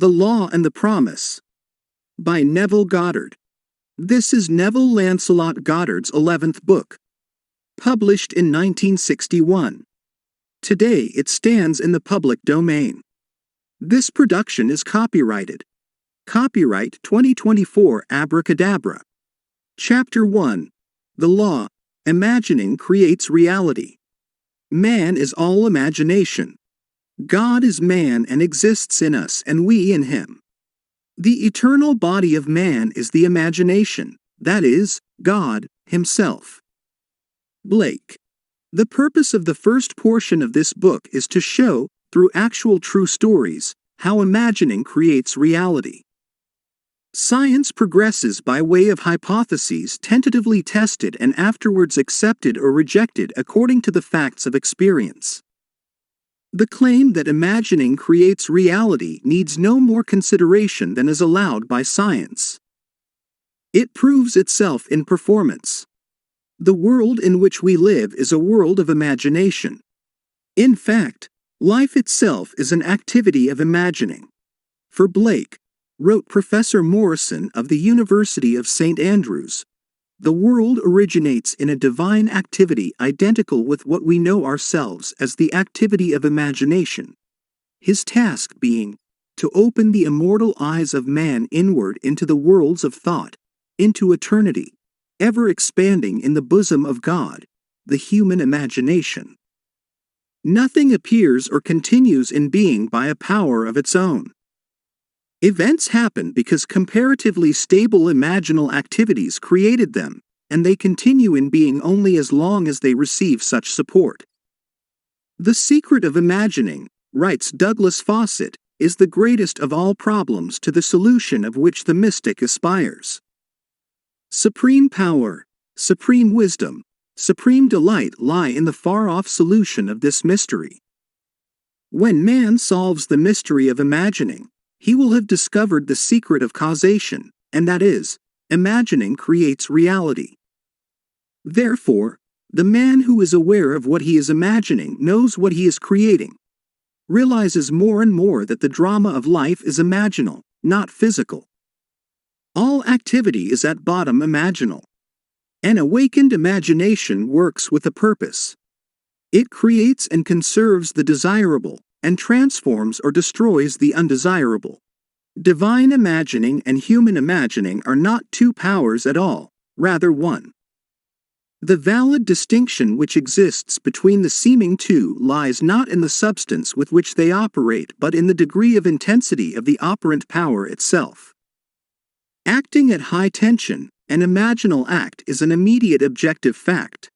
The Law and the Promise, by Neville Goddard. This is Neville Lancelot Goddard's 11th book, published in 1961. Today it stands in the public domain. This production is copyrighted. Copyright 2024 Abracadabra. Chapter 1. The Law. Imagining creates reality. Man is all imagination. God is man and exists in us and we in him. The eternal body of man is the imagination, that is, God himself. Blake. The purpose of the first portion of this book is to show, through actual true stories, how imagining creates reality. Science progresses by way of hypotheses tentatively tested and afterwards accepted or rejected according to the facts of experience. The claim that imagining creates reality needs no more consideration than is allowed by science. It proves itself in performance. The world in which we live is a world of imagination. In fact, life itself is an activity of imagining. For Blake, wrote Professor Morrison of the University of St. Andrews, the world originates in a divine activity identical with what we know ourselves as the activity of imagination, his task being to open the immortal eyes of man inward into the worlds of thought, into eternity, ever expanding in the bosom of God, the human imagination. Nothing appears or continues in being by a power of its own. Events happen because comparatively stable imaginal activities created them, and they continue in being only as long as they receive such support. The secret of imagining, writes Douglas Fawcett, is the greatest of all problems to the solution of which the mystic aspires. Supreme power, supreme wisdom, supreme delight lie in the far-off solution of this mystery. When man solves the mystery of imagining, he will have discovered the secret of causation, and that is, imagining creates reality. Therefore, the man who is aware of what he is imagining knows what he is creating, realizes more and more that the drama of life is imaginal, not physical. All activity is at bottom imaginal. An awakened imagination works with a purpose. It creates and conserves the desirable, and transforms or destroys the undesirable. Divine imagining and human imagining are not two powers at all, rather one. The valid distinction which exists between the seeming two lies not in the substance with which they operate but in the degree of intensity of the operant power itself. Acting at high tension, an imaginal act is an immediate objective fact.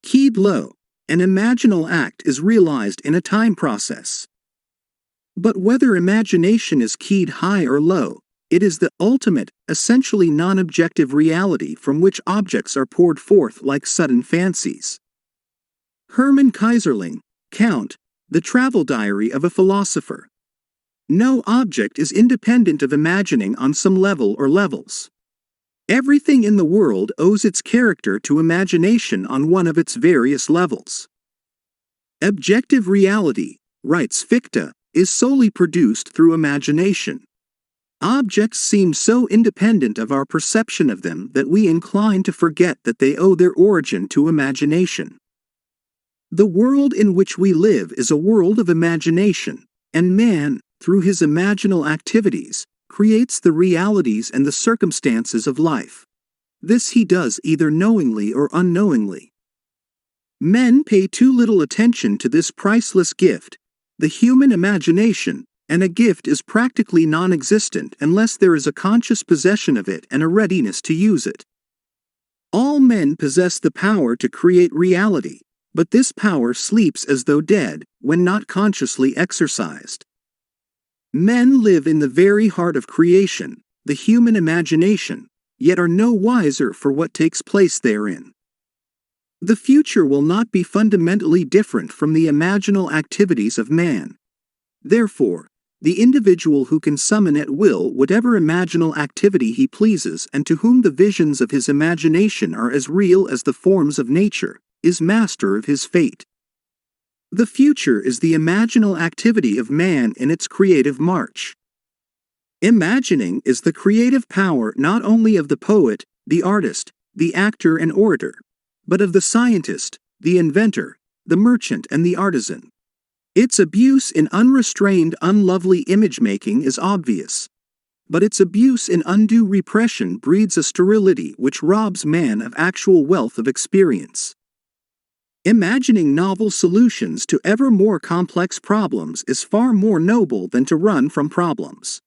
Keyed low, an imaginal act is realized in a time process. But whether imagination is keyed high or low, it is the ultimate, essentially non-objective reality from which objects are poured forth like sudden fancies. Hermann Kaiserling, Count, The Travel Diary of a Philosopher. No object is independent of imagining on some level or levels. Everything in the world owes its character to imagination on one of its various levels. Objective reality, writes Fichte, is solely produced through imagination. Objects seem so independent of our perception of them that we incline to forget that they owe their origin to imagination. The world in which we live is a world of imagination, and man, through his imaginal activities, creates the realities and the circumstances of life. This he does either knowingly or unknowingly. Men pay too little attention to this priceless gift, the human imagination, and a gift is practically non-existent unless there is a conscious possession of it and a readiness to use it. All men possess the power to create reality, but this power sleeps as though dead, when not consciously exercised. Men live in the very heart of creation, the human imagination, yet are no wiser for what takes place therein. The future will not be fundamentally different from the imaginal activities of man. Therefore, the individual who can summon at will whatever imaginal activity he pleases and to whom the visions of his imagination are as real as the forms of nature, is master of his fate. The future is the imaginal activity of man in its creative march. Imagining is the creative power not only of the poet, the artist, the actor and orator, but of the scientist, the inventor, the merchant and the artisan. Its abuse in unrestrained, unlovely image-making is obvious. But its abuse in undue repression breeds a sterility which robs man of actual wealth of experience. Imagining novel solutions to ever more complex problems is far more noble than to run from problems.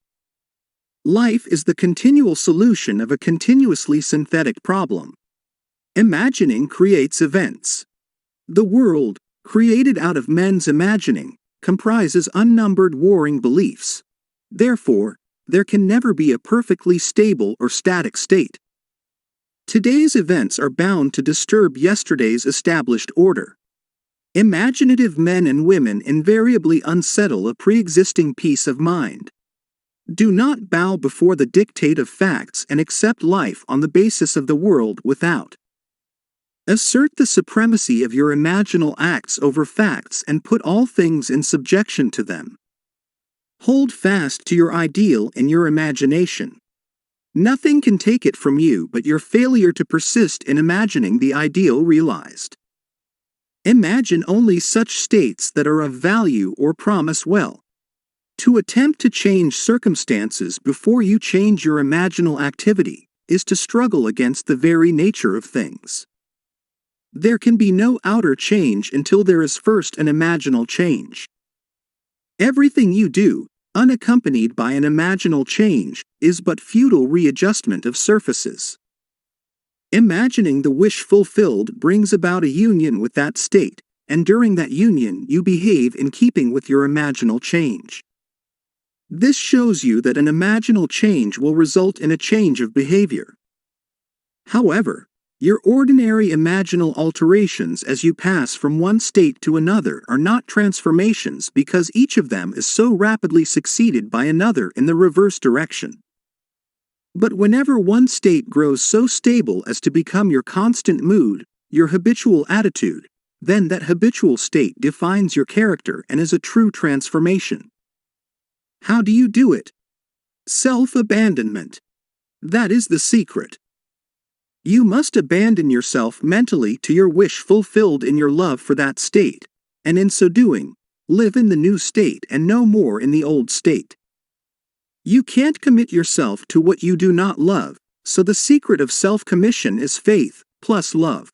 Life is the continual solution of a continuously synthetic problem. Imagining creates events. The world, created out of men's imagining, comprises unnumbered warring beliefs. Therefore, there can never be a perfectly stable or static state. Today's events are bound to disturb yesterday's established order. Imaginative men and women invariably unsettle a pre-existing peace of mind. Do not bow before the dictate of facts and accept life on the basis of the world without. Assert the supremacy of your imaginal acts over facts and put all things in subjection to them. Hold fast to your ideal in your imagination. Nothing can take it from you but your failure to persist in imagining the ideal realized. Imagine only such states that are of value or promise well. To attempt to change circumstances before you change your imaginal activity is to struggle against the very nature of things. There can be no outer change until there is first an imaginal change. Everything you do, unaccompanied by an imaginal change, is but futile readjustment of surfaces. Imagining the wish fulfilled brings about a union with that state, and during that union you behave in keeping with your imaginal change. This shows you that an imaginal change will result in a change of behavior. However, your ordinary imaginal alterations as you pass from one state to another are not transformations because each of them is so rapidly succeeded by another in the reverse direction. But whenever one state grows so stable as to become your constant mood, your habitual attitude, then that habitual state defines your character and is a true transformation. How do you do it? Self-abandonment. That is the secret. You must abandon yourself mentally to your wish fulfilled in your love for that state, and in so doing, live in the new state and no more in the old state. You can't commit yourself to what you do not love, so the secret of self-commission is faith plus love.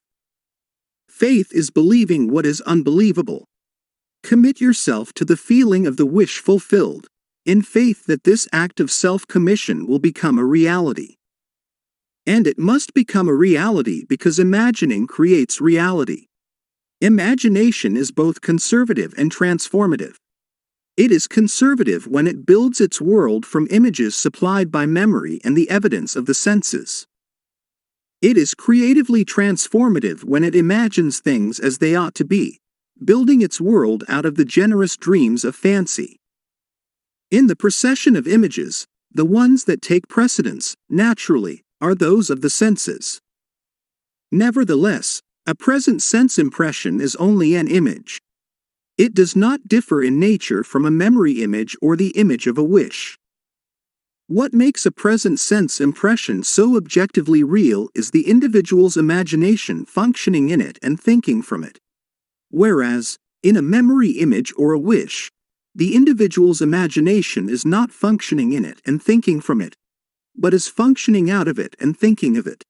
Faith is believing what is unbelievable. Commit yourself to the feeling of the wish fulfilled, in faith that this act of self-commission will become a reality. And it must become a reality because imagining creates reality. Imagination is both conservative and transformative. It is conservative when it builds its world from images supplied by memory and the evidence of the senses. It is creatively transformative when it imagines things as they ought to be, building its world out of the generous dreams of fancy. In the procession of images, the ones that take precedence, naturally, are those of the senses. Nevertheless, a present sense impression is only an image. It does not differ in nature from a memory image or the image of a wish. What makes a present sense impression so objectively real is the individual's imagination functioning in it and thinking from it. Whereas, in a memory image or a wish, the individual's imagination is not functioning in it and thinking from it, but is functioning out of it and thinking of it.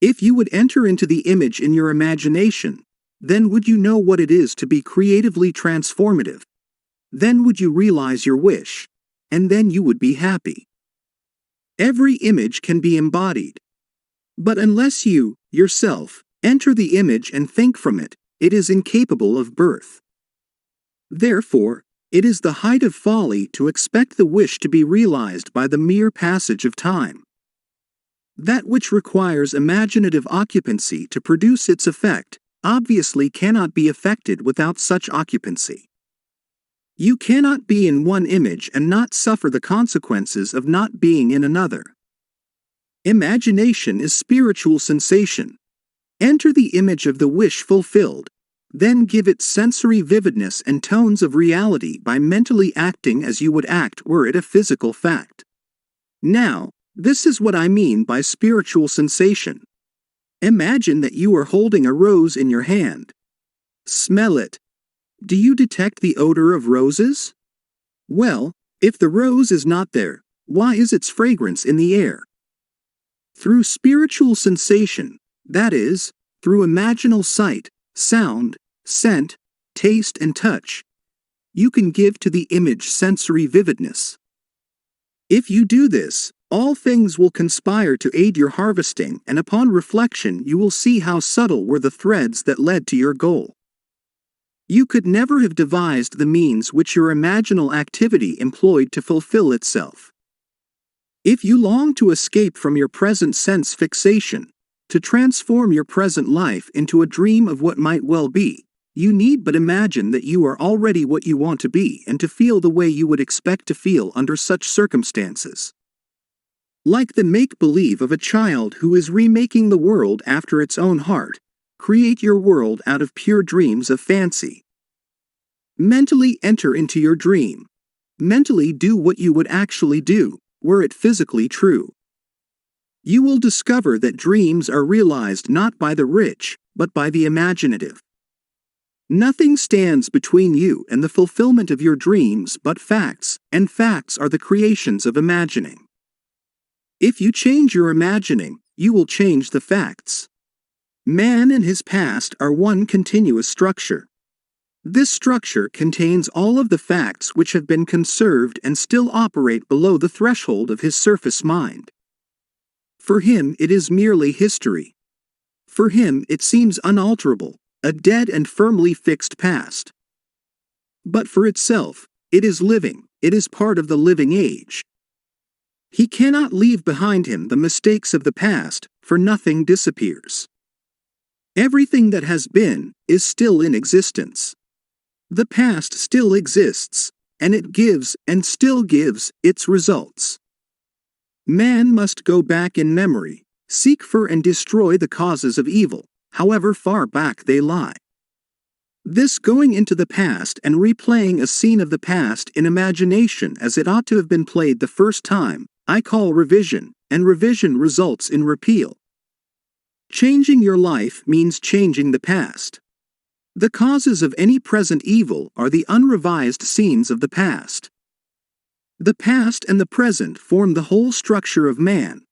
If you would enter into the image in your imagination, then would you know what it is to be creatively transformative. Then would you realize your wish, and then you would be happy. Every image can be embodied. But unless you, yourself, enter the image and think from it, it is incapable of birth. Therefore, it is the height of folly to expect the wish to be realized by the mere passage of time. That which requires imaginative occupancy to produce its effect, obviously cannot be effected without such occupancy. You cannot be in one image and not suffer the consequences of not being in another. Imagination is spiritual sensation. Enter the image of the wish fulfilled, then give it sensory vividness and tones of reality by mentally acting as you would act were it a physical fact. Now, this is what I mean by spiritual sensation. Imagine that you are holding a rose in your hand. Smell it. Do you detect the odor of roses? Well, if the rose is not there, why is its fragrance in the air? Through spiritual sensation, that is, through imaginal sight, sound, scent, taste and touch, you can give to the image sensory vividness. If you do this, all things will conspire to aid your harvesting, and upon reflection you will see how subtle were the threads that led to your goal. You could never have devised the means which your imaginal activity employed to fulfill itself. If you long to escape from your present sense fixation, to transform your present life into a dream of what might well be, you need but imagine that you are already what you want to be and to feel the way you would expect to feel under such circumstances. Like the make-believe of a child who is remaking the world after its own heart, create your world out of pure dreams of fancy. Mentally enter into your dream. Mentally do what you would actually do, were it physically true. You will discover that dreams are realized not by the rich, but by the imaginative. Nothing stands between you and the fulfillment of your dreams but facts, and facts are the creations of imagining. If you change your imagining, you will change the facts. Man and his past are one continuous structure. This structure contains all of the facts which have been conserved and still operate below the threshold of his surface mind. For him it is merely history. For him it seems unalterable, a dead and firmly fixed past. But for itself, it is living, it is part of the living age. He cannot leave behind him the mistakes of the past, for nothing disappears. Everything that has been is still in existence. The past still exists, and it gives and still gives its results. Man must go back in memory, seek for and destroy the causes of evil, however far back they lie. This going into the past and replaying a scene of the past in imagination as it ought to have been played the first time, I call revision, and revision results in repeal. Changing your life means changing the past. The causes of any present evil are the unrevised scenes of the past. The past and the present form the whole structure of man.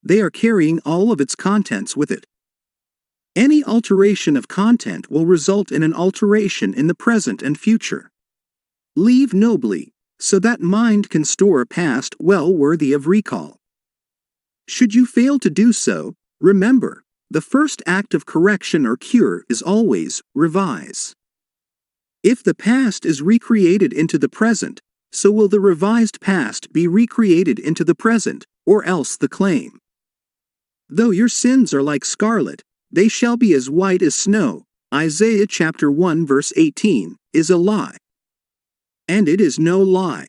They are carrying all of its contents with it. Any alteration of content will result in an alteration in the present and future. Leave nobly, so that mind can store a past well worthy of recall. Should you fail to do so, remember, the first act of correction or cure is always revise. If the past is recreated into the present, so will the revised past be recreated into the present, or else the claim. Though your sins are like scarlet, they shall be as white as snow, Isaiah chapter 1 verse 18, is a lie. And it is no lie.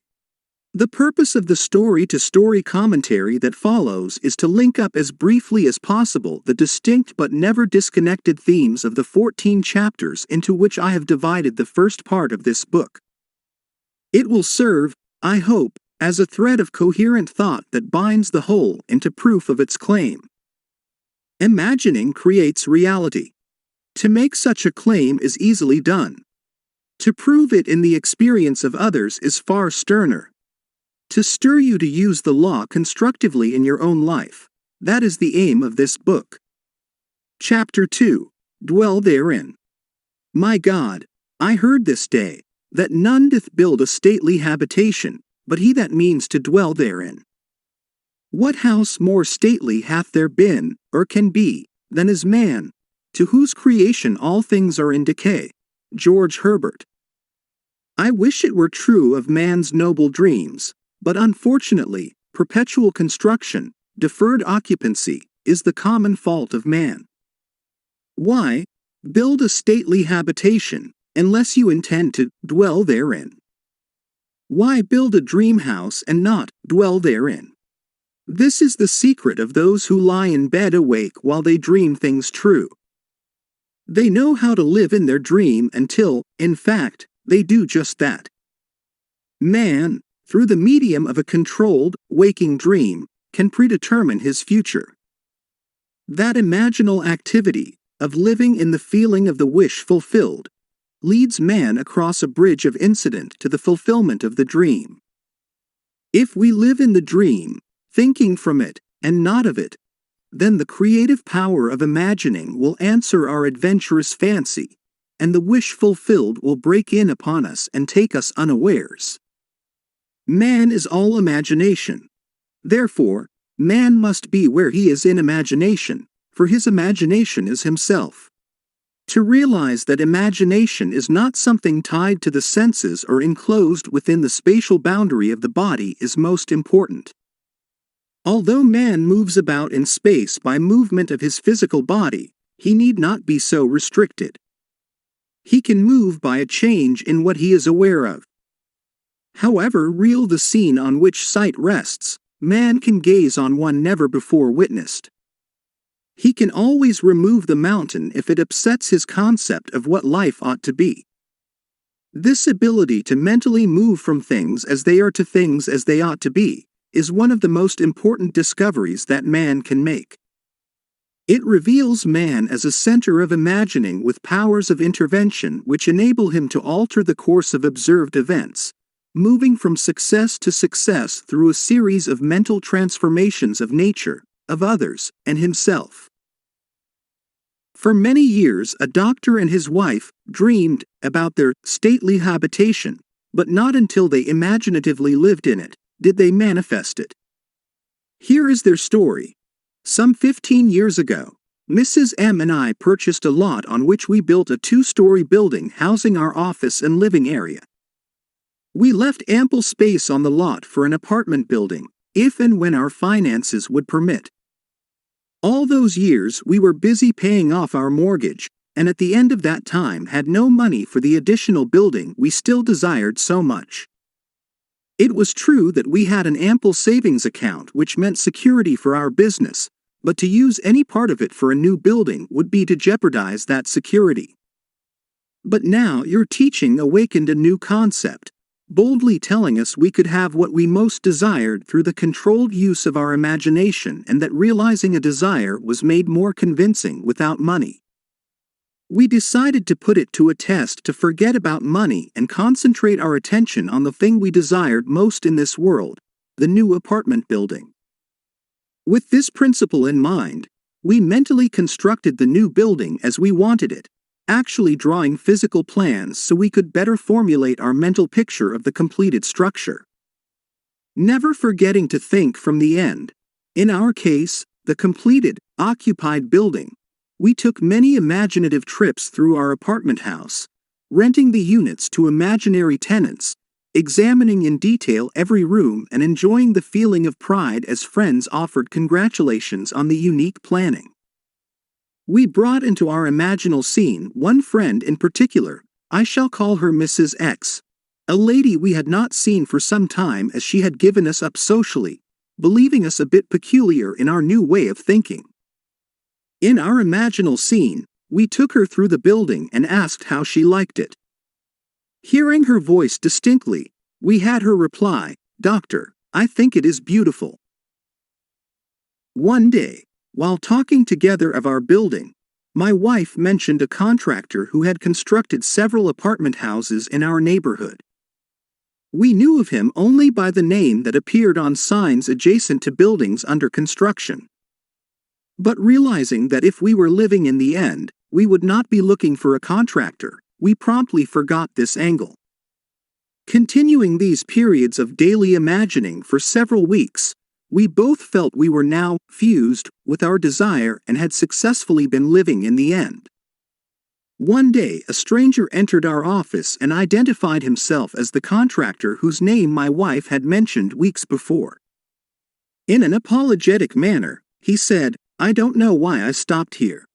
The purpose of the story-to-story commentary that follows is to link up as briefly as possible the distinct but never disconnected themes of the 14 chapters into which I have divided the first part of this book. It will serve, I hope, as a thread of coherent thought that binds the whole into proof of its claim. Imagining creates reality. To make such a claim is easily done. To prove it in the experience of others is far sterner. To stir you to use the law constructively in your own life, that is the aim of this book. Chapter 2. Dwell therein. My God, I heard this day, that none doth build a stately habitation, but he that means to dwell therein. What house more stately hath there been, or can be, than is man, to whose creation all things are in decay? George Herbert. I wish it were true of man's noble dreams, but unfortunately, perpetual construction, deferred occupancy, is the common fault of man. Why build a stately habitation, unless you intend to dwell therein? Why build a dream house and not dwell therein? This is the secret of those who lie in bed awake while they dream things true. They know how to live in their dream until, in fact, they do just that. Man, through the medium of a controlled, waking dream, can predetermine his future. That imaginal activity, of living in the feeling of the wish fulfilled, leads man across a bridge of incident to the fulfillment of the dream. If we live in the dream, thinking from it, and not of it, then the creative power of imagining will answer our adventurous fancy, and the wish fulfilled will break in upon us and take us unawares. Man is all imagination. Therefore, man must be where he is in imagination, for his imagination is himself. To realize that imagination is not something tied to the senses or enclosed within the spatial boundary of the body is most important. Although man moves about in space by movement of his physical body, he need not be so restricted. He can move by a change in what he is aware of. However real the scene on which sight rests, man can gaze on one never before witnessed. He can always remove the mountain if it upsets his concept of what life ought to be. This ability to mentally move from things as they are to things as they ought to be is one of the most important discoveries that man can make. It reveals man as a center of imagining with powers of intervention which enable him to alter the course of observed events, moving from success to success through a series of mental transformations of nature, of others, and himself. For many years a doctor and his wife dreamed about their stately habitation, but not until they imaginatively lived in it did they manifest it. Here is their story. Some 15 years ago, Mrs. M and I purchased a lot on which we built a 2-story building housing our office and living area. We left ample space on the lot for an apartment building, if and when our finances would permit. All those years we were busy paying off our mortgage, and at the end of that time had no money for the additional building we still desired so much. It was true that we had an ample savings account which meant security for our business, but to use any part of it for a new building would be to jeopardize that security. But now your teaching awakened a new concept, boldly telling us we could have what we most desired through the controlled use of our imagination and that realizing a desire was made more convincing without money. We decided to put it to a test to forget about money and concentrate our attention on the thing we desired most in this world, the new apartment building. With this principle in mind, we mentally constructed the new building as we wanted it, actually drawing physical plans so we could better formulate our mental picture of the completed structure. Never forgetting to think from the end, in our case, the completed, occupied building, we took many imaginative trips through our apartment house, renting the units to imaginary tenants, examining in detail every room and enjoying the feeling of pride as friends offered congratulations on the unique planning. We brought into our imaginal scene one friend in particular, I shall call her Mrs. X, a lady we had not seen for some time as she had given us up socially, believing us a bit peculiar in our new way of thinking. In our imaginal scene, we took her through the building and asked how she liked it. Hearing her voice distinctly, we had her reply, "Doctor, I think it is beautiful." One day, while talking together of our building, my wife mentioned a contractor who had constructed several apartment houses in our neighborhood. We knew of him only by the name that appeared on signs adjacent to buildings under construction. But realizing that if we were living in the end, we would not be looking for a contractor, we promptly forgot this angle. Continuing these periods of daily imagining for several weeks, we both felt we were now fused with our desire and had successfully been living in the end. One day a stranger entered our office and identified himself as the contractor whose name my wife had mentioned weeks before. In an apologetic manner, he said, "I don't know why I stopped here.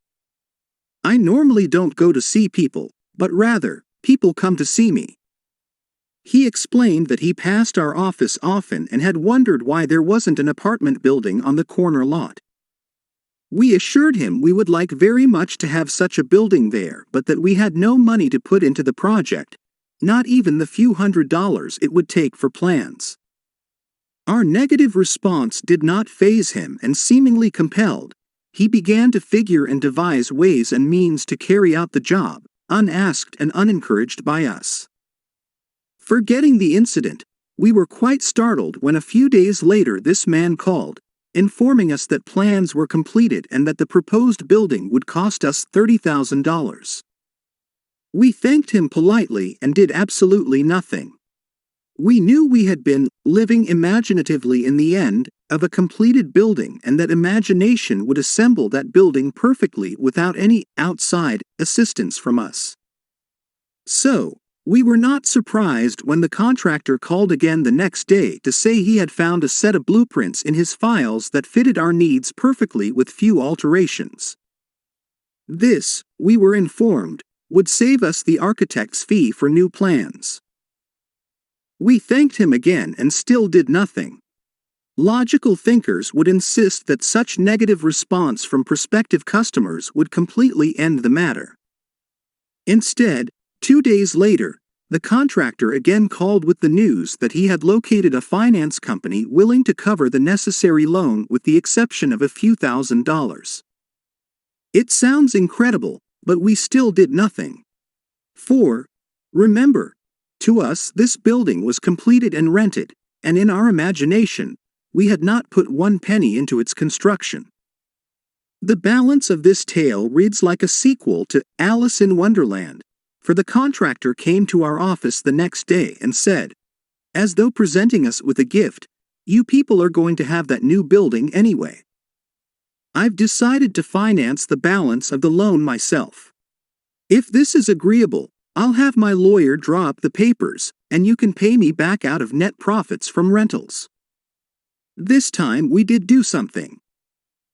I normally don't go to see people, but rather, people come to see me." He explained that he passed our office often and had wondered why there wasn't an apartment building on the corner lot. We assured him we would like very much to have such a building there, but that we had no money to put into the project, not even the few $100s it would take for plans. Our negative response did not faze him, and seemingly compelled, he began to figure and devise ways and means to carry out the job, unasked and unencouraged by us. Forgetting the incident, we were quite startled when a few days later this man called, informing us that plans were completed and that the proposed building would cost us $30,000. We thanked him politely and did absolutely nothing. We knew we had been living imaginatively in the end of a completed building, and that imagination would assemble that building perfectly without any outside assistance from us. So, we were not surprised when the contractor called again the next day to say he had found a set of blueprints in his files that fitted our needs perfectly with few alterations. This, we were informed, would save us the architect's fee for new plans. We thanked him again and still did nothing. Logical thinkers would insist that such negative response from prospective customers would completely end the matter. Instead, 2 days later, the contractor again called with the news that he had located a finance company willing to cover the necessary loan with the exception of a few $1,000s. It sounds incredible, but we still did nothing. For, remember, to us this building was completed and rented, and in our imagination, we had not put one penny into its construction. The balance of this tale reads like a sequel to Alice in Wonderland, for the contractor came to our office the next day and said, as though presenting us with a gift, "You people are going to have that new building anyway. I've decided to finance the balance of the loan myself. If this is agreeable, I'll have my lawyer draw up the papers, and you can pay me back out of net profits from rentals." This time we did do something.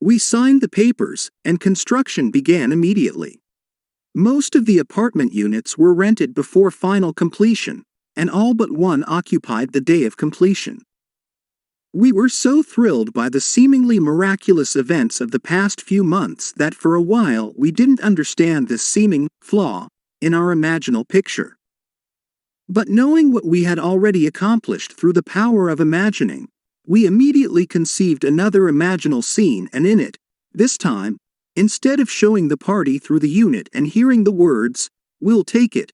We signed the papers, and construction began immediately. Most of the apartment units were rented before final completion, and all but one occupied the day of completion. We were so thrilled by the seemingly miraculous events of the past few months that for a while we didn't understand this seeming flaw in our imaginal picture. But knowing what we had already accomplished through the power of imagining, we immediately conceived another imaginal scene, and in it, this time, instead of showing the party through the unit and hearing the words, "We'll take it,"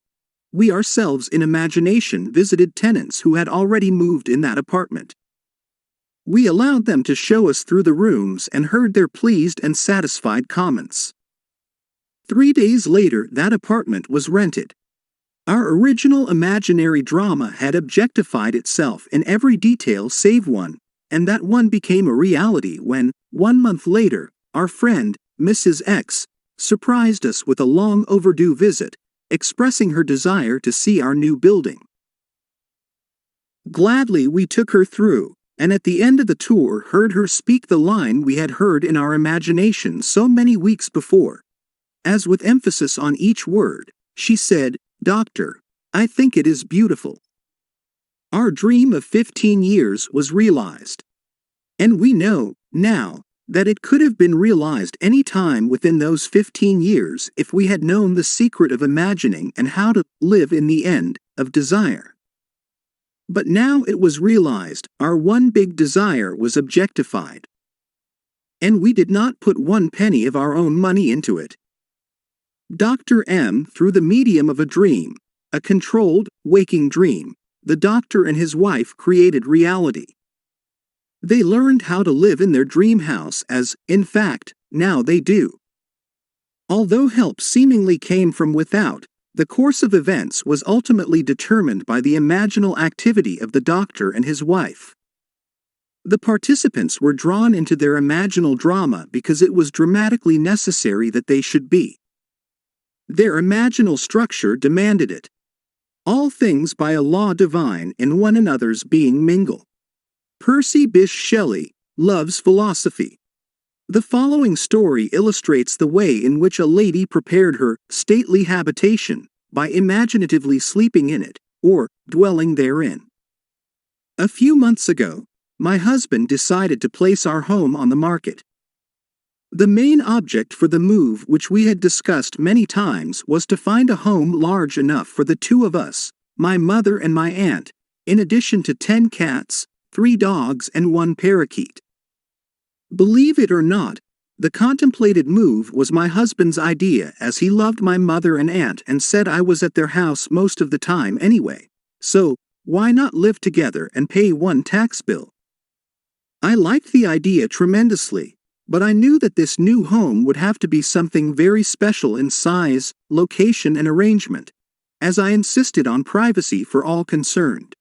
we ourselves in imagination visited tenants who had already moved in that apartment. We allowed them to show us through the rooms and heard their pleased and satisfied comments. 3 days later, that apartment was rented. Our original imaginary drama had objectified itself in every detail save one, and that one became a reality when, 1 month later, our friend, Mrs. X, surprised us with a long overdue visit, expressing her desire to see our new building. Gladly we took her through, and at the end of the tour heard her speak the line we had heard in our imagination so many weeks before. As with emphasis on each word, she said, "Doctor, I think it is beautiful." Our dream of 15 years was realized. And we know, now, that it could have been realized any time within those 15 years if we had known the secret of imagining and how to live in the end of desire. But now it was realized, our one big desire was objectified. And we did not put one penny of our own money into it. Dr. M, through the medium of a dream, a controlled, waking dream, the doctor and his wife created reality. They learned how to live in their dream house as, in fact, now they do. Although help seemingly came from without, the course of events was ultimately determined by the imaginal activity of the doctor and his wife. The participants were drawn into their imaginal drama because it was dramatically necessary that they should be. Their imaginal structure demanded it. All things by a law divine in one another's being mingle. Percy Bysshe Shelley, Love's Philosophy. The following story illustrates the way in which a lady prepared her stately habitation by imaginatively sleeping in it, or dwelling therein. A few months ago, my husband decided to place our home on the market. The main object for the move, which we had discussed many times, was to find a home large enough for the two of us, my mother and my aunt, in addition to 10 cats, 3 dogs and 1 parakeet. Believe it or not, the contemplated move was my husband's idea, as he loved my mother and aunt and said I was at their house most of the time anyway, so why not live together and pay one tax bill? I liked the idea tremendously, but I knew that this new home would have to be something very special in size, location and arrangement, as I insisted on privacy for all concerned.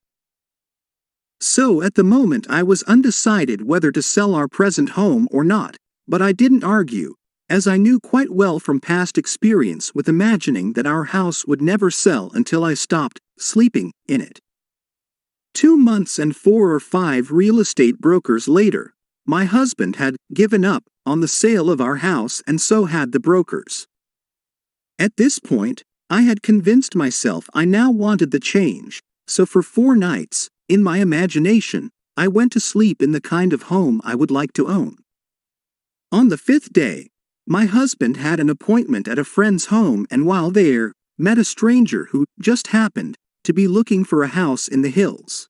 So at the moment I was undecided whether to sell our present home or not, but I didn't argue, as I knew quite well from past experience with imagining that our house would never sell until I stopped sleeping in it. 2 months and 4 or 5 real estate brokers later, my husband had given up on the sale of our house, and so had the brokers. At this point, I had convinced myself I now wanted the change, so for 4 nights, in my imagination, I went to sleep in the kind of home I would like to own. On the 5th day, my husband had an appointment at a friend's home, and while there, met a stranger who just happened to be looking for a house in the hills.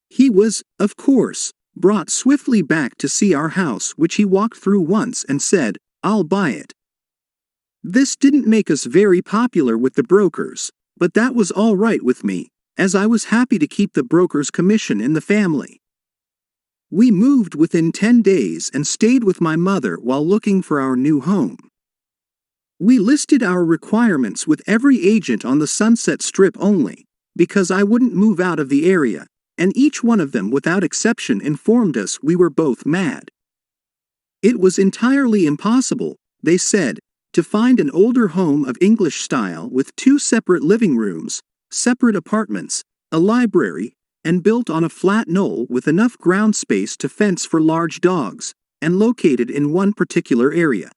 He was, of course, brought swiftly back to see our house, which he walked through once and said, "I'll buy it." This didn't make us very popular with the brokers, but that was all right with me, as I was happy to keep the broker's commission in the family. We moved within 10 days and stayed with my mother while looking for our new home. We listed our requirements with every agent on the Sunset Strip only, because I wouldn't move out of the area, and each one of them without exception informed us we were both mad. It was entirely impossible, they said, to find an older home of English style with 2 separate living rooms, separate apartments, a library, and built on a flat knoll with enough ground space to fence for large dogs, and located in one particular area.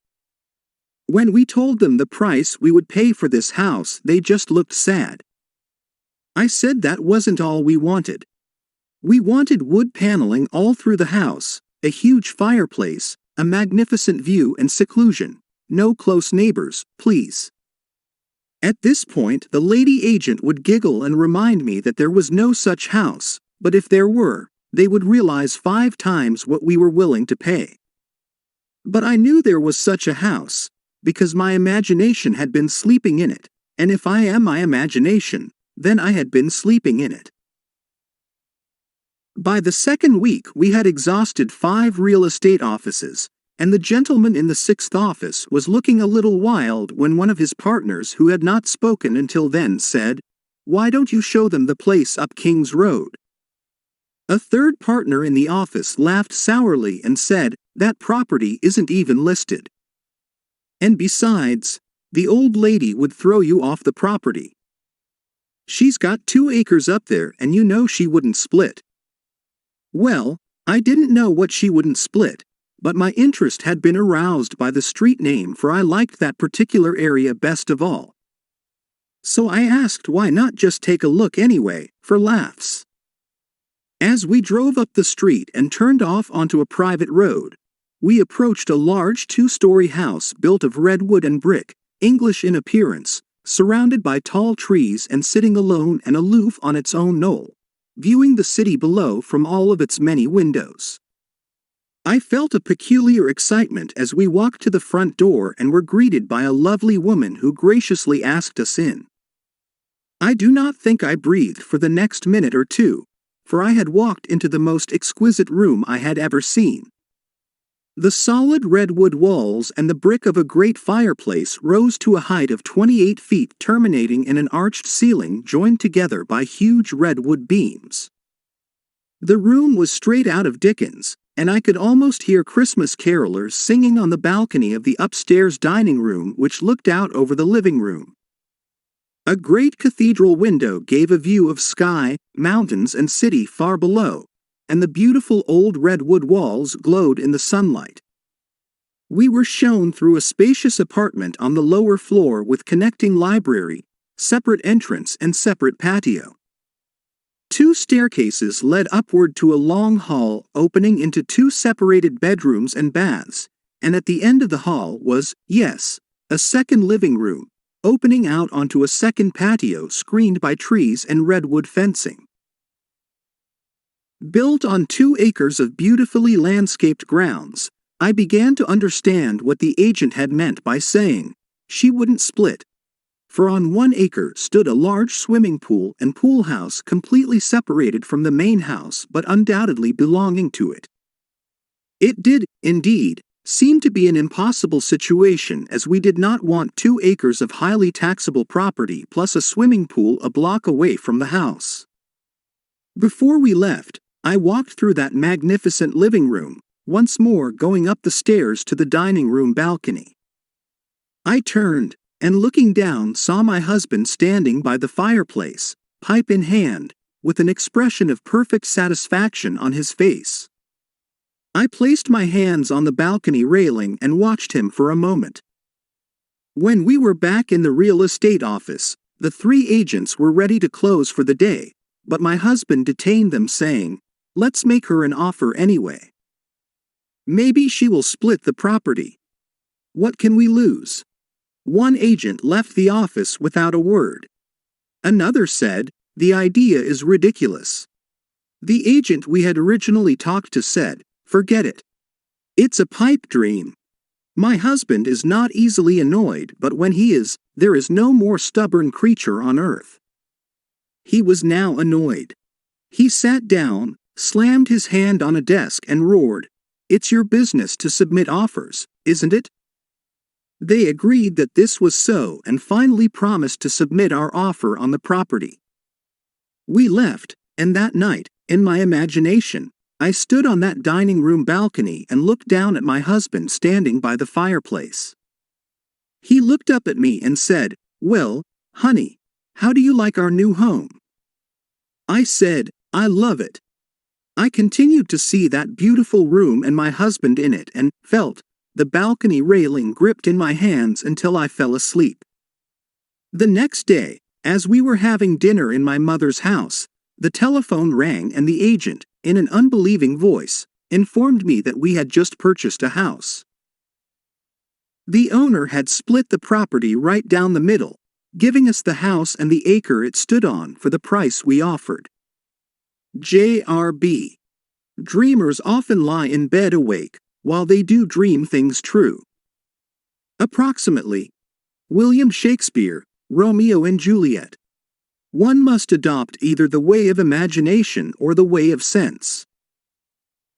When we told them the price we would pay for this house, they just looked sad. I said that wasn't all we wanted. We wanted wood paneling all through the house, a huge fireplace, a magnificent view and seclusion, no close neighbors, please. At this point, the lady agent would giggle and remind me that there was no such house, but if there were, they would realize 5 times what we were willing to pay. But I knew there was such a house, because my imagination had been sleeping in it, and if I am my imagination, then I had been sleeping in it. By the 2nd week we had exhausted 5 real estate offices, and the gentleman in the 6th office was looking a little wild when one of his partners, who had not spoken until then, said, "Why don't you show them the place up King's Road?" A third partner in the office laughed sourly and said, "That property isn't even listed. And besides, the old lady would throw you off the property. She's got 2 acres up there and you know she wouldn't split." Well, I didn't know what she wouldn't split, but my interest had been aroused by the street name, for I liked that particular area best of all. So I asked why not just take a look anyway, for laughs. As we drove up the street and turned off onto a private road, we approached a large 2-story house built of redwood and brick, English in appearance, surrounded by tall trees and sitting alone and aloof on its own knoll, viewing the city below from all of its many windows. I felt a peculiar excitement as we walked to the front door and were greeted by a lovely woman who graciously asked us in. I do not think I breathed for the next minute or 2, for I had walked into the most exquisite room I had ever seen. The solid redwood walls and the brick of a great fireplace rose to a height of 28 feet, terminating in an arched ceiling joined together by huge redwood beams. The room was straight out of Dickens, and I could almost hear Christmas carolers singing on the balcony of the upstairs dining room, which looked out over the living room. A great cathedral window gave a view of sky, mountains and city far below, and the beautiful old redwood walls glowed in the sunlight. We were shown through a spacious apartment on the lower floor with connecting library, separate entrance and separate patio. 2 staircases led upward to a long hall opening into 2 separated bedrooms and baths, and at the end of the hall was, yes, a second living room, opening out onto a second patio screened by trees and redwood fencing. Built on 2 acres of beautifully landscaped grounds, I began to understand what the agent had meant by saying, she wouldn't split. For on 1 acre stood a large swimming pool and pool house completely separated from the main house but undoubtedly belonging to it. It did, indeed, seem to be an impossible situation as we did not want 2 acres of highly taxable property plus a swimming pool a block away from the house. Before we left, I walked through that magnificent living room, once more going up the stairs to the dining room balcony. I turned, and looking down saw my husband standing by the fireplace, pipe in hand, with an expression of perfect satisfaction on his face. I placed my hands on the balcony railing and watched him for a moment. When we were back in the real estate office, the 3 agents were ready to close for the day, but my husband detained them saying, "Let's make her an offer anyway. Maybe she will split the property. What can we lose?" 1 agent left the office without a word. Another said, "The idea is ridiculous." The agent we had originally talked to said, "Forget it. It's a pipe dream." My husband is not easily annoyed, but when he is, there is no more stubborn creature on earth. He was now annoyed. He sat down, slammed his hand on a desk and roared, "It's your business to submit offers, isn't it?" They agreed that this was so and finally promised to submit our offer on the property. We left, and that night, in my imagination, I stood on that dining room balcony and looked down at my husband standing by the fireplace. He looked up at me and said, "Well, honey, how do you like our new home?" I said, "I love it." I continued to see that beautiful room and my husband in it and felt the balcony railing gripped in my hands until I fell asleep. The next day, as we were having dinner in my mother's house, the telephone rang and the agent, in an unbelieving voice, informed me that we had just purchased a house. The owner had split the property right down the middle, giving us the house and the acre it stood on for the price we offered. J.R.B. Dreamers often lie in bed awake, while they do dream things true. Approximately. William Shakespeare, Romeo and Juliet. One must adopt either the way of imagination or the way of sense.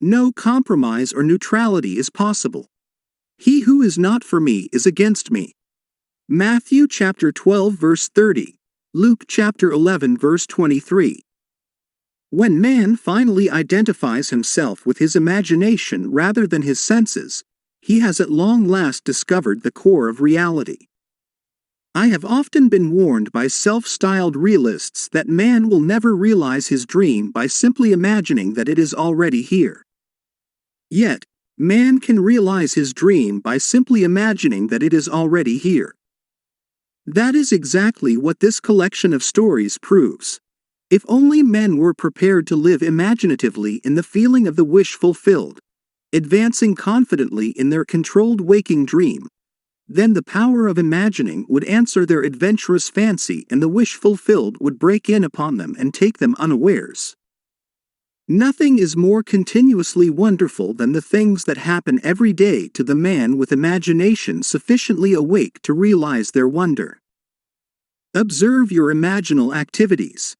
No compromise or neutrality is possible. He who is not for me is against me. Matthew chapter 12 verse 30, Luke chapter 11 verse 23. When man finally identifies himself with his imagination rather than his senses, he has at long last discovered the core of reality. I have often been warned by self-styled realists that man will never realize his dream by simply imagining that it is already here. Yet, man can realize his dream by simply imagining that it is already here. That is exactly what this collection of stories proves. If only men were prepared to live imaginatively in the feeling of the wish fulfilled, advancing confidently in their controlled waking dream, then the power of imagining would answer their adventurous fancy and the wish fulfilled would break in upon them and take them unawares. Nothing is more continuously wonderful than the things that happen every day to the man with imagination sufficiently awake to realize their wonder. Observe your imaginal activities.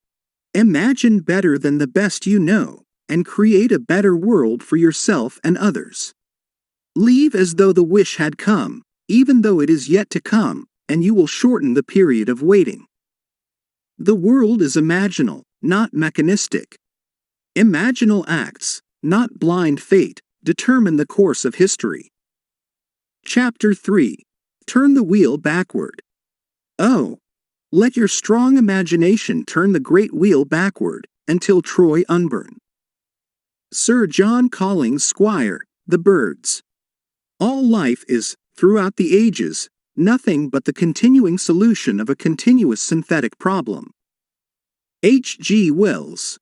Imagine better than the best you know, and create a better world for yourself and others. Leave as though the wish had come, even though it is yet to come, and you will shorten the period of waiting. The world is imaginal, not mechanistic. Imaginal acts, not blind fate, determine the course of history. Chapter 3. Turn the wheel backward. Oh! Let your strong imagination turn the great wheel backward, until Troy unburn. Sir John Collins, Squire, The Birds. All life is, throughout the ages, nothing but the continuing solution of a continuous synthetic problem. H. G. Wells.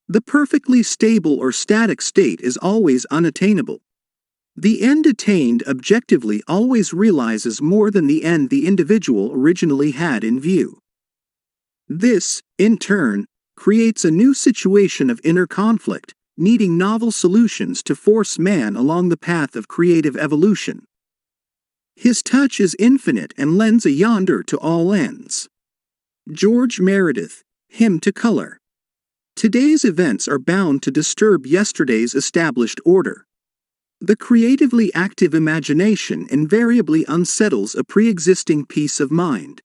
The perfectly stable or static state is always unattainable. The end attained objectively always realizes more than the end the individual originally had in view. This, in turn, creates a new situation of inner conflict, needing novel solutions to force man along the path of creative evolution. His touch is infinite and lends a yonder to all ends. George Meredith, Hymn to Color. Today's events are bound to disturb yesterday's established order. The creatively active imagination invariably unsettles a pre-existing peace of mind.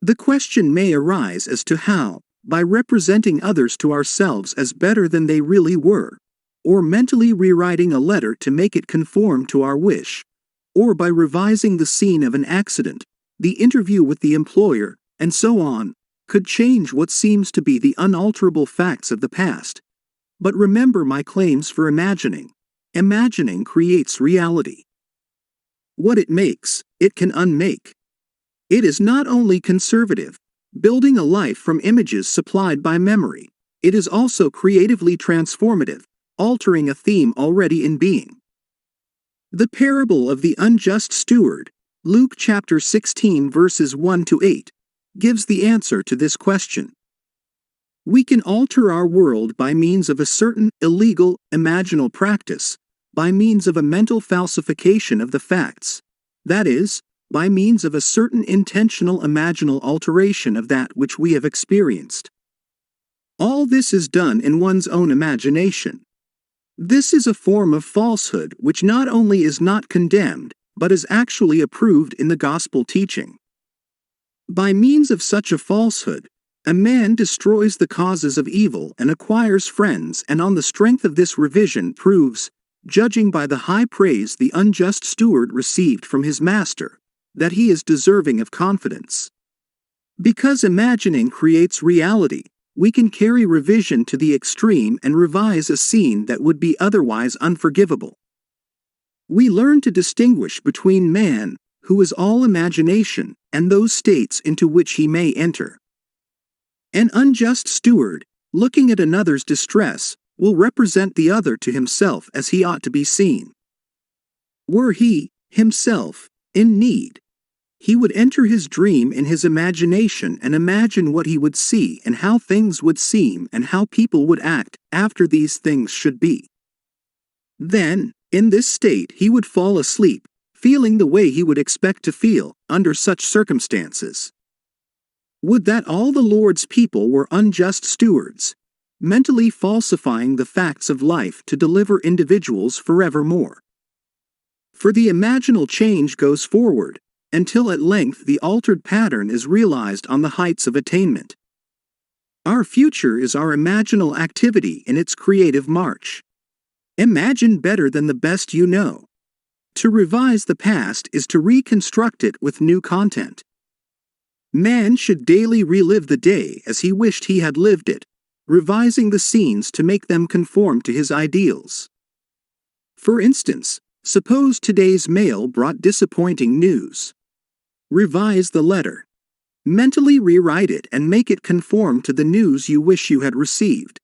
The question may arise as to how, by representing others to ourselves as better than they really were, or mentally rewriting a letter to make it conform to our wish, or by revising the scene of an accident, the interview with the employer, and so on, could change what seems to be the unalterable facts of the past. But remember my claims for imagining. Imagining creates reality. What it makes, it can unmake. It is not only conservative, building a life from images supplied by memory, it is also creatively transformative, altering a theme already in being. The parable of the unjust steward, Luke chapter 16 verses 1-8, gives the answer to this question. We can alter our world by means of a certain illegal, imaginal practice, by means of a mental falsification of the facts, that is, by means of a certain intentional imaginal alteration of that which we have experienced. All this is done in one's own imagination. This is a form of falsehood which not only is not condemned, but is actually approved in the gospel teaching. By means of such a falsehood, a man destroys the causes of evil and acquires friends, and on the strength of this revision proves, judging by the high praise the unjust steward received from his master, that he is deserving of confidence. Because imagining creates reality, we can carry revision to the extreme and revise a scene that would be otherwise unforgivable. We learn to distinguish between man, who is all imagination, and those states into which he may enter. An unjust steward, looking at another's distress, will represent the other to himself as he ought to be seen. Were he, himself, in need, he would enter his dream in his imagination and imagine what he would see and how things would seem and how people would act after these things should be. Then, in this state he would fall asleep, feeling the way he would expect to feel under such circumstances. Would that all the Lord's people were unjust stewards, mentally falsifying the facts of life to deliver individuals forevermore. For the imaginal change goes forward, until at length the altered pattern is realized on the heights of attainment. Our future is our imaginal activity in its creative march. Imagine better than the best you know. To revise the past is to reconstruct it with new content. Man should daily relive the day as he wished he had lived it, revising the scenes to make them conform to his ideals. For instance, suppose today's mail brought disappointing news. Revise the letter. Mentally rewrite it and make it conform to the news you wish you had received.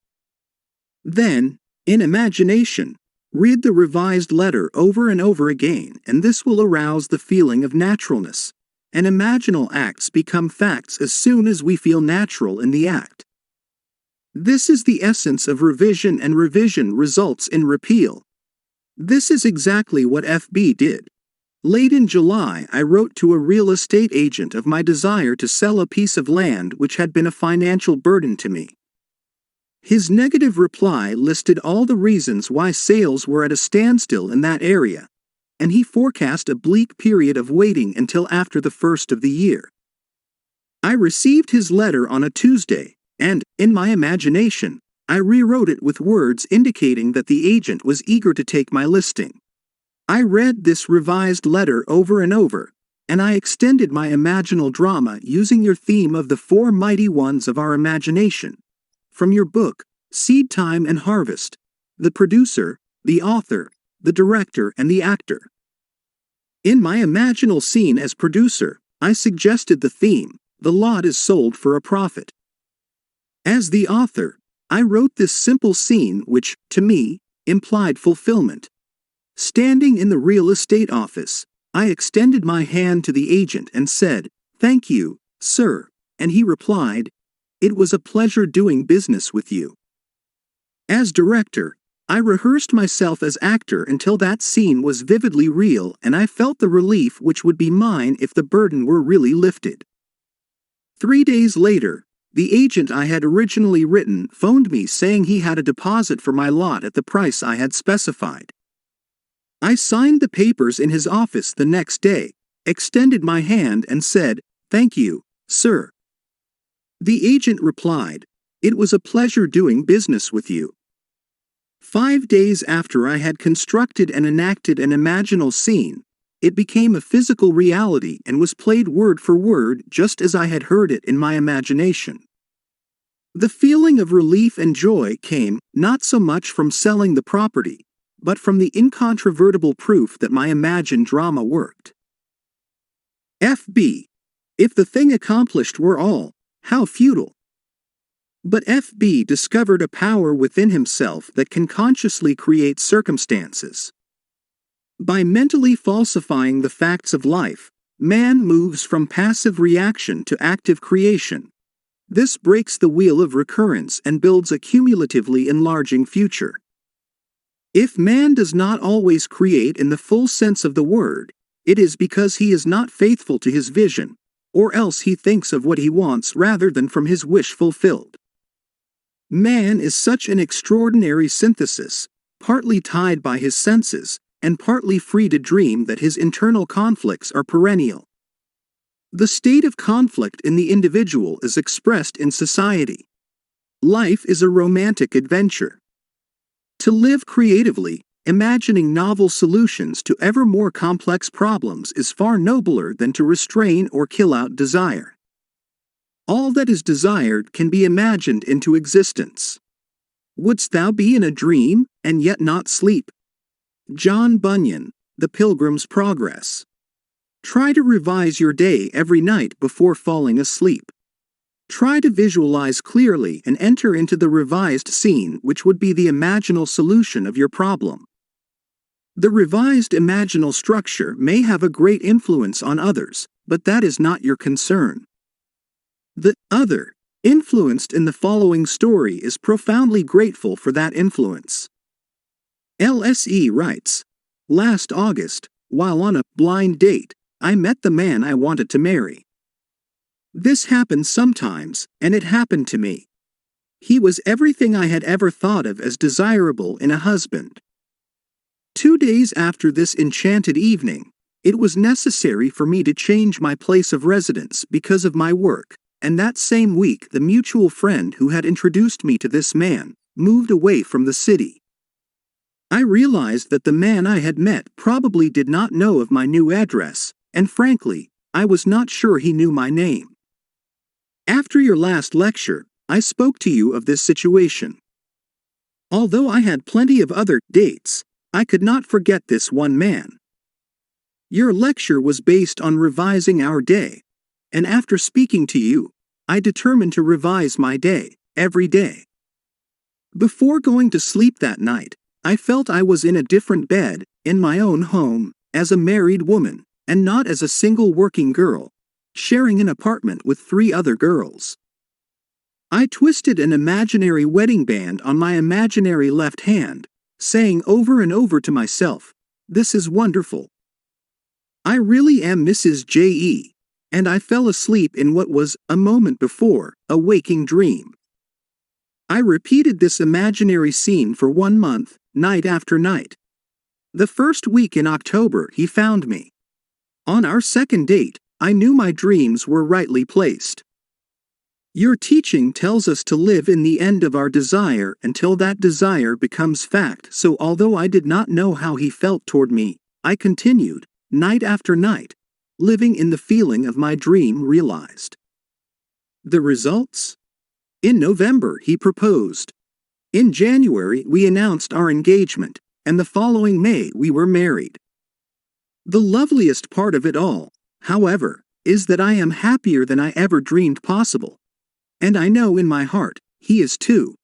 Then, in imagination, read the revised letter over and over again, and this will arouse the feeling of naturalness, and imaginal acts become facts as soon as we feel natural in the act. This is the essence of revision, and revision results in repeal. This is exactly what F.B. did. Late in July, I wrote to a real estate agent of my desire to sell a piece of land which had been a financial burden to me. His negative reply listed all the reasons why sales were at a standstill in that area, and he forecast a bleak period of waiting until after the first of the year. I received his letter on a Tuesday, and, in my imagination, I rewrote it with words indicating that the agent was eager to take my listing. I read this revised letter over and over, and I extended my imaginal drama using your theme of the four mighty ones of our imagination. From your book, Seed Time and Harvest, the producer, the author, the director, and the actor. In my imaginal scene as producer, I suggested the theme, the lot is sold for a profit. As the author, I wrote this simple scene which, to me, implied fulfillment. Standing in the real estate office, I extended my hand to the agent and said, "Thank you, sir," and he replied, "It was a pleasure doing business with you." As director, I rehearsed myself as actor until that scene was vividly real, and I felt the relief which would be mine if the burden were really lifted. 3 days later, the agent I had originally written phoned me saying he had a deposit for my lot at the price I had specified. I signed the papers in his office the next day, extended my hand and said, "Thank you, sir." The agent replied, "It was a pleasure doing business with you." 5 days after I had constructed and enacted an imaginal scene, it became a physical reality and was played word for word just as I had heard it in my imagination. The feeling of relief and joy came not so much from selling the property, but from the incontrovertible proof that my imagined drama worked. F.B. If the thing accomplished were all, how futile. But F.B. discovered a power within himself that can consciously create circumstances. By mentally falsifying the facts of life, man moves from passive reaction to active creation. This breaks the wheel of recurrence and builds a cumulatively enlarging future. If man does not always create in the full sense of the word, it is because he is not faithful to his vision, or else he thinks of what he wants rather than from his wish fulfilled. Man is such an extraordinary synthesis, partly tied by his senses, and partly free to dream that his internal conflicts are perennial. The state of conflict in the individual is expressed in society. Life is a romantic adventure. To live creatively, imagining novel solutions to ever more complex problems is far nobler than to restrain or kill out desire. All that is desired can be imagined into existence. Wouldst thou be in a dream, and yet not sleep? John Bunyan, The Pilgrim's Progress. Try to revise your day every night before falling asleep. Try to visualize clearly and enter into the revised scene which would be the imaginal solution of your problem. The revised imaginal structure may have a great influence on others, but that is not your concern. The other, influenced in the following story, is profoundly grateful for that influence. LSE writes, "Last August, while on a blind date, I met the man I wanted to marry. This happens sometimes, and it happened to me. He was everything I had ever thought of as desirable in a husband. 2 days after this enchanted evening, it was necessary for me to change my place of residence because of my work, and that same week the mutual friend who had introduced me to this man moved away from the city. I realized that the man I had met probably did not know of my new address, and frankly, I was not sure he knew my name. After your last lecture, I spoke to you of this situation. Although I had plenty of other dates, I could not forget this one man. Your lecture was based on revising our day, and after speaking to you, I determined to revise my day, every day. Before going to sleep that night, I felt I was in a different bed, in my own home, as a married woman, and not as a single working girl, sharing an apartment with 3 other girls. I twisted an imaginary wedding band on my imaginary left hand, saying over and over to myself, "This is wonderful. I really am Mrs. J.E., and I fell asleep in what was, a moment before, a waking dream." I repeated this imaginary scene for 1 month, night after night. The first week in October he found me. On our second date, I knew my dreams were rightly placed. Your teaching tells us to live in the end of our desire until that desire becomes fact, so although I did not know how he felt toward me, I continued, night after night, living in the feeling of my dream realized. The results? In November he proposed. In January we announced our engagement, and the following May we were married. The loveliest part of it all, however, is that I am happier than I ever dreamed possible. And I know in my heart, he is too.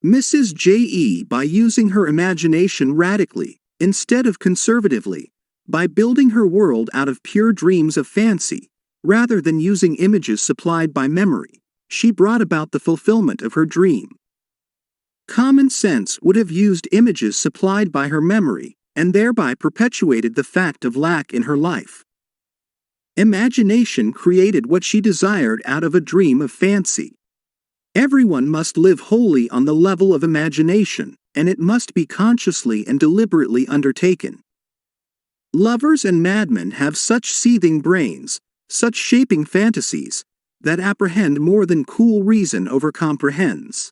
Mrs. J.E., by using her imagination radically, instead of conservatively, by building her world out of pure dreams of fancy, rather than using images supplied by memory, she brought about the fulfillment of her dream. Common sense would have used images supplied by her memory, and thereby perpetuated the fact of lack in her life. Imagination created what she desired out of a dream of fancy. Everyone must live wholly on the level of imagination, and it must be consciously and deliberately undertaken. Lovers and madmen have such seething brains, such shaping fantasies, that apprehend more than cool reason overcomprehends.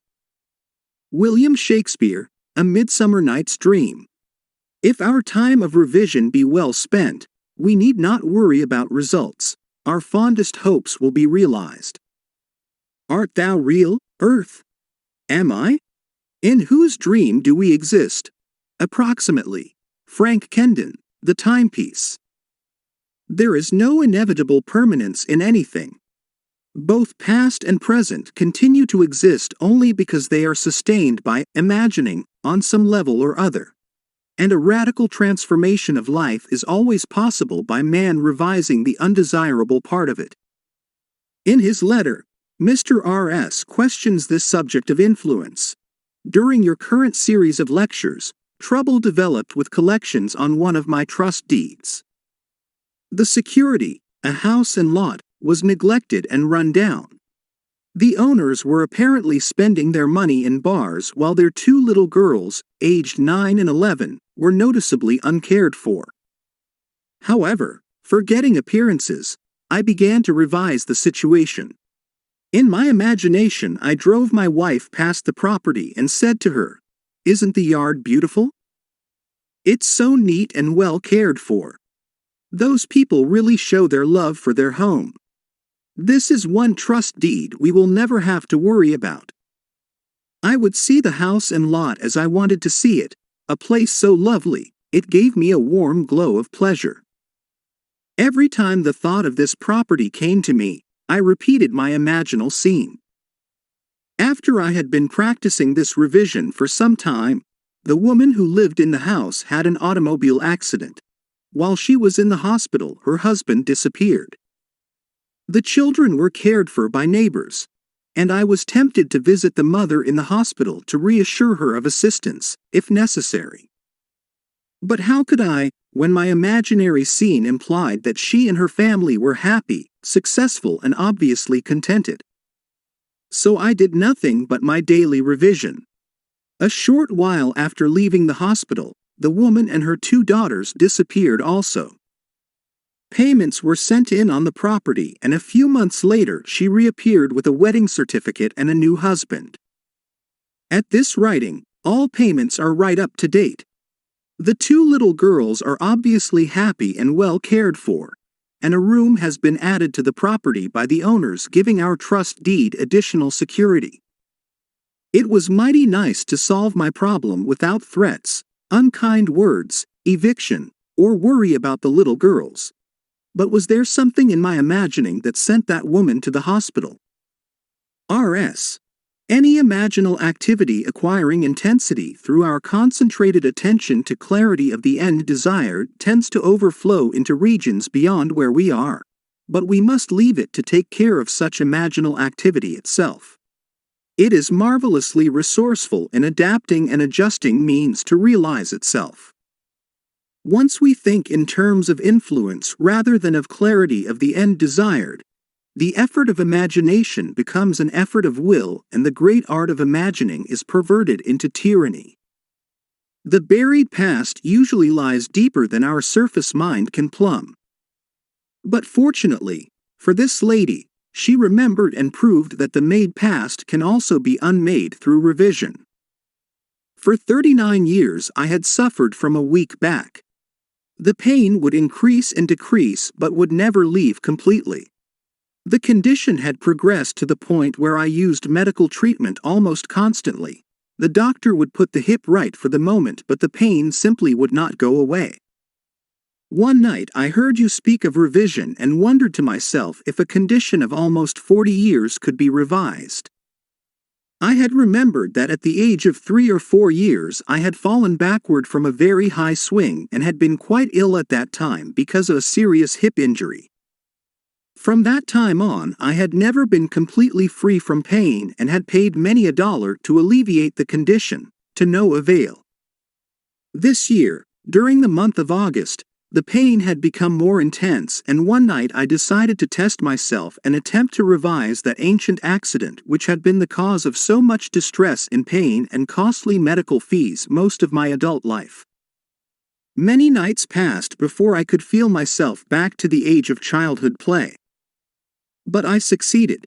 William Shakespeare, A Midsummer Night's Dream. If our time of revision be well spent, we need not worry about results. Our fondest hopes will be realized. Art thou real, earth? Am I? In whose dream do we exist? Approximately. Frank Kendon, The Timepiece. There is no inevitable permanence in anything. Both past and present continue to exist only because they are sustained by imagining on some level or other. And a radical transformation of life is always possible by man revising the undesirable part of it. In his letter, Mr. R.S. questions this subject of influence. During your current series of lectures, trouble developed with collections on one of my trust deeds. The security, a house and lot, was neglected and run down. The owners were apparently spending their money in bars while their two little girls, aged 9 and 11, were noticeably uncared for. However, forgetting appearances, I began to revise the situation. In my imagination, I drove my wife past the property and said to her, "Isn't the yard beautiful? It's so neat and well cared for. Those people really show their love for their home. This is one trust deed we will never have to worry about." I would see the house and lot as I wanted to see it, a place so lovely, it gave me a warm glow of pleasure. Every time the thought of this property came to me, I repeated my imaginal scene. After I had been practicing this revision for some time, the woman who lived in the house had an automobile accident. While she was in the hospital, her husband disappeared. The children were cared for by neighbors, and I was tempted to visit the mother in the hospital to reassure her of assistance, if necessary. But how could I, when my imaginary scene implied that she and her family were happy, successful, and obviously contented? So I did nothing but my daily revision. A short while after leaving the hospital, the woman and her two daughters disappeared also. Payments were sent in on the property, and a few months later she reappeared with a wedding certificate and a new husband. At this writing, all payments are right up to date. The two little girls are obviously happy and well cared for, and a room has been added to the property by the owners, giving our trust deed additional security. It was mighty nice to solve my problem without threats, unkind words, eviction, or worry about the little girls. But was there something in my imagining that sent that woman to the hospital? R.S. Any imaginal activity acquiring intensity through our concentrated attention to clarity of the end desired tends to overflow into regions beyond where we are. But we must leave it to take care of such imaginal activity itself. It is marvelously resourceful in adapting and adjusting means to realize itself. Once we think in terms of influence rather than of clarity of the end desired, the effort of imagination becomes an effort of will, and the great art of imagining is perverted into tyranny. The buried past usually lies deeper than our surface mind can plumb. But fortunately, for this lady, she remembered and proved that the made past can also be unmade through revision. For 39 years I had suffered from a weak back. The pain would increase and decrease but would never leave completely. The condition had progressed to the point where I used medical treatment almost constantly. The doctor would put the hip right for the moment, but the pain simply would not go away. One night I heard you speak of revision and wondered to myself if a condition of almost 40 years could be revised. I had remembered that at the age of 3 or 4 years I had fallen backward from a very high swing and had been quite ill at that time because of a serious hip injury. From that time on, I had never been completely free from pain and had paid many a dollar to alleviate the condition, to no avail. This year, during the month of August, the pain had become more intense, and one night I decided to test myself and attempt to revise that ancient accident which had been the cause of so much distress and pain and costly medical fees most of my adult life. Many nights passed before I could feel myself back to the age of childhood play. But I succeeded.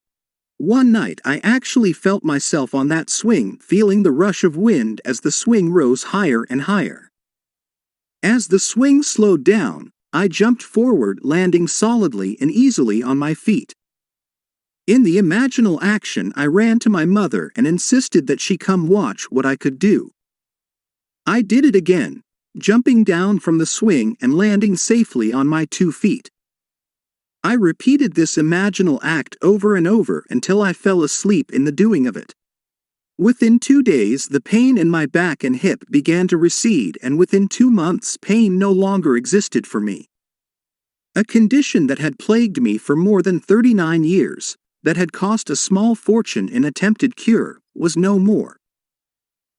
One night I actually felt myself on that swing, feeling the rush of wind as the swing rose higher and higher. As the swing slowed down, I jumped forward, landing solidly and easily on my feet. In the imaginal action, I ran to my mother and insisted that she come watch what I could do. I did it again, jumping down from the swing and landing safely on my 2 feet. I repeated this imaginal act over and over until I fell asleep in the doing of it. Within 2 days, the pain in my back and hip began to recede, and within 2 months, pain no longer existed for me. A condition that had plagued me for more than 39 years, that had cost a small fortune in attempted cure, was no more.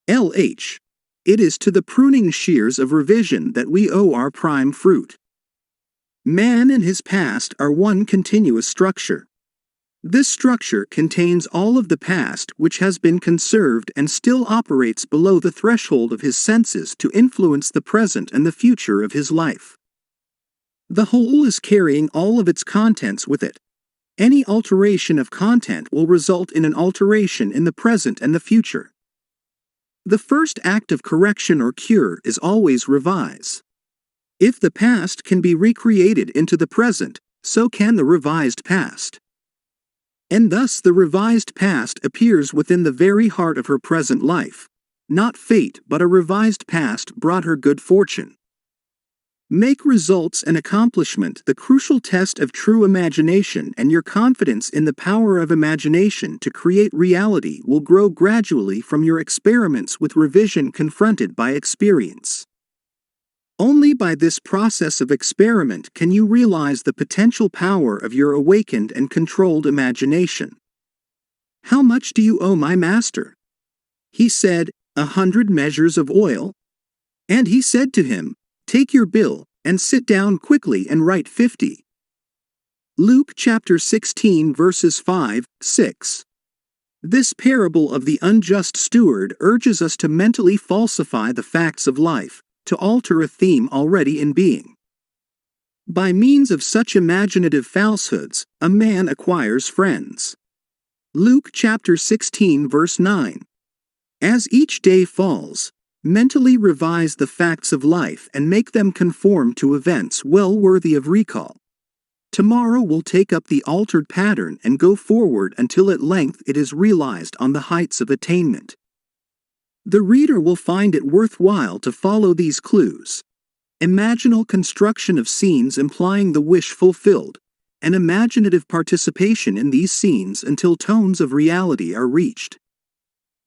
LH. It is to the pruning shears of revision that we owe our prime fruit. Man and his past are one continuous structure. This structure contains all of the past which has been conserved and still operates below the threshold of his senses to influence the present and the future of his life. The whole is carrying all of its contents with it. Any alteration of content will result in an alteration in the present and the future. The first act of correction or cure is always revise. If the past can be recreated into the present, so can the revised past. And thus the revised past appears within the very heart of her present life. Not fate, but a revised past brought her good fortune. Make results and accomplishment the crucial test of true imagination, and your confidence in the power of imagination to create reality will grow gradually from your experiments with revision confronted by experience. Only by this process of experiment can you realize the potential power of your awakened and controlled imagination. How much do you owe my master? He said, 100 measures of oil. And he said to him, take your bill, and sit down quickly and write 50. Luke chapter 16 verses 5, 6. This parable of the unjust steward urges us to mentally falsify the facts of life, to alter a theme already in being. By means of such imaginative falsehoods, a man acquires friends. Luke chapter 16 verse 9. As each day falls, mentally revise the facts of life and make them conform to events well worthy of recall. Tomorrow will take up the altered pattern and go forward until at length it is realized on the heights of attainment. The reader will find it worthwhile to follow these clues. Imaginal construction of scenes implying the wish fulfilled, and imaginative participation in these scenes until tones of reality are reached.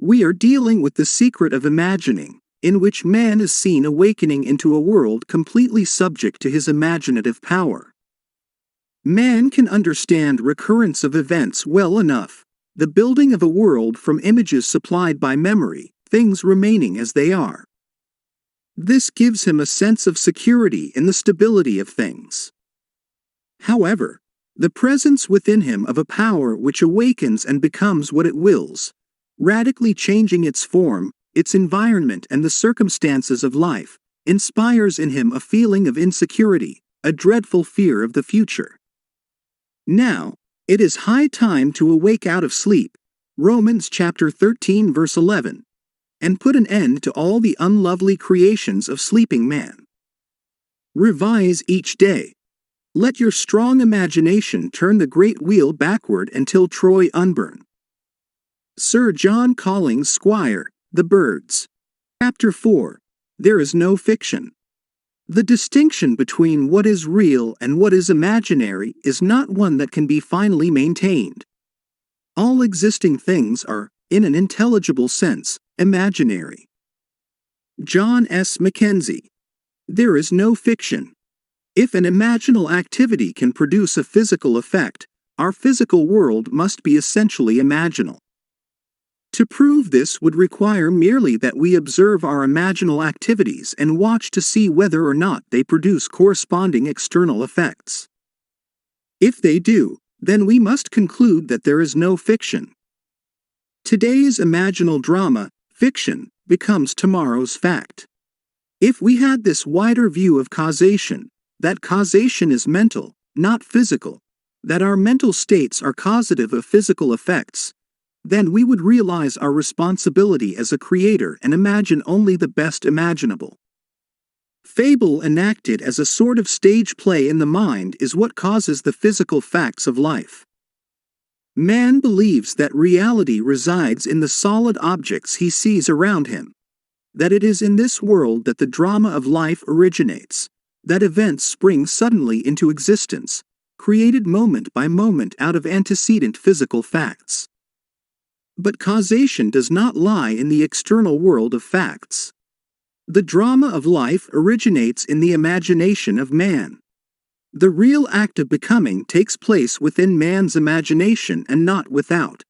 We are dealing with the secret of imagining, in which man is seen awakening into a world completely subject to his imaginative power. Man can understand recurrence of events well enough, the building of a world from images supplied by memory, things remaining as they are. This gives him a sense of security in the stability of things. However, the presence within him of a power which awakens and becomes what it wills, radically changing its form, its environment and the circumstances of life, inspires in him a feeling of insecurity, a dreadful fear of the future. Now, it is high time to awake out of sleep, Romans chapter 13 verse 11, and put an end to all the unlovely creations of sleeping man. Revise each day. Let your strong imagination turn the great wheel backward until Troy unburn. Sir John Collins, Squire, The Birds. Chapter 4. There is no fiction. The distinction between what is real and what is imaginary is not one that can be finally maintained. All existing things are, in an intelligible sense, imaginary. John S. Mackenzie. There is no fiction. If an imaginal activity can produce a physical effect, our physical world must be essentially imaginal. To prove this would require merely that we observe our imaginal activities and watch to see whether or not they produce corresponding external effects. If they do, then we must conclude that there is no fiction. Today's imaginal drama, fiction, becomes tomorrow's fact. If we had this wider view of causation, that causation is mental, not physical, that our mental states are causative of physical effects, then we would realize our responsibility as a creator and imagine only the best imaginable. Fable enacted as a sort of stage play in the mind is what causes the physical facts of life. Man believes that reality resides in the solid objects he sees around him, that it is in this world that the drama of life originates, that events spring suddenly into existence, created moment by moment out of antecedent physical facts. But causation does not lie in the external world of facts. The drama of life originates in the imagination of man. The real act of becoming takes place within man's imagination and not without.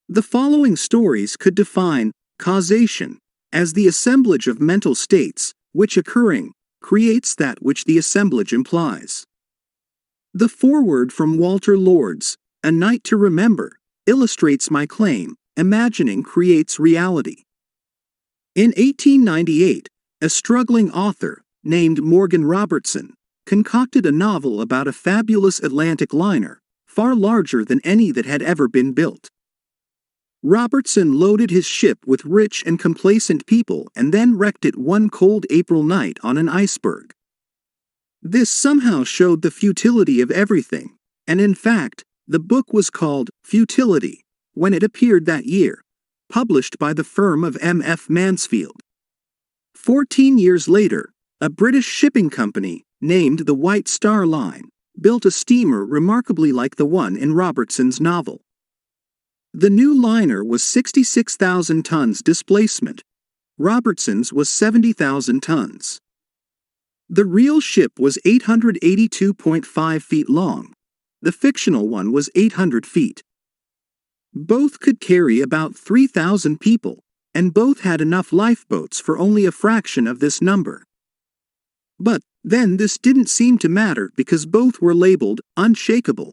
The following stories could define causation as the assemblage of mental states, which occurring, creates that which the assemblage implies. The foreword from Walter Lord's A Night to Remember illustrates my claim: imagining creates reality. In 1898, a struggling author, named Morgan Robertson, concocted a novel about a fabulous Atlantic liner, far larger than any that had ever been built. Robertson loaded his ship with rich and complacent people and then wrecked it one cold April night on an iceberg. This somehow showed the futility of everything, and in fact, the book was called Futility when it appeared that year, published by the firm of M.F. Mansfield. 14 years later, a British shipping company, named the White Star Line, built a steamer remarkably like the one in Robertson's novel. The new liner was 66,000 tons displacement. Robertson's was 70,000 tons. The real ship was 882.5 feet long. The fictional one was 800 feet. Both could carry about 3,000 people, and both had enough lifeboats for only a fraction of this number. But then this didn't seem to matter because both were labeled unshakable.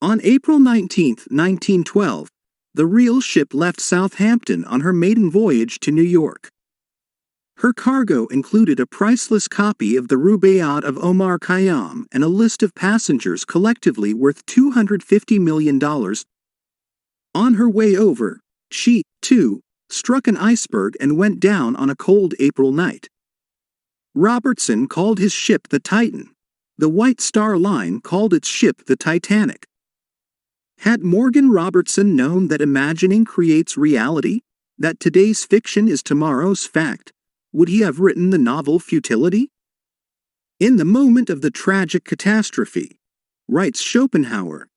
On April 19, 1912, the real ship left Southampton on her maiden voyage to New York. Her cargo included a priceless copy of the Rubaiyat of Omar Khayyam and a list of passengers collectively worth $250 million. On her way over, she, too, struck an iceberg and went down on a cold April night. Robertson called his ship the Titan. The White Star Line called its ship the Titanic. Had Morgan Robertson known that imagining creates reality, that today's fiction is tomorrow's fact, would he have written the novel Futility? In the moment of the tragic catastrophe, writes Schopenhauer,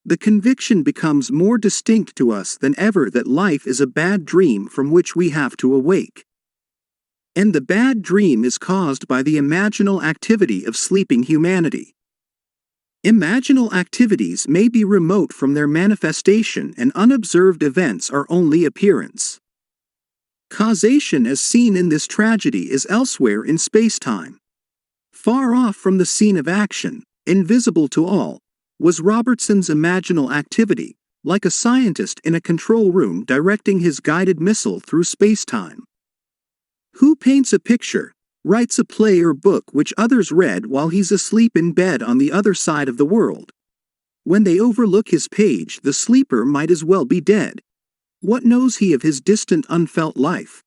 the conviction becomes more distinct to us than ever that life is a bad dream from which we have to awake. And the bad dream is caused by the imaginal activity of sleeping humanity. Imaginal activities may be remote from their manifestation, and unobserved events are only appearance. Causation as seen in this tragedy is elsewhere in space-time. Far off from the scene of action, invisible to all, was Robertson's imaginal activity, like a scientist in a control room directing his guided missile through space-time. Who paints a picture, writes a play or book which others read while he's asleep in bed on the other side of the world? When they overlook his page, the sleeper might as well be dead. What knows he of his distant unfelt life?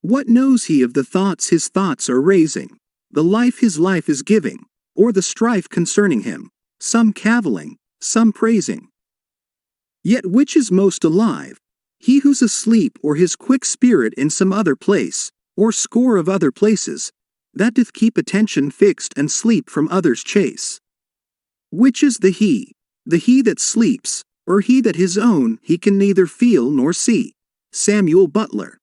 What knows he of the thoughts his thoughts are raising, the life his life is giving, or the strife concerning him, some cavilling, some praising? Yet which is most alive, he who's asleep, or his quick spirit in some other place, or score of other places, that doth keep attention fixed and sleep from others' chase? Which is the he that sleeps, or he that his own he can neither feel nor see? Samuel Butler.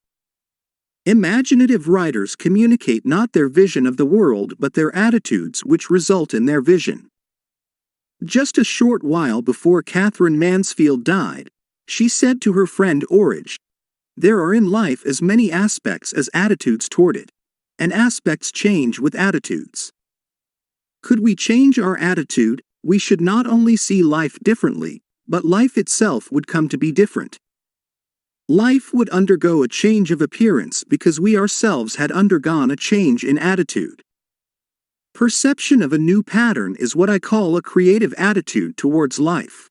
Imaginative writers communicate not their vision of the world but their attitudes which result in their vision. Just a short while before Catherine Mansfield died, she said to her friend Orridge, "There are in life as many aspects as attitudes toward it, and aspects change with attitudes. Could we change our attitude, we should not only see life differently, but life itself would come to be different. Life would undergo a change of appearance because we ourselves had undergone a change in attitude. Perception of a new pattern is what I call a creative attitude towards life."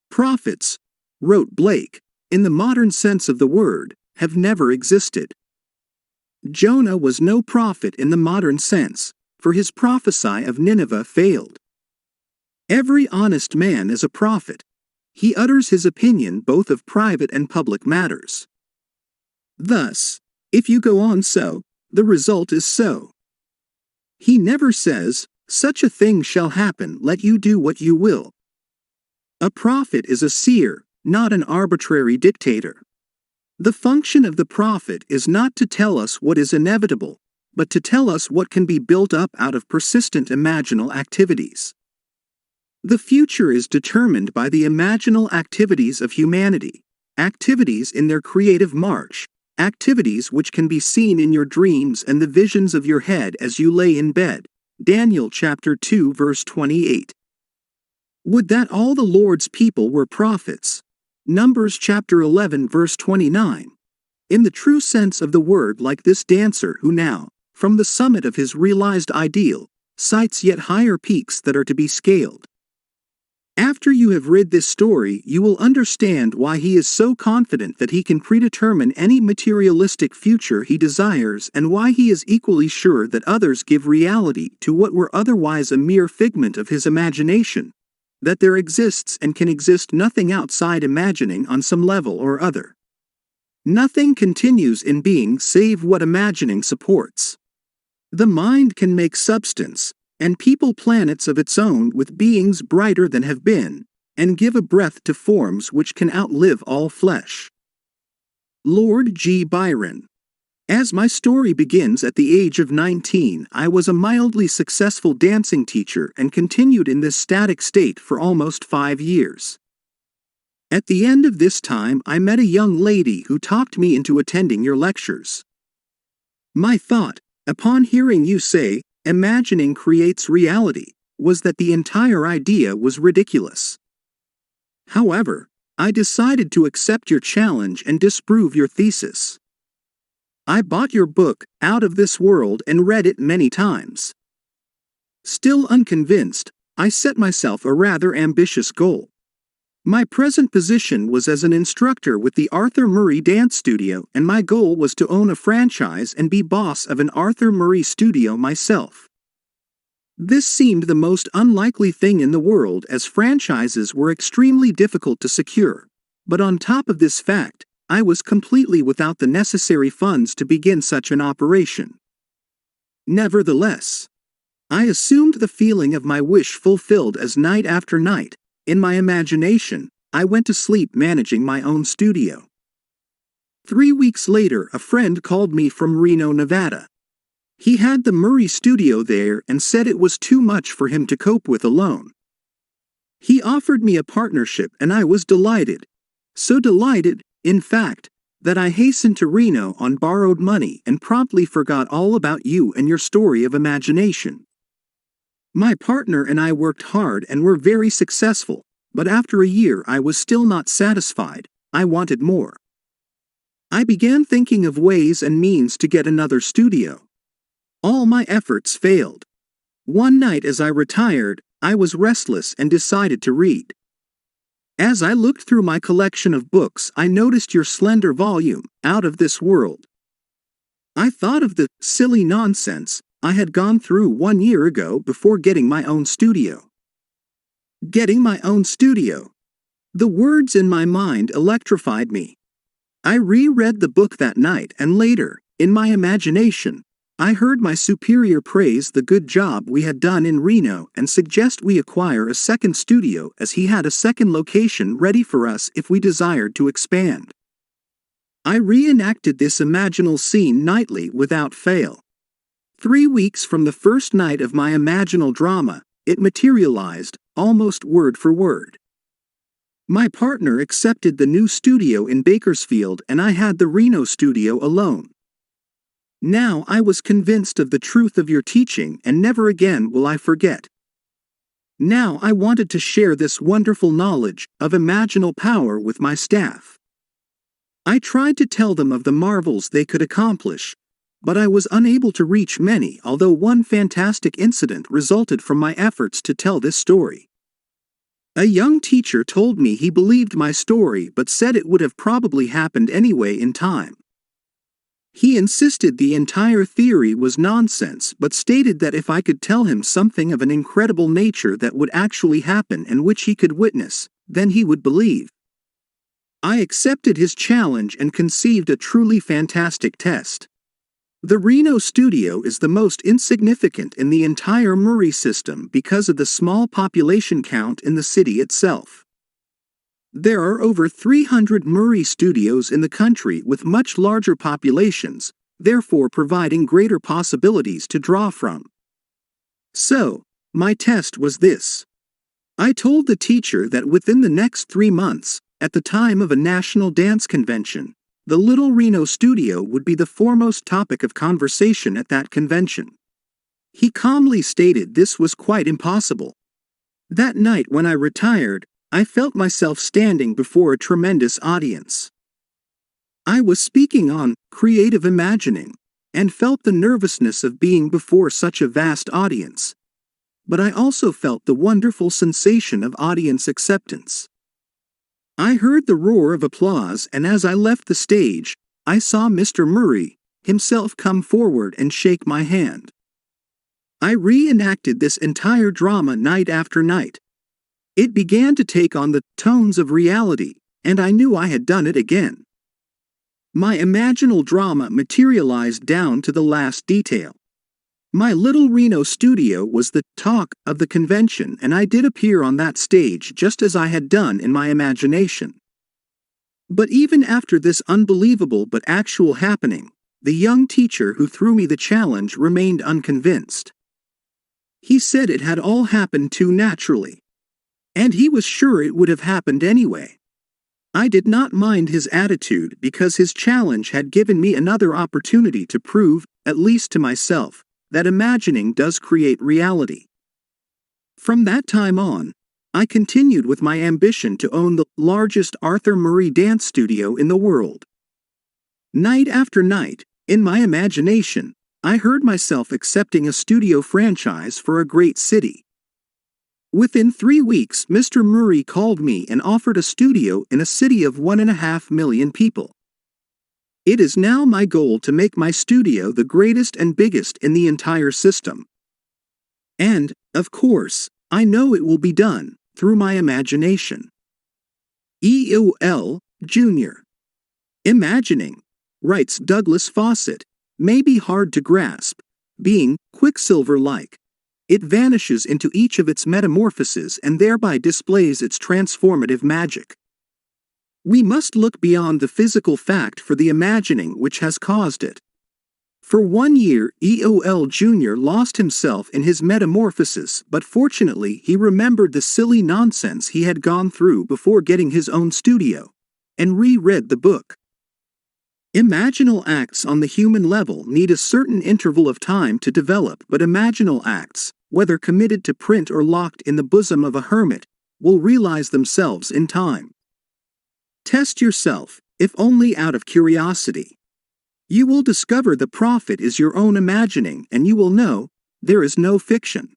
Prophets, wrote Blake, in the modern sense of the word, have never existed. Jonah was no prophet in the modern sense, for his prophecy of Nineveh failed. Every honest man is a prophet. He utters his opinion both of private and public matters. Thus, if you go on so, the result is so. He never says, "Such a thing shall happen, let you do what you will." A prophet is a seer, not an arbitrary dictator. The function of the prophet is not to tell us what is inevitable, but to tell us what can be built up out of persistent imaginal activities. The future is determined by the imaginal activities of humanity, activities in their creative march, activities which can be seen in your dreams and the visions of your head as you lay in bed. Daniel chapter 2 verse 28. Would that all the Lord's people were prophets. Numbers chapter 11 verse 29. In the true sense of the word, like this dancer who now, from the summit of his realized ideal, sights yet higher peaks that are to be scaled. After you have read this story, you will understand why he is so confident that he can predetermine any materialistic future he desires, and why he is equally sure that others give reality to what were otherwise a mere figment of his imagination, that there exists and can exist nothing outside imagining on some level or other. Nothing continues in being save what imagining supports. The mind can make substance, and people planets of its own with beings brighter than have been, and give a breath to forms which can outlive all flesh. Lord G. Byron. As my story begins, at the age of 19, I was a mildly successful dancing teacher and continued in this static state for almost 5 years. At the end of this time, I met a young lady who talked me into attending your lectures. My thought, upon hearing you say, "Imagining creates reality," was that the entire idea was ridiculous. However, I decided to accept your challenge and disprove your thesis. I bought your book, Out of This World, and read it many times. Still unconvinced, I set myself a rather ambitious goal. My present position was as an instructor with the Arthur Murray Dance Studio, and my goal was to own a franchise and be boss of an Arthur Murray studio myself. This seemed the most unlikely thing in the world, as franchises were extremely difficult to secure, but on top of this fact, I was completely without the necessary funds to begin such an operation. Nevertheless, I assumed the feeling of my wish fulfilled as night after night, in my imagination, I went to sleep managing my own studio. 3 weeks later, a friend called me from Reno, Nevada. He had the Murray studio there and said it was too much for him to cope with alone. He offered me a partnership, and I was delighted. So delighted, in fact, that I hastened to Reno on borrowed money and promptly forgot all about you and your story of imagination. My partner and I worked hard and were very successful, but after a year I was still not satisfied. I wanted more. I began thinking of ways and means to get another studio. All my efforts failed. One night as I retired, I was restless and decided to read. As I looked through my collection of books, I noticed your slender volume, Out of This World. I thought of the silly nonsense I had gone through 1 year ago before getting my own studio. Getting my own studio. The words in my mind electrified me. I reread the book that night, and later, in my imagination, I heard my superior praise the good job we had done in Reno and suggest we acquire a second studio, as he had a second location ready for us if we desired to expand. I reenacted this imaginal scene nightly without fail. 3 weeks from the first night of my imaginal drama, it materialized, almost word for word. My partner accepted the new studio in Bakersfield and I had the Reno studio alone. Now I was convinced of the truth of your teaching and never again will I forget. Now I wanted to share this wonderful knowledge of imaginal power with my staff. I tried to tell them of the marvels they could accomplish, but I was unable to reach many, although one fantastic incident resulted from my efforts to tell this story. A young teacher told me he believed my story but said it would have probably happened anyway in time. He insisted the entire theory was nonsense but stated that if I could tell him something of an incredible nature that would actually happen and which he could witness, then he would believe. I accepted his challenge and conceived a truly fantastic test. The Reno studio is the most insignificant in the entire Murray system because of the small population count in the city itself. There are over 300 Murray studios in the country with much larger populations, therefore providing greater possibilities to draw from. So, my test was this. I told the teacher that within the next 3 months, at the time of a national dance convention, the Little Reno studio would be the foremost topic of conversation at that convention. He calmly stated this was quite impossible. That night when I retired, I felt myself standing before a tremendous audience. I was speaking on creative imagining, and felt the nervousness of being before such a vast audience. But I also felt the wonderful sensation of audience acceptance. I heard the roar of applause, and as I left the stage, I saw Mr. Murray himself come forward and shake my hand. I reenacted this entire drama night after night. It began to take on the tones of reality, and I knew I had done it again. My imaginal drama materialized down to the last detail. My Little Reno studio was the talk of the convention, and I did appear on that stage just as I had done in my imagination. But even after this unbelievable but actual happening, the young teacher who threw me the challenge remained unconvinced. He said it had all happened too naturally. And he was sure it would have happened anyway. I did not mind his attitude because his challenge had given me another opportunity to prove, at least to myself, that imagining does create reality. From that time on, I continued with my ambition to own the largest Arthur Murray dance studio in the world. Night after night, in my imagination, I heard myself accepting a studio franchise for a great city. Within 3 weeks, Mr. Murray called me and offered a studio in a city of 1.5 million people. It is now my goal to make my studio the greatest and biggest in the entire system. And, of course, I know it will be done through my imagination. E.O.L. Jr. Imagining, writes Douglas Fawcett, may be hard to grasp, being quicksilver-like. It vanishes into each of its metamorphoses and thereby displays its transformative magic. We must look beyond the physical fact for the imagining which has caused it. For 1 year, E.O.L. Jr. lost himself in his metamorphosis, but fortunately he remembered the silly nonsense he had gone through before getting his own studio, and reread the book. Imaginal acts on the human level need a certain interval of time to develop, but imaginal acts, whether committed to print or locked in the bosom of a hermit, will realize themselves in time. Test yourself, if only out of curiosity. You will discover the profit is your own imagining, and you will know there is no fiction.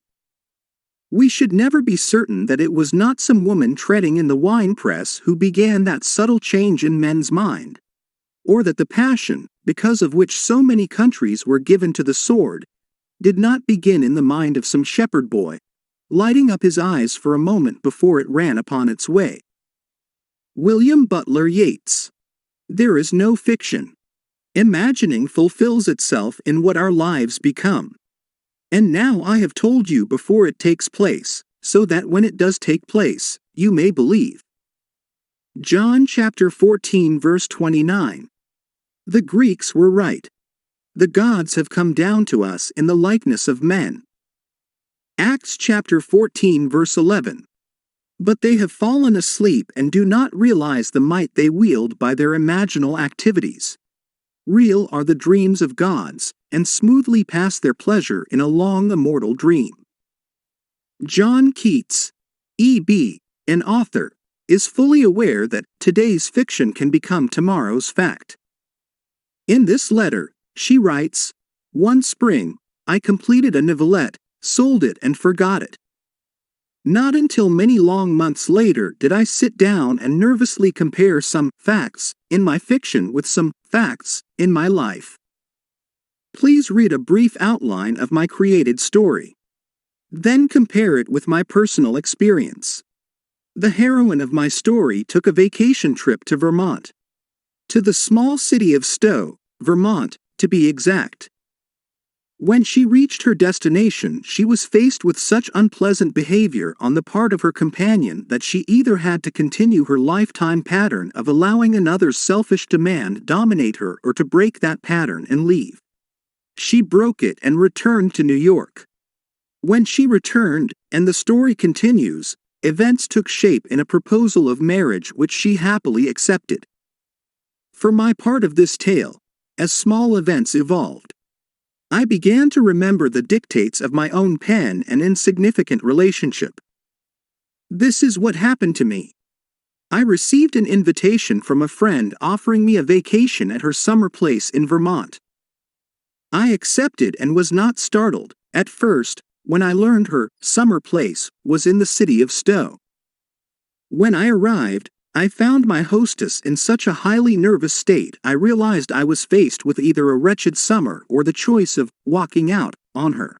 We should never be certain that it was not some woman treading in the winepress who began that subtle change in men's mind, or that the passion, because of which so many countries were given to the sword, did not begin in the mind of some shepherd boy, lighting up his eyes for a moment before it ran upon its way. William Butler Yeats. There is no fiction. Imagining fulfills itself in what our lives become. And now I have told you before it takes place, so that when it does take place, you may believe. John chapter 14 verse 29. The Greeks were right. The gods have come down to us in the likeness of men. Acts chapter 14 verse 11. But they have fallen asleep and do not realize the might they wield by their imaginal activities. Real are the dreams of gods, and smoothly pass their pleasure in a long immortal dream. John Keats, E.B., an author, is fully aware that today's fiction can become tomorrow's fact. In this letter, she writes, "One spring, I completed a novelette, sold it and forgot it. Not until many long months later did I sit down and nervously compare some facts in my fiction with some facts in my life. Please read a brief outline of my created story. Then compare it with my personal experience. The heroine of my story took a vacation trip to Vermont. To the small city of Stowe, Vermont, to be exact. When she reached her destination, she was faced with such unpleasant behavior on the part of her companion that she either had to continue her lifetime pattern of allowing another's selfish demand dominate her or to break that pattern and leave. She broke it and returned to New York. When she returned, and the story continues, events took shape in a proposal of marriage which she happily accepted. For my part of this tale, as small events evolved, I began to remember the dictates of my own pen and insignificant relationship. This is what happened to me. I received an invitation from a friend offering me a vacation at her summer place in Vermont. I accepted and was not startled, at first, when I learned her summer place was in the city of Stowe. When I arrived, I found my hostess in such a highly nervous state I realized I was faced with either a wretched summer or the choice of walking out on her.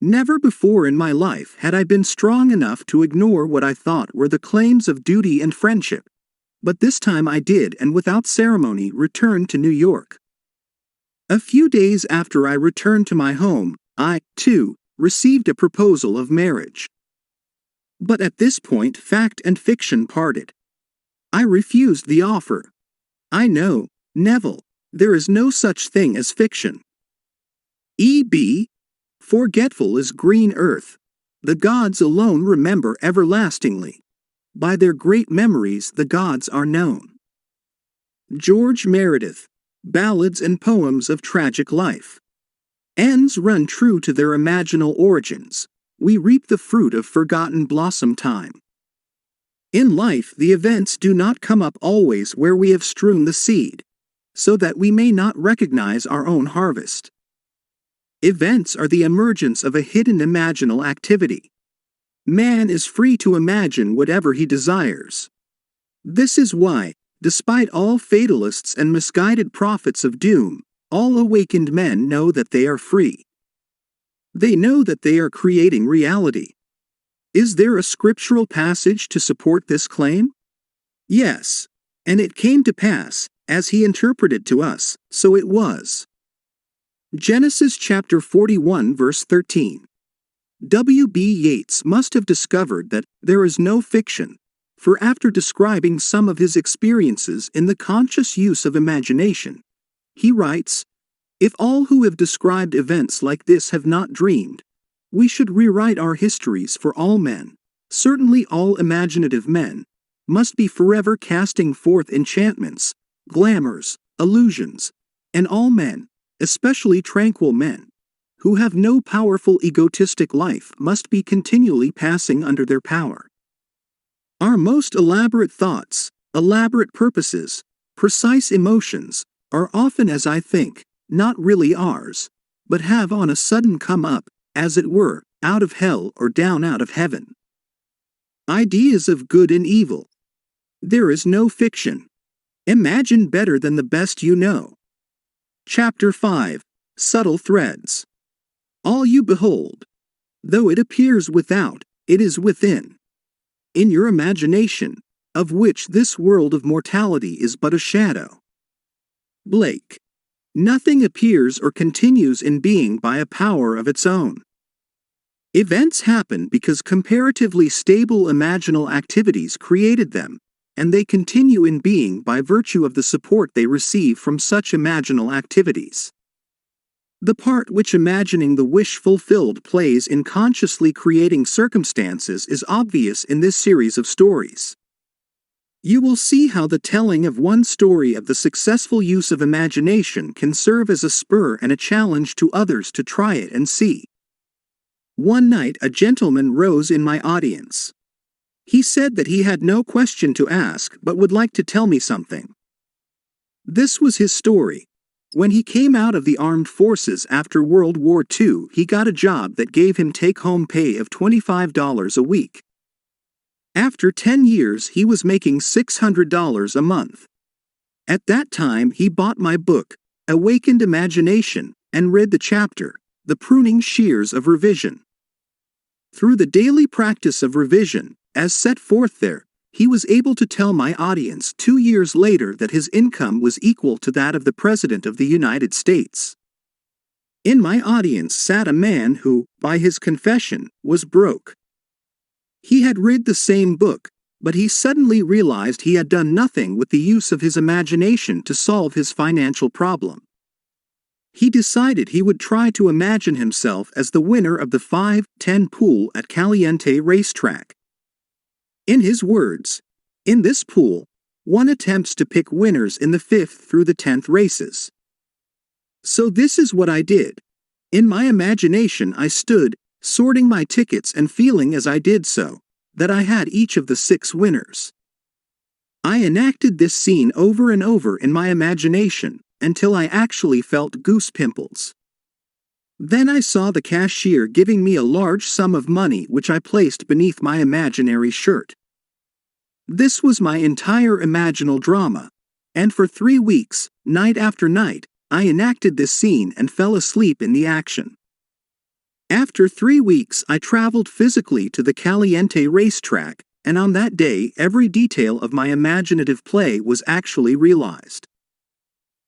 Never before in my life had I been strong enough to ignore what I thought were the claims of duty and friendship, but this time I did and without ceremony returned to New York. A few days after I returned to my home, I, too, received a proposal of marriage. But at this point fact and fiction parted. I refused the offer. I know, Neville, there is no such thing as fiction. E.B. Forgetful is green earth. The gods alone remember everlastingly. By their great memories the gods are known. George Meredith, Ballads and Poems of Tragic Life. Ends run true to their imaginal origins. We reap the fruit of forgotten blossom time. In life the events do not come up always where we have strewn the seed, so that we may not recognize our own harvest. Events are the emergence of a hidden imaginal activity. Man is free to imagine whatever he desires. This is why, despite all fatalists and misguided prophets of doom, all awakened men know that they are free. They know that they are creating reality. Is there a scriptural passage to support this claim? Yes, and it came to pass, as he interpreted to us, so it was. Genesis chapter 41 verse 13. W.B. Yeats must have discovered that there is no fiction, for after describing some of his experiences in the conscious use of imagination, he writes, "If all who have described events like this have not dreamed, we should rewrite our histories, for all men, certainly all imaginative men, must be forever casting forth enchantments, glamours, illusions, and all men, especially tranquil men, who have no powerful egotistic life must be continually passing under their power. Our most elaborate thoughts, elaborate purposes, precise emotions, are often, as I think, not really ours, but have on a sudden come up, as it were, out of hell or down out of heaven. Ideas of good and evil. There is no fiction. Imagine better than the best you know." Chapter 5. Subtle Threads. All you behold, though it appears without, it is within. In your imagination, of which this world of mortality is but a shadow. Blake. Nothing appears or continues in being by a power of its own. Events happen because comparatively stable imaginal activities created them, and they continue in being by virtue of the support they receive from such imaginal activities. The part which imagining the wish fulfilled plays in consciously creating circumstances is obvious in this series of stories. You will see how the telling of one story of the successful use of imagination can serve as a spur and a challenge to others to try it and see. One night a gentleman rose in my audience. He said that he had no question to ask but would like to tell me something. This was his story. When he came out of the armed forces after World War II, he got a job that gave him take-home pay of $25 a week. After 10 years, he was making $600 a month. At that time, he bought my book, Awakened Imagination, and read the chapter, The Pruning Shears of Revision. Through the daily practice of revision, as set forth there, he was able to tell my audience 2 years later that his income was equal to that of the President of the United States. In my audience sat a man who, by his confession, was broke. He had read the same book, but he suddenly realized he had done nothing with the use of his imagination to solve his financial problem. He decided he would try to imagine himself as the winner of the VIII pool at Caliente racetrack. In his words, "In this pool, one attempts to pick winners in the 5th through the 10th races. So this is what I did. In my imagination I stood, sorting my tickets and feeling as I did so, that I had each of the 6 winners. I enacted this scene over and over in my imagination, until I actually felt goose pimples. Then I saw the cashier giving me a large sum of money which I placed beneath my imaginary shirt. This was my entire imaginal drama, and for 3 weeks, night after night, I enacted this scene and fell asleep in the action. After 3 weeks I traveled physically to the Caliente racetrack, and on that day every detail of my imaginative play was actually realized.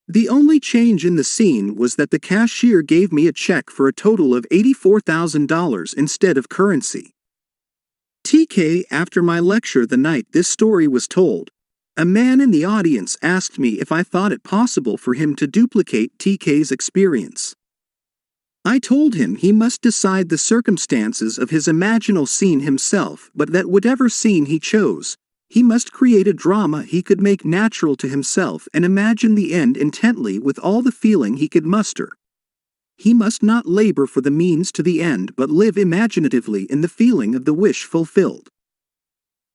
The only change in the scene was that the cashier gave me a check for a total of $84,000 instead of currency. TK, after my lecture the night this story was told, a man in the audience asked me if I thought it possible for him to duplicate TK's experience. I told him he must decide the circumstances of his imaginal scene himself, but that whatever scene he chose, he must create a drama he could make natural to himself and imagine the end intently with all the feeling he could muster. He must not labor for the means to the end but live imaginatively in the feeling of the wish fulfilled.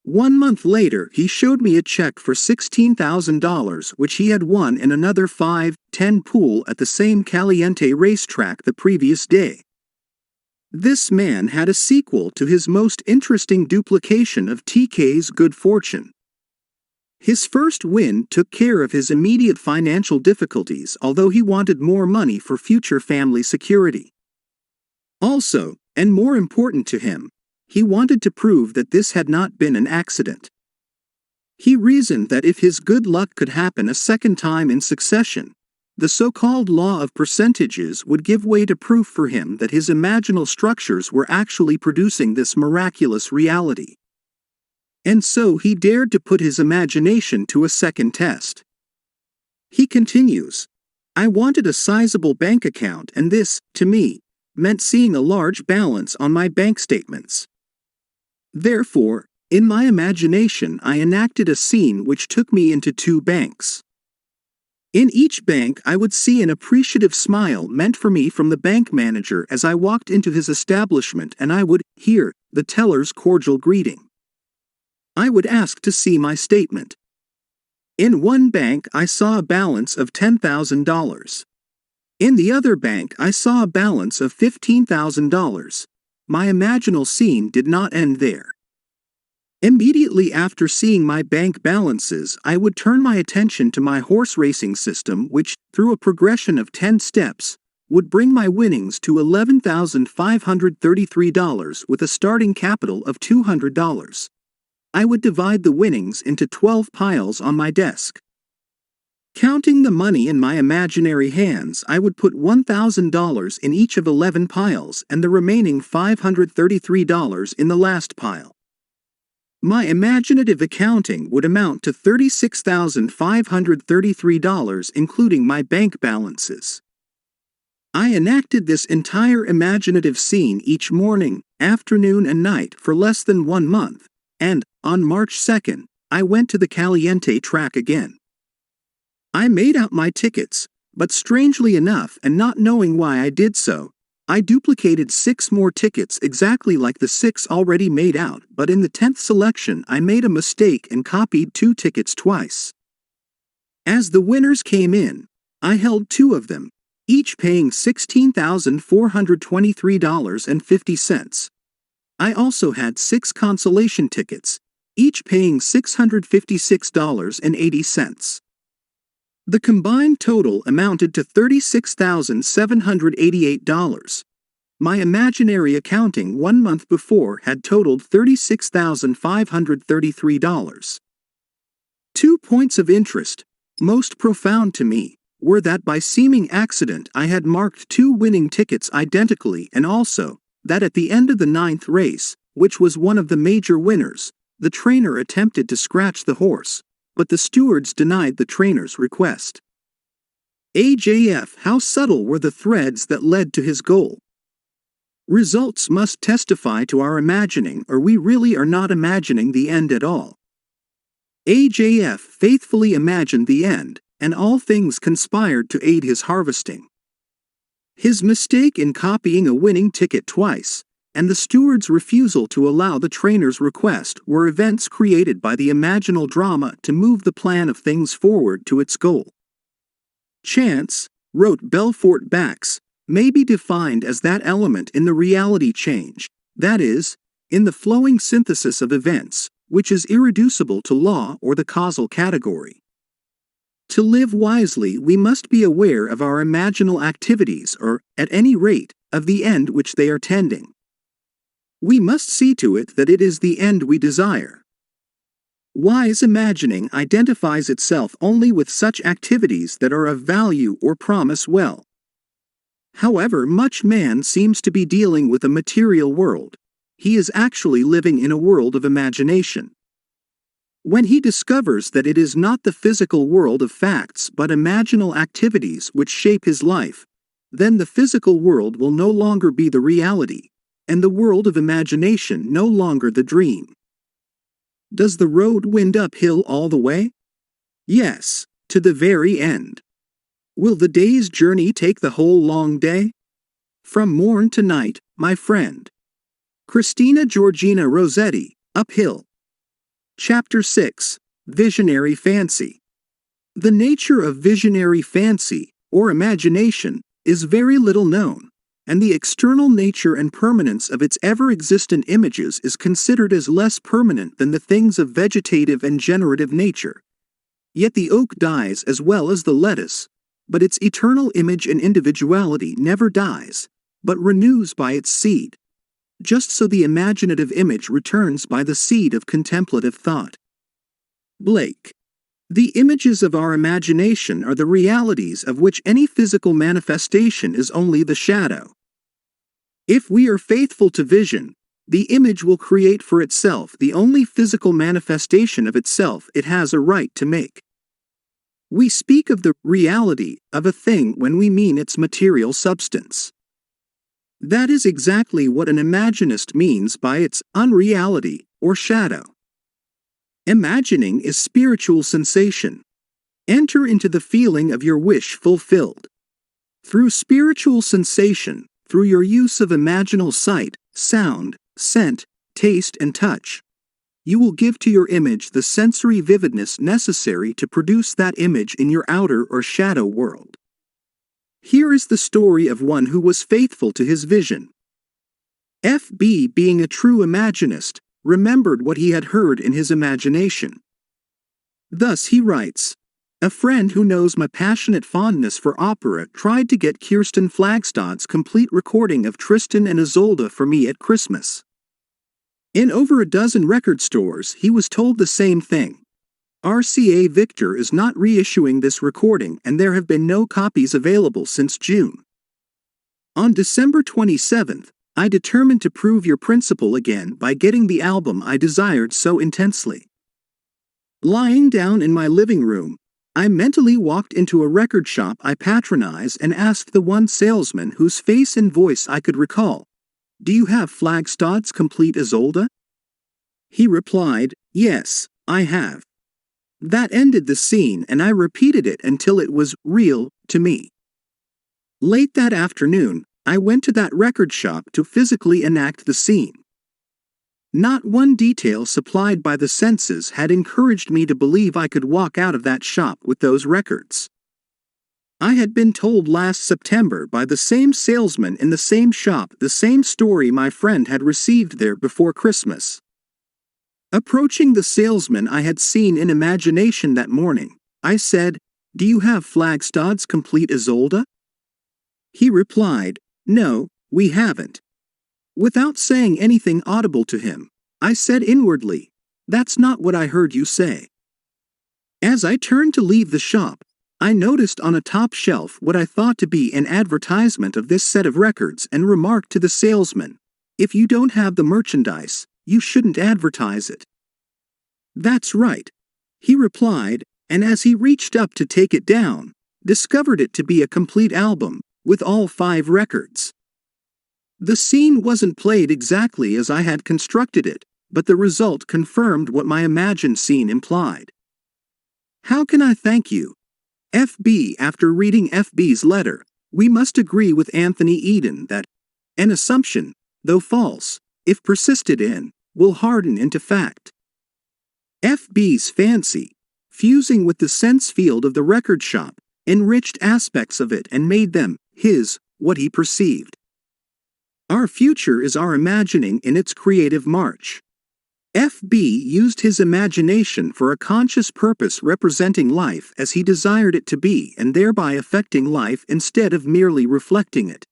1 month later he showed me a check for $16,000 which he had won in another VIII pool at the same Caliente racetrack the previous day. This man had a sequel to his most interesting duplication of TK's good fortune. His first win took care of his immediate financial difficulties, although he wanted more money for future family security. Also, and more important to him, he wanted to prove that this had not been an accident. He reasoned that if his good luck could happen a second time in succession, the so-called law of percentages would give way to proof for him that his imaginal structures were actually producing this miraculous reality. And so he dared to put his imagination to a second test. He continues, "I wanted a sizable bank account, and this, to me, meant seeing a large balance on my bank statements. Therefore, in my imagination I enacted a scene which took me into 2 banks. In each bank I would see an appreciative smile meant for me from the bank manager as I walked into his establishment, and I would hear the teller's cordial greeting. I would ask to see my statement. In one bank I saw a balance of $10,000. In the other bank I saw a balance of $15,000. My imaginal scene did not end there. Immediately after seeing my bank balances, I would turn my attention to my horse racing system, which, through a progression of 10 steps, would bring my winnings to $11,533 with a starting capital of $200. I would divide the winnings into 12 piles on my desk. Counting the money in my imaginary hands, I would put $1,000 in each of 11 piles and the remaining $533 in the last pile. My imaginative accounting would amount to $36,533, including my bank balances. I enacted this entire imaginative scene each morning, afternoon and night for less than 1 month, and, on March 2nd, I went to the Caliente track again. I made out my tickets, but strangely enough, and not knowing why I did so, I duplicated 6 more tickets exactly like the 6 already made out, but in the 10th selection I made a mistake and copied 2 tickets twice. As the winners came in, I held 2 of them, each paying $16,423.50. I also had 6 consolation tickets, each paying $656.80. The combined total amounted to $36,788. My imaginary accounting 1 month before had totaled $36,533. 2 points of interest, most profound to me, were that by seeming accident I had marked 2 winning tickets identically, and also that at the end of the 9th race, which was one of the major winners, the trainer attempted to scratch the horse, but the stewards denied the trainer's request. AJF, how subtle were the threads that led to his goal. Results must testify to our imagining, or we really are not imagining the end at all. AJF faithfully imagined the end, and all things conspired to aid his harvesting. His mistake in copying a winning ticket twice, and the steward's refusal to allow the trainer's request were events created by the imaginal drama to move the plan of things forward to its goal. Chance, wrote Belfort Bax, may be defined as that element in the reality change, that is, in the flowing synthesis of events, which is irreducible to law or the causal category. To live wisely, we must be aware of our imaginal activities, or, at any rate, of the end which they are tending. We must see to it that it is the end we desire. Wise imagining identifies itself only with such activities that are of value or promise well. However much man seems to be dealing with a material world, he is actually living in a world of imagination. When he discovers that it is not the physical world of facts but imaginal activities which shape his life, then the physical world will no longer be the reality, and the world of imagination no longer the dream. Does the road wind uphill all the way? Yes, to the very end. Will the day's journey take the whole long day? From morn to night, my friend. Christina Georgina Rossetti, Uphill. Chapter 6, Visionary Fancy. The nature of visionary fancy, or imagination, is very little known, and the external nature and permanence of its ever-existent images is considered as less permanent than the things of vegetative and generative nature. Yet the oak dies as well as the lettuce, but its eternal image and individuality never dies, but renews by its seed. Just so the imaginative image returns by the seed of contemplative thought. Blake. The images of our imagination are the realities of which any physical manifestation is only the shadow. If we are faithful to vision, the image will create for itself the only physical manifestation of itself it has a right to make. We speak of the reality of a thing when we mean its material substance. That is exactly what an imaginist means by its unreality or shadow. Imagining is spiritual sensation. Enter into the feeling of your wish fulfilled. Through spiritual sensation, through your use of imaginal sight, sound, scent, taste, and touch, you will give to your image the sensory vividness necessary to produce that image in your outer or shadow world. Here is the story of one who was faithful to his vision. F.B., being a true imaginist, remembered what he had heard in his imagination. Thus he writes, "A friend who knows my passionate fondness for opera tried to get Kirsten Flagstad's complete recording of Tristan and Isolde for me at Christmas. In over a dozen record stores he was told the same thing. RCA Victor is not reissuing this recording and there have been no copies available since June. On December 27th, I determined to prove your principle again by getting the album I desired so intensely. Lying down in my living room, I mentally walked into a record shop I patronize and asked the one salesman whose face and voice I could recall, "Do you have Flagstad's Complete Isolde?" He replied, "Yes, I have." That ended the scene, and I repeated it until it was real to me. Late that afternoon, I went to that record shop to physically enact the scene. Not one detail supplied by the senses had encouraged me to believe I could walk out of that shop with those records. I had been told last September by the same salesman in the same shop the same story my friend had received there before Christmas. Approaching the salesman I had seen in imagination that morning, I said, "Do you have Flagstad's Complete Isolde?" He replied, "No, we haven't." Without saying anything audible to him, I said inwardly, "That's not what I heard you say." As I turned to leave the shop, I noticed on a top shelf what I thought to be an advertisement of this set of records and remarked to the salesman, "If you don't have the merchandise, you shouldn't advertise it." "That's right," he replied, and as he reached up to take it down, discovered it to be a complete album, with all 5 records. The scene wasn't played exactly as I had constructed it, but the result confirmed what my imagined scene implied. How can I thank you? FB. After reading FB's letter, we must agree with Anthony Eden that an assumption, though false, if persisted in, will harden into fact. FB's fancy, fusing with the sense field of the record shop, enriched aspects of it and made them his, what he perceived. Our future is our imagining in its creative march. FB used his imagination for a conscious purpose representing life as he desired it to be and thereby affecting life instead of merely reflecting it.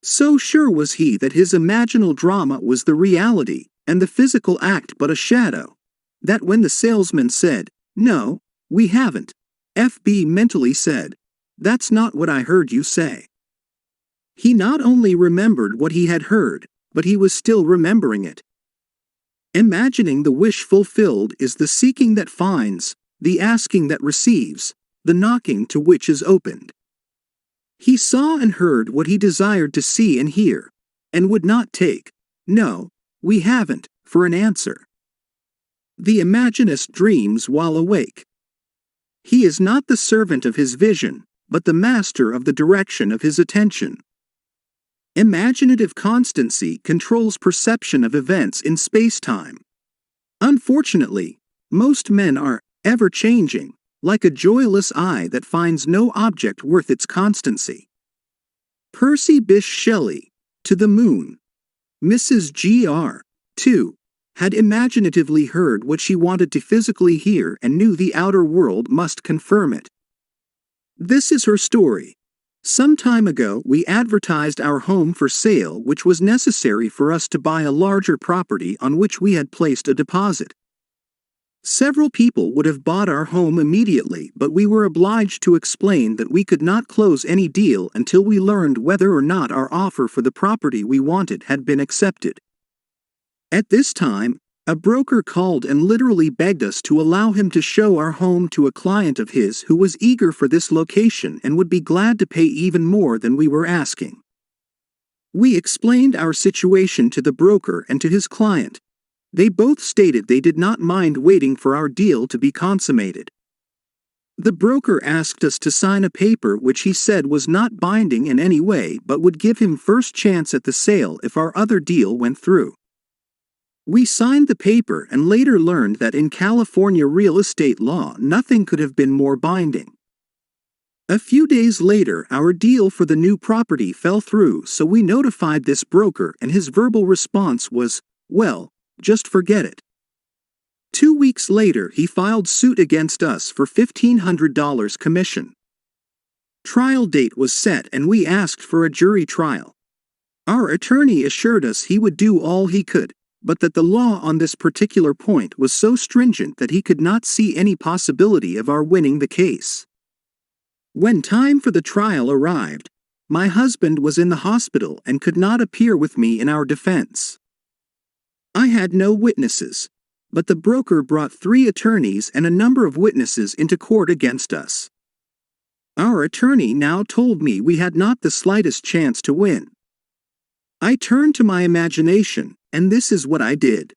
So sure was he that his imaginal drama was the reality and the physical act but a shadow, that when the salesman said, "No, we haven't," FB mentally said, "That's not what I heard you say." He not only remembered what he had heard, but he was still remembering it. Imagining the wish fulfilled is the seeking that finds, the asking that receives, the knocking to which is opened. He saw and heard what he desired to see and hear, and would not take, "No, we haven't," for an answer. The imaginist dreams while awake. He is not the servant of his vision, but the master of the direction of his attention. Imaginative constancy controls perception of events in space-time. Unfortunately, most men are ever-changing, like a joyless eye that finds no object worth its constancy. Percy Bysshe Shelley, To the Moon. Mrs. Gr. 2. Had imaginatively heard what she wanted to physically hear and knew the outer world must confirm it. This is her story. Some time ago we advertised our home for sale, which was necessary for us to buy a larger property on which we had placed a deposit. Several people would have bought our home immediately, but we were obliged to explain that we could not close any deal until we learned whether or not our offer for the property we wanted had been accepted. At this time, a broker called and literally begged us to allow him to show our home to a client of his who was eager for this location and would be glad to pay even more than we were asking. We explained our situation to the broker and to his client. They both stated they did not mind waiting for our deal to be consummated. The broker asked us to sign a paper which he said was not binding in any way but would give him first chance at the sale if our other deal went through. We signed the paper and later learned that in California real estate law nothing could have been more binding. A few days later our deal for the new property fell through, so we notified this broker and his verbal response was, "Well, just forget it." 2 weeks later he filed suit against us for $1,500 commission. Trial date was set and we asked for a jury trial. Our attorney assured us he would do all he could, but that the law on this particular point was so stringent that he could not see any possibility of our winning the case. When time for the trial arrived, My husband was in the hospital and could not appear with me in our defense. I had no witnesses, but the broker brought 3 attorneys and a number of witnesses into court against us. Our attorney now told me we had not the slightest chance to win. I turned to my imagination, and this is what I did.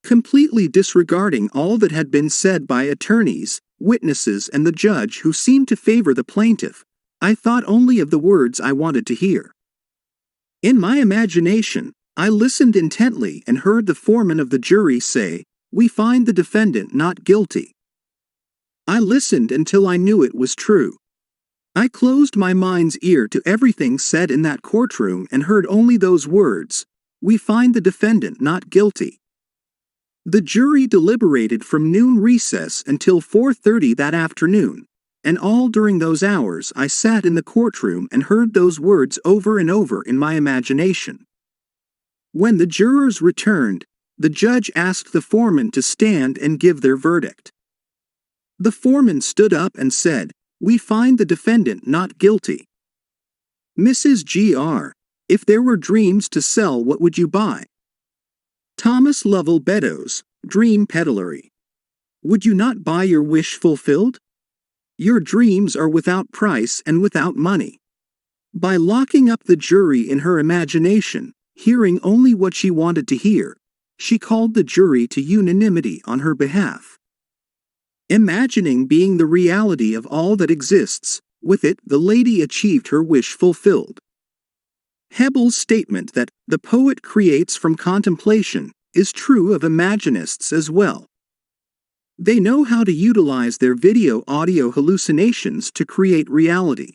Completely disregarding all that had been said by attorneys, witnesses, and the judge who seemed to favor the plaintiff, I thought only of the words I wanted to hear. In my imagination, I listened intently and heard the foreman of the jury say, "We find the defendant not guilty." I listened until I knew it was true. I closed my mind's ear to everything said in that courtroom and heard only those words, "We find the defendant not guilty." The jury deliberated from noon recess until 4:30 that afternoon, and all during those hours I sat in the courtroom and heard those words over and over in my imagination. When the jurors returned, the judge asked the foreman to stand and give their verdict. The foreman stood up and said, "We find the defendant not guilty." Mrs. Gr., if there were dreams to sell, what would you buy? Thomas Lovell Beddoes, Dream Peddlery. Would you not buy your wish fulfilled? Your dreams are without price and without money. By locking up the jury in her imagination, hearing only what she wanted to hear, she called the jury to unanimity on her behalf. Imagining being the reality of all that exists, with it the lady achieved her wish fulfilled. Hebel's statement that the poet creates from contemplation is true of imaginists as well. They know how to utilize their video-audio hallucinations to create reality.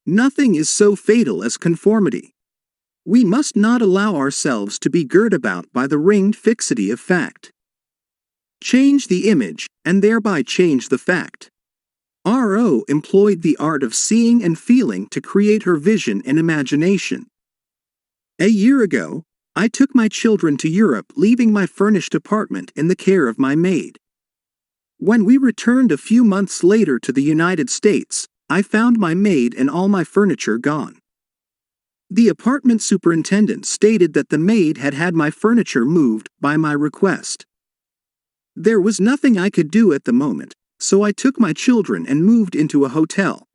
Nothing is so fatal as conformity. We must not allow ourselves to be girt about by the ringed fixity of fact. Change the image, and thereby change the fact. R.O. employed the art of seeing and feeling to create her vision and imagination. A year ago, I took my children to Europe, leaving my furnished apartment in the care of my maid. When we returned a few months later to the United States, I found my maid and all my furniture gone. The apartment superintendent stated that the maid had had my furniture moved by my request. There was nothing I could do at the moment, so I took my children and moved into a hotel.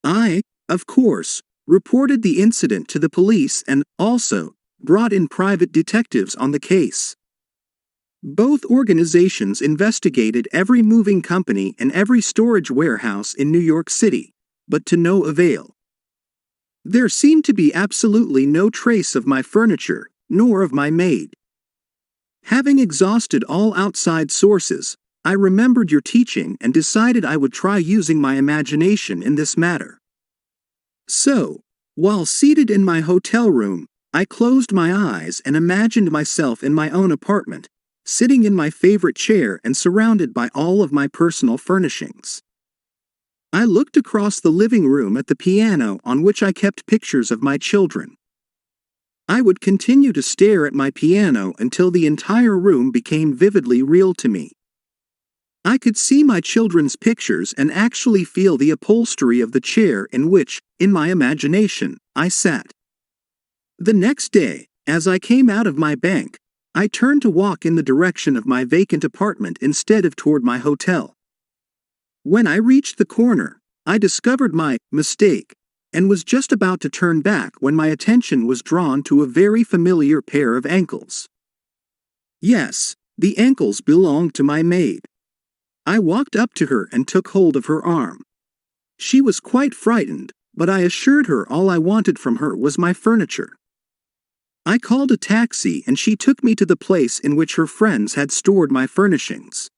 I, of course, reported the incident to the police and, also, brought in private detectives on the case. Both organizations investigated every moving company and every storage warehouse in New York City, but to no avail. There seemed to be absolutely no trace of my furniture, nor of my maid. Having exhausted all outside sources, I remembered your teaching and decided I would try using my imagination in this matter. So, while seated in my hotel room, I closed my eyes and imagined myself in my own apartment, sitting in my favorite chair and surrounded by all of my personal furnishings. I looked across the living room at the piano on which I kept pictures of my children. I would continue to stare at my piano until the entire room became vividly real to me. I could see my children's pictures and actually feel the upholstery of the chair in which, in my imagination, I sat. The next day, as I came out of my bank, I turned to walk in the direction of my vacant apartment instead of toward my hotel. When I reached the corner, I discovered my mistake and was just about to turn back when my attention was drawn to a very familiar pair of ankles. Yes, the ankles belonged to my maid. I walked up to her and took hold of her arm. She was quite frightened, but I assured her all I wanted from her was my furniture. I called a taxi and she took me to the place in which her friends had stored my furnishings.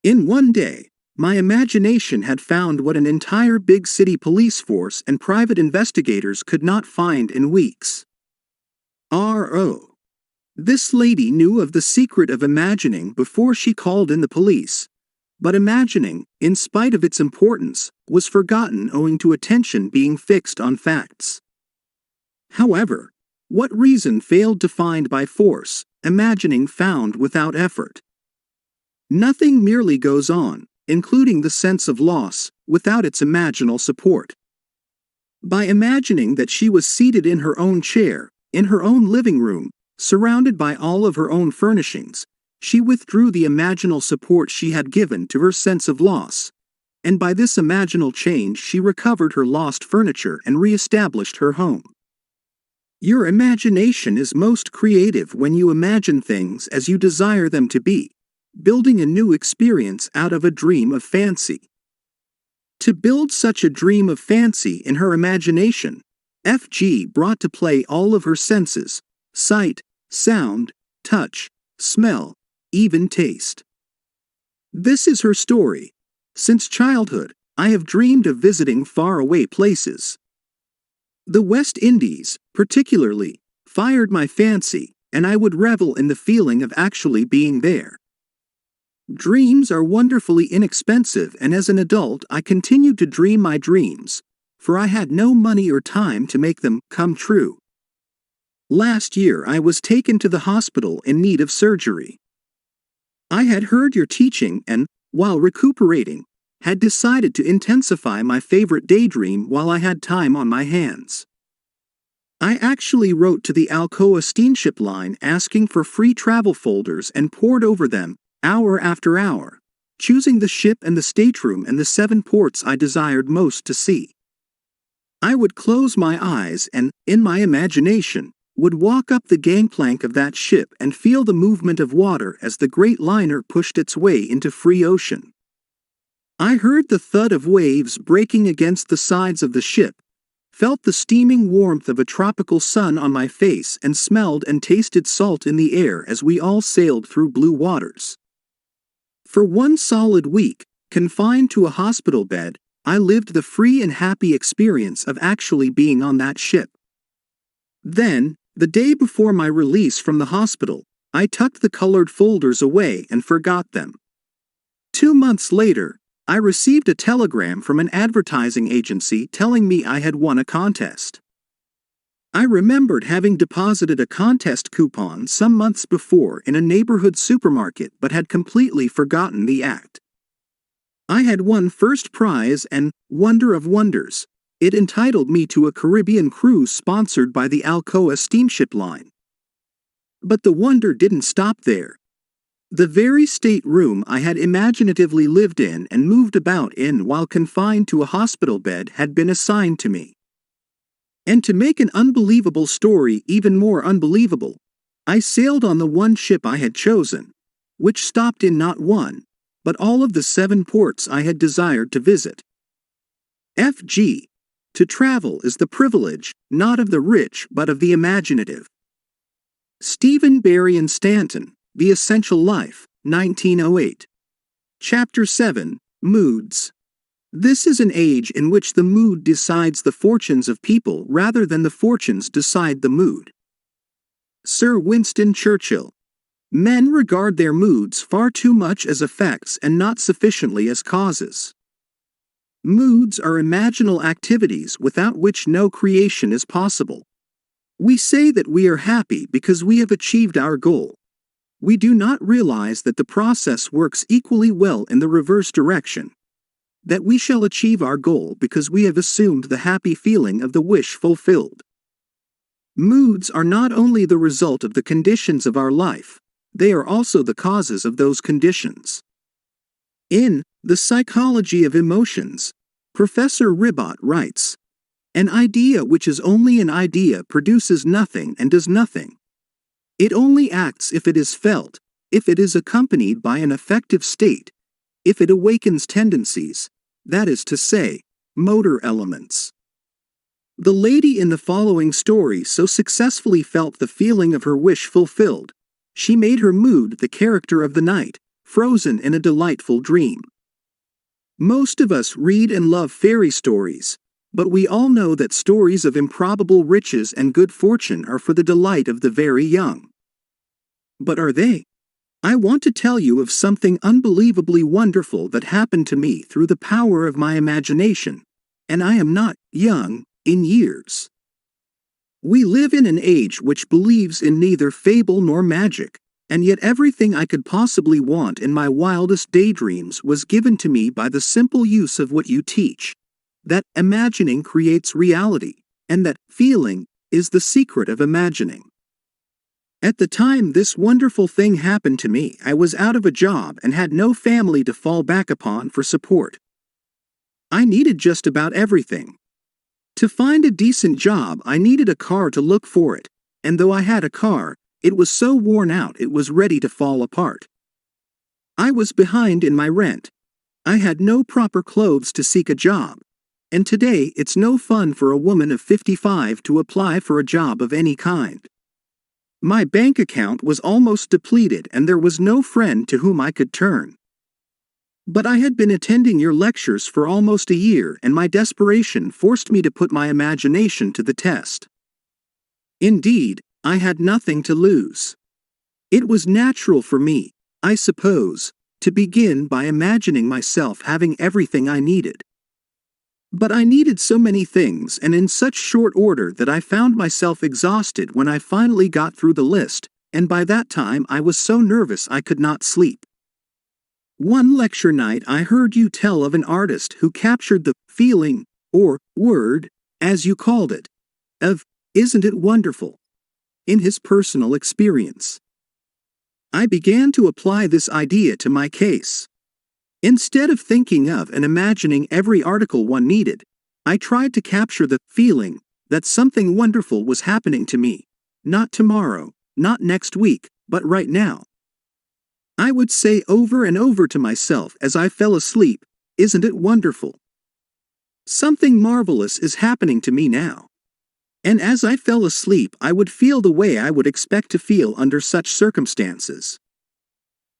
In one day, my imagination had found what an entire big city police force and private investigators could not find in weeks. R.O. This lady knew of the secret of imagining before she called in the police, but imagining, in spite of its importance, was forgotten owing to attention being fixed on facts. However, what reason failed to find by force, imagining found without effort? Nothing merely goes on, including the sense of loss, without its imaginal support. By imagining that she was seated in her own chair, in her own living room, surrounded by all of her own furnishings, she withdrew the imaginal support she had given to her sense of loss, and by this imaginal change she recovered her lost furniture and re-established her home. Your imagination is most creative when you imagine things as you desire them to be, building a new experience out of a dream of fancy. To build such a dream of fancy in her imagination, F.G. brought to play all of her senses: sight, sound, touch, smell, even taste. This is her story. Since childhood, I have dreamed of visiting faraway places. The West Indies, particularly, fired my fancy, and I would revel in the feeling of actually being there. Dreams are wonderfully inexpensive, and as an adult I continued to dream my dreams, for I had no money or time to make them come true. Last year I was taken to the hospital in need of surgery. I had heard your teaching and, while recuperating, had decided to intensify my favorite daydream while I had time on my hands. I actually wrote to the Alcoa steamship line asking for free travel folders and pored over them, hour after hour, choosing the ship and the stateroom and the 7 ports I desired most to see. I would close my eyes and, in my imagination, would walk up the gangplank of that ship and feel the movement of water as the great liner pushed its way into free ocean. I heard the thud of waves breaking against the sides of the ship, felt the steaming warmth of a tropical sun on my face, and smelled and tasted salt in the air as we all sailed through blue waters. For 1 solid week, confined to a hospital bed, I lived the free and happy experience of actually being on that ship. Then, the day before my release from the hospital, I tucked the colored folders away and forgot them. 2 months later, I received a telegram from an advertising agency telling me I had won a contest. I remembered having deposited a contest coupon some months before in a neighborhood supermarket but had completely forgotten the act. I had won first prize and, wonder of wonders, it entitled me to a Caribbean cruise sponsored by the Alcoa steamship line. But the wonder didn't stop there. The very stateroom I had imaginatively lived in and moved about in while confined to a hospital bed had been assigned to me. And to make an unbelievable story even more unbelievable, I sailed on the one ship I had chosen, which stopped in not one, but all of the 7 ports I had desired to visit. F.G. To travel is the privilege, not of the rich but of the imaginative. Stephen Barry and Stanton, The Essential Life, 1908. Chapter 7, Moods. This is an age in which the mood decides the fortunes of people rather than the fortunes decide the mood. Sir Winston Churchill. Men regard their moods far too much as effects and not sufficiently as causes. Moods are imaginal activities without which no creation is possible. We say that we are happy because we have achieved our goal. We do not realize that the process works equally well in the reverse direction. That we shall achieve our goal because we have assumed the happy feeling of the wish fulfilled. Moods are not only the result of the conditions of our life, they are also the causes of those conditions. In The Psychology of Emotions, Professor Ribot writes, "An idea which is only an idea produces nothing and does nothing. It only acts if it is felt, if it is accompanied by an affective state, if it awakens tendencies, that is to say, motor elements." The lady in the following story so successfully felt the feeling of her wish fulfilled, she made her mood the character of the night, frozen in a delightful dream. Most of us read and love fairy stories, but we all know that stories of improbable riches and good fortune are for the delight of the very young. But are they? I want to tell you of something unbelievably wonderful that happened to me through the power of my imagination, and I am not young in years. We live in an age which believes in neither fable nor magic, and yet everything I could possibly want in my wildest daydreams was given to me by the simple use of what you teach. that imagining creates reality, and that feeling is the secret of imagining. At the time this wonderful thing happened to me, I was out of a job and had no family to fall back upon for support. I needed just about everything. To find a decent job, I needed a car to look for it, and though I had a car, it was so worn out it was ready to fall apart. I was behind in my rent. I had no proper clothes to seek a job, and today it's no fun for a woman of 55 to apply for a job of any kind. My bank account was almost depleted and there was no friend to whom I could turn. But I had been attending your lectures for almost a year and my desperation forced me to put my imagination to the test. Indeed, I had nothing to lose. It was natural for me, I suppose, to begin by imagining myself having everything I needed. But I needed so many things and in such short order that I found myself exhausted when I finally got through the list, and by that time I was so nervous I could not sleep. One lecture night I heard you tell of an artist who captured the feeling, or word, as you called it, of "Isn't it wonderful?" in his personal experience. I began to apply this idea to my case. Instead of thinking of and imagining every article one needed, I tried to capture the feeling that something wonderful was happening to me, not tomorrow, not next week, but right now. I would say over and over to myself as I fell asleep, "Isn't it wonderful? Something marvelous is happening to me now." And as I fell asleep, I would feel the way I would expect to feel under such circumstances.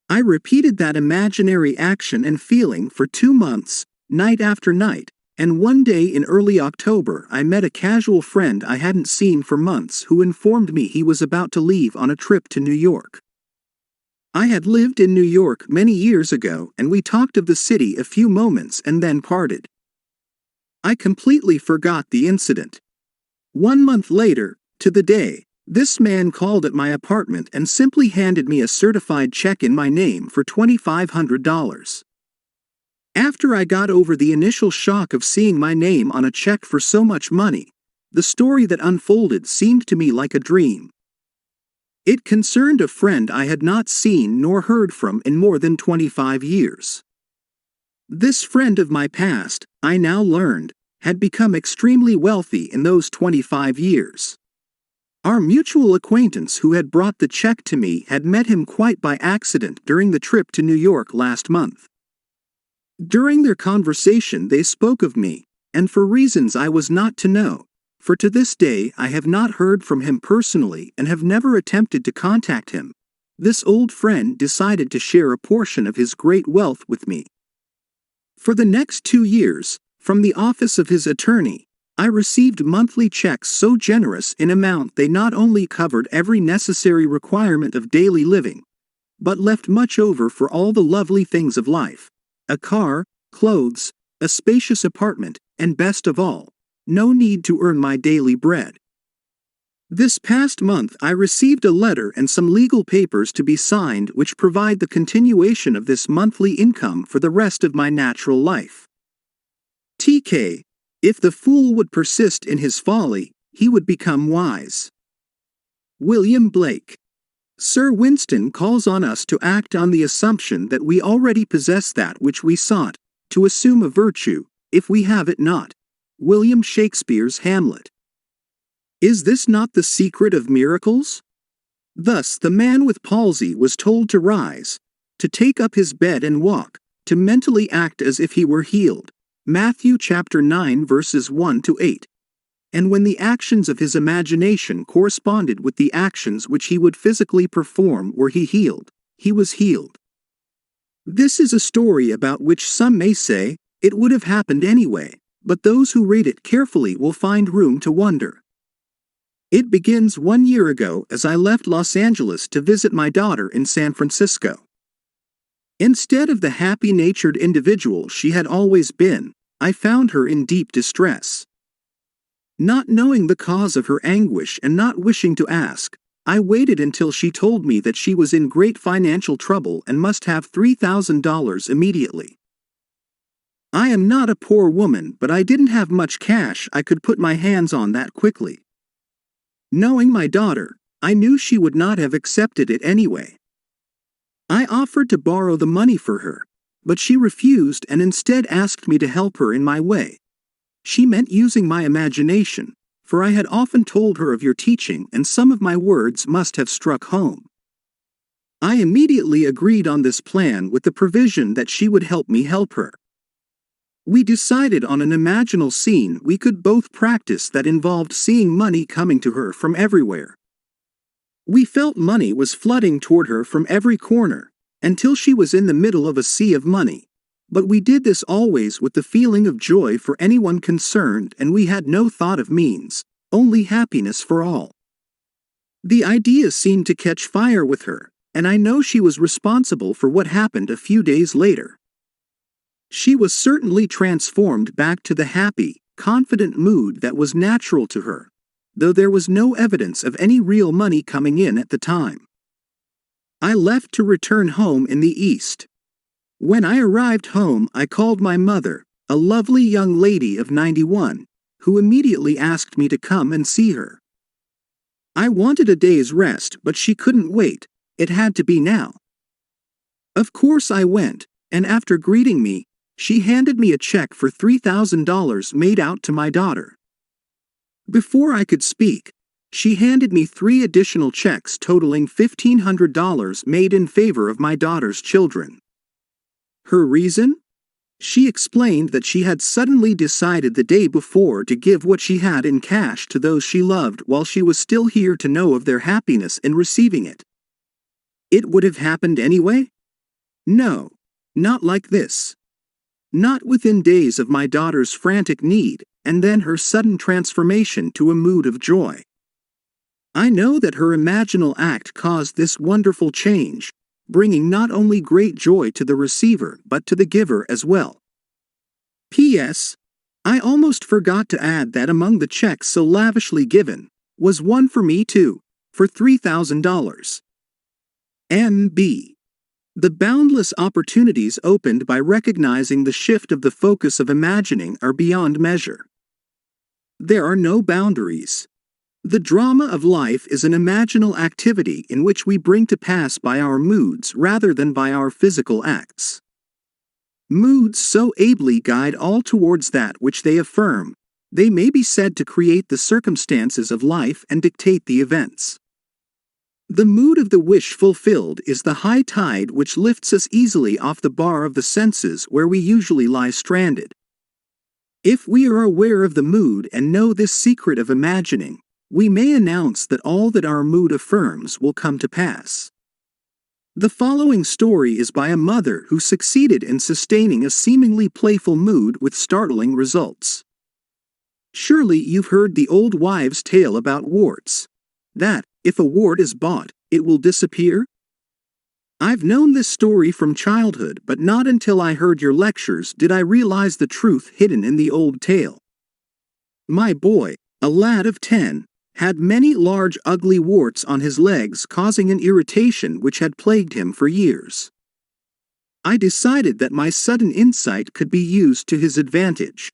I repeated that imaginary action and feeling for 2 months, night after night, and one day in early October I met a casual friend I hadn't seen for months who informed me he was about to leave on a trip to New York. I had lived in New York many years ago and we talked of the city a few moments and then parted. I completely forgot the incident. 1 month later, to the day, this man called at my apartment and simply handed me a certified check in my name for $2,500. After I got over the initial shock of seeing my name on a check for so much money, the story that unfolded seemed to me like a dream. It concerned a friend I had not seen nor heard from in more than 25 years. This friend of my past, I now learned, had become extremely wealthy in those 25 years. Our mutual acquaintance who had brought the check to me had met him quite by accident during the trip to New York last month. During their conversation they spoke of me, and for reasons I was not to know, for to this day I have not heard from him personally and have never attempted to contact him. This old friend decided to share a portion of his great wealth with me. For the next 2 years, from the office of his attorney, I received monthly checks so generous in amount they not only covered every necessary requirement of daily living, but left much over for all the lovely things of life: a car, clothes, a spacious apartment, and best of all, no need to earn my daily bread. This past month I received a letter and some legal papers to be signed which provide the continuation of this monthly income for the rest of my natural life. TK, if the fool would persist in his folly, he would become wise. William Blake. Sir Winston calls on us to act on the assumption that we already possess that which we sought, to assume a virtue, if we have it not. William Shakespeare's Hamlet. Is this not the secret of miracles? Thus the man with palsy was told to rise, to take up his bed and walk, to mentally act as if he were healed. Matthew chapter 9 verses 1 to 8. And when the actions of his imagination corresponded with the actions which he would physically perform were he healed, he was healed. This is a story about which some may say, it would have happened anyway, but those who read it carefully will find room to wonder. It begins 1 year ago as I left Los Angeles to visit my daughter in San Francisco. Instead of the happy-natured individual she had always been, I found her in deep distress. Not knowing the cause of her anguish and not wishing to ask, I waited until she told me that she was in great financial trouble and must have $3,000 immediately. I am not a poor woman, but I didn't have much cash I could put my hands on that quickly. Knowing my daughter, I knew she would not have accepted it anyway. I offered to borrow the money for her, but she refused and instead asked me to help her in my way. She meant using my imagination, for I had often told her of your teaching and some of my words must have struck home. I immediately agreed on this plan with the provision that she would help me help her. We decided on an imaginal scene we could both practice that involved seeing money coming to her from everywhere. We felt money was flooding toward her from every corner, until she was in the middle of a sea of money. But we did this always with the feeling of joy for anyone concerned, and we had no thought of means, only happiness for all. The idea seemed to catch fire with her, and I know she was responsible for what happened a few days later. She was certainly transformed back to the happy, confident mood that was natural to her, though there was no evidence of any real money coming in at the time. I left to return home in the East. When I arrived home, I called my mother, a lovely young lady of 91, who immediately asked me to come and see her. I wanted a day's rest, but she couldn't wait. It had to be now. Of course I went, and after greeting me, she handed me a check for $3,000 made out to my daughter. Before I could speak, she handed me 3 additional checks totaling $1,500 made in favor of my daughter's children. Her reason? She explained that she had suddenly decided the day before to give what she had in cash to those she loved while she was still here to know of their happiness in receiving it. It would have happened anyway? No, not like this. Not within days of my daughter's frantic need, and then her sudden transformation to a mood of joy. I know that her imaginal act caused this wonderful change, bringing not only great joy to the receiver but to the giver as well. P.S. I almost forgot to add that among the checks so lavishly given, was one for me too, for $3,000. M.B. The boundless opportunities opened by recognizing the shift of the focus of imagining are beyond measure. There are no boundaries. The drama of life is an imaginal activity in which we bring to pass by our moods rather than by our physical acts. Moods so ably guide all towards that which they affirm, they may be said to create the circumstances of life and dictate the events. The mood of the wish fulfilled is the high tide which lifts us easily off the bar of the senses where we usually lie stranded. If we are aware of the mood and know this secret of imagining, we may announce that all that our mood affirms will come to pass. The following story is by a mother who succeeded in sustaining a seemingly playful mood with startling results. Surely you've heard the old wives' tale about warts. That, if a wart is bought, it will disappear? I've known this story from childhood, but not until I heard your lectures did I realize the truth hidden in the old tale. My boy, a lad of 10, had many large ugly warts on his legs, causing an irritation which had plagued him for years. I decided that my sudden insight could be used to his advantage.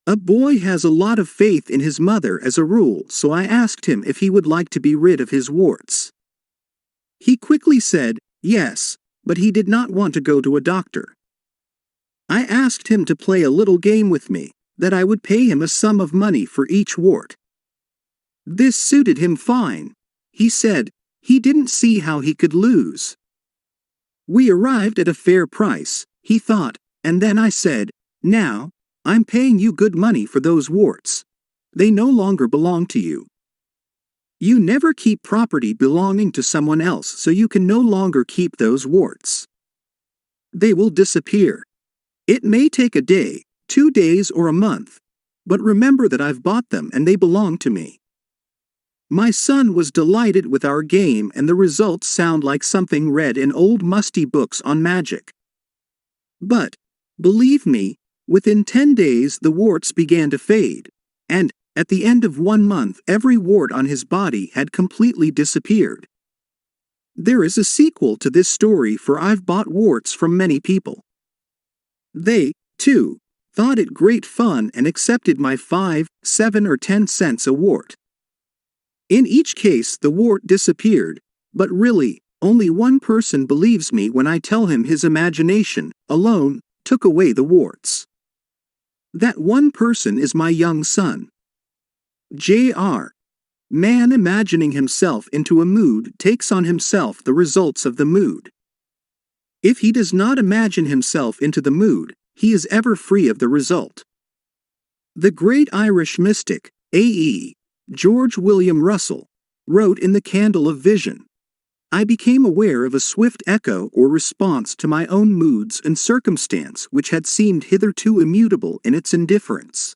A boy has a lot of faith in his mother as a rule, so I asked him if he would like to be rid of his warts. He quickly said, yes, but he did not want to go to a doctor. I asked him to play a little game with me, that I would pay him a sum of money for each wart. This suited him fine. He said he didn't see how he could lose. We arrived at a fair price, he thought, and then I said, now, I'm paying you good money for those warts. They no longer belong to you. You never keep property belonging to someone else, so you can no longer keep those warts. They will disappear. It may take a day, 2 days, or a month, but remember that I've bought them and they belong to me. My son was delighted with our game, and the results sound like something read in old musty books on magic. But, believe me, within 10 days the warts began to fade, and, at the end of 1 month, every wart on his body had completely disappeared. There is a sequel to this story, for I've bought warts from many people. They 2. Thought it great fun and accepted my 5, 7 or 10 cents award. In each case the wart disappeared, but really, only one person believes me when I tell him his imagination, alone, took away the warts. That one person is my young son. Jr. Man imagining himself into a mood takes on himself the results of the mood. If he does not imagine himself into the mood, he is ever free of the result. The great Irish mystic, A.E. George William Russell, wrote in The Candle of Vision, I became aware of a swift echo or response to my own moods and circumstance which had seemed hitherto immutable in its indifference.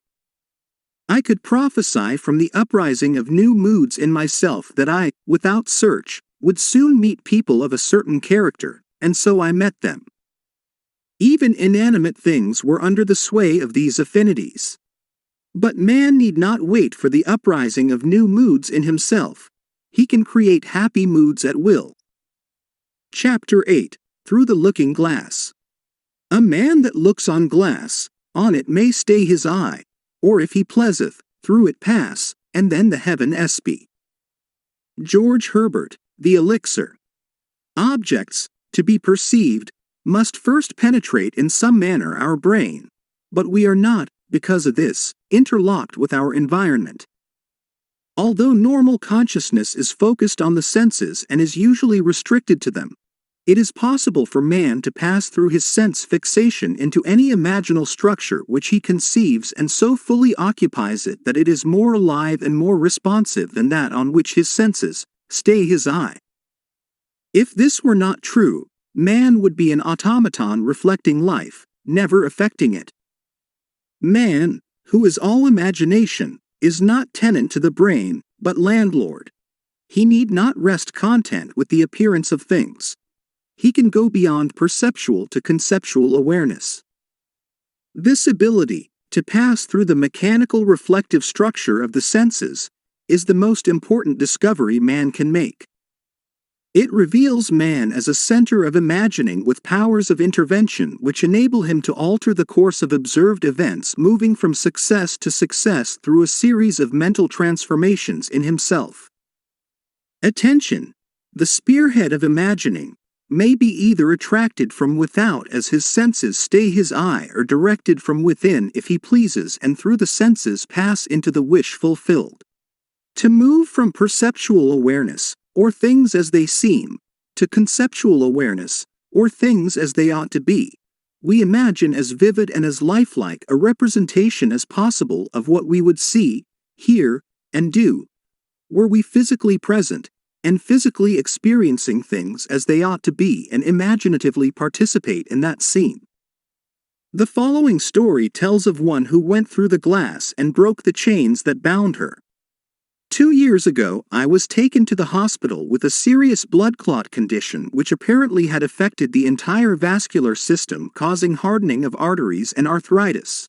I could prophesy from the uprising of new moods in myself that I, without search, would soon meet people of a certain character, and so I met them. Even inanimate things were under the sway of these affinities. But man need not wait for the uprising of new moods in himself. He can create happy moods at will. Chapter 8. Through the Looking Glass. A man that looks on glass, on it may stay his eye, or if he pleaseth, through it pass, and then the heaven espy. George Herbert, The Elixir. Objects, to be perceived, must first penetrate in some manner our brain, but we are not, because of this, interlocked with our environment. Although normal consciousness is focused on the senses and is usually restricted to them, it is possible for man to pass through his sense fixation into any imaginal structure which he conceives and so fully occupies it that it is more alive and more responsive than that on which his senses stay his eye. If this were not true, man would be an automaton reflecting life, never affecting it. Man, who is all imagination, is not tenant to the brain, but landlord. He need not rest content with the appearance of things. He can go beyond perceptual to conceptual awareness. This ability, to pass through the mechanical reflective structure of the senses, is the most important discovery man can make. It reveals man as a center of imagining with powers of intervention which enable him to alter the course of observed events, moving from success to success through a series of mental transformations in himself. Attention, the spearhead of imagining, may be either attracted from without as his senses stay his eye or directed from within if he pleases and through the senses pass into the wish fulfilled. To move from perceptual awareness, or things as they seem, to conceptual awareness, or things as they ought to be, we imagine as vivid and as lifelike a representation as possible of what we would see, hear, and do, were we physically present, and physically experiencing things as they ought to be and imaginatively participate in that scene. The following story tells of one who went through the glass and broke the chains that bound her. 2 years ago, I was taken to the hospital with a serious blood clot condition which apparently had affected the entire vascular system, causing hardening of arteries and arthritis.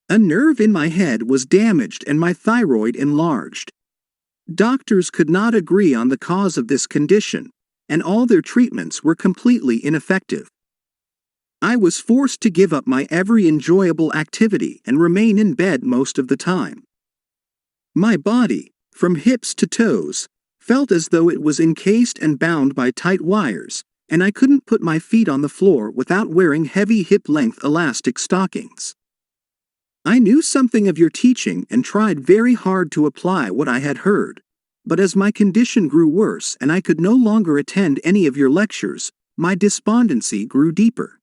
A nerve in my head was damaged and my thyroid enlarged. Doctors could not agree on the cause of this condition, and all their treatments were completely ineffective. I was forced to give up my every enjoyable activity and remain in bed most of the time. My body, from hips to toes, felt as though it was encased and bound by tight wires, and I couldn't put my feet on the floor without wearing heavy hip-length elastic stockings. I knew something of your teaching and tried very hard to apply what I had heard, but as my condition grew worse and I could no longer attend any of your lectures, my despondency grew deeper.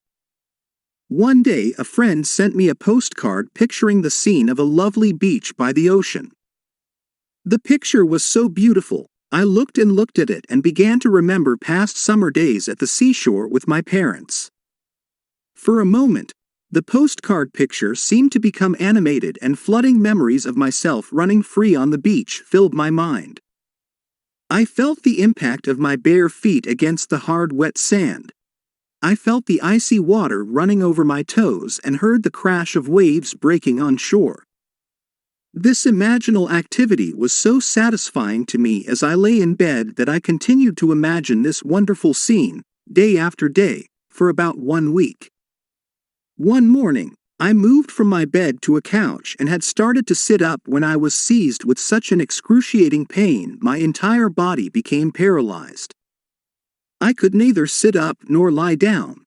One day a friend sent me a postcard picturing the scene of a lovely beach by the ocean. The picture was so beautiful, I looked and looked at it and began to remember past summer days at the seashore with my parents. For a moment, the postcard picture seemed to become animated and flooding memories of myself running free on the beach filled my mind. I felt the impact of my bare feet against the hard wet sand. I felt the icy water running over my toes and heard the crash of waves breaking on shore. This imaginal activity was so satisfying to me as I lay in bed that I continued to imagine this wonderful scene, day after day, for about 1 week. One morning, I moved from my bed to a couch and had started to sit up when I was seized with such an excruciating pain my entire body became paralyzed. I could neither sit up nor lie down.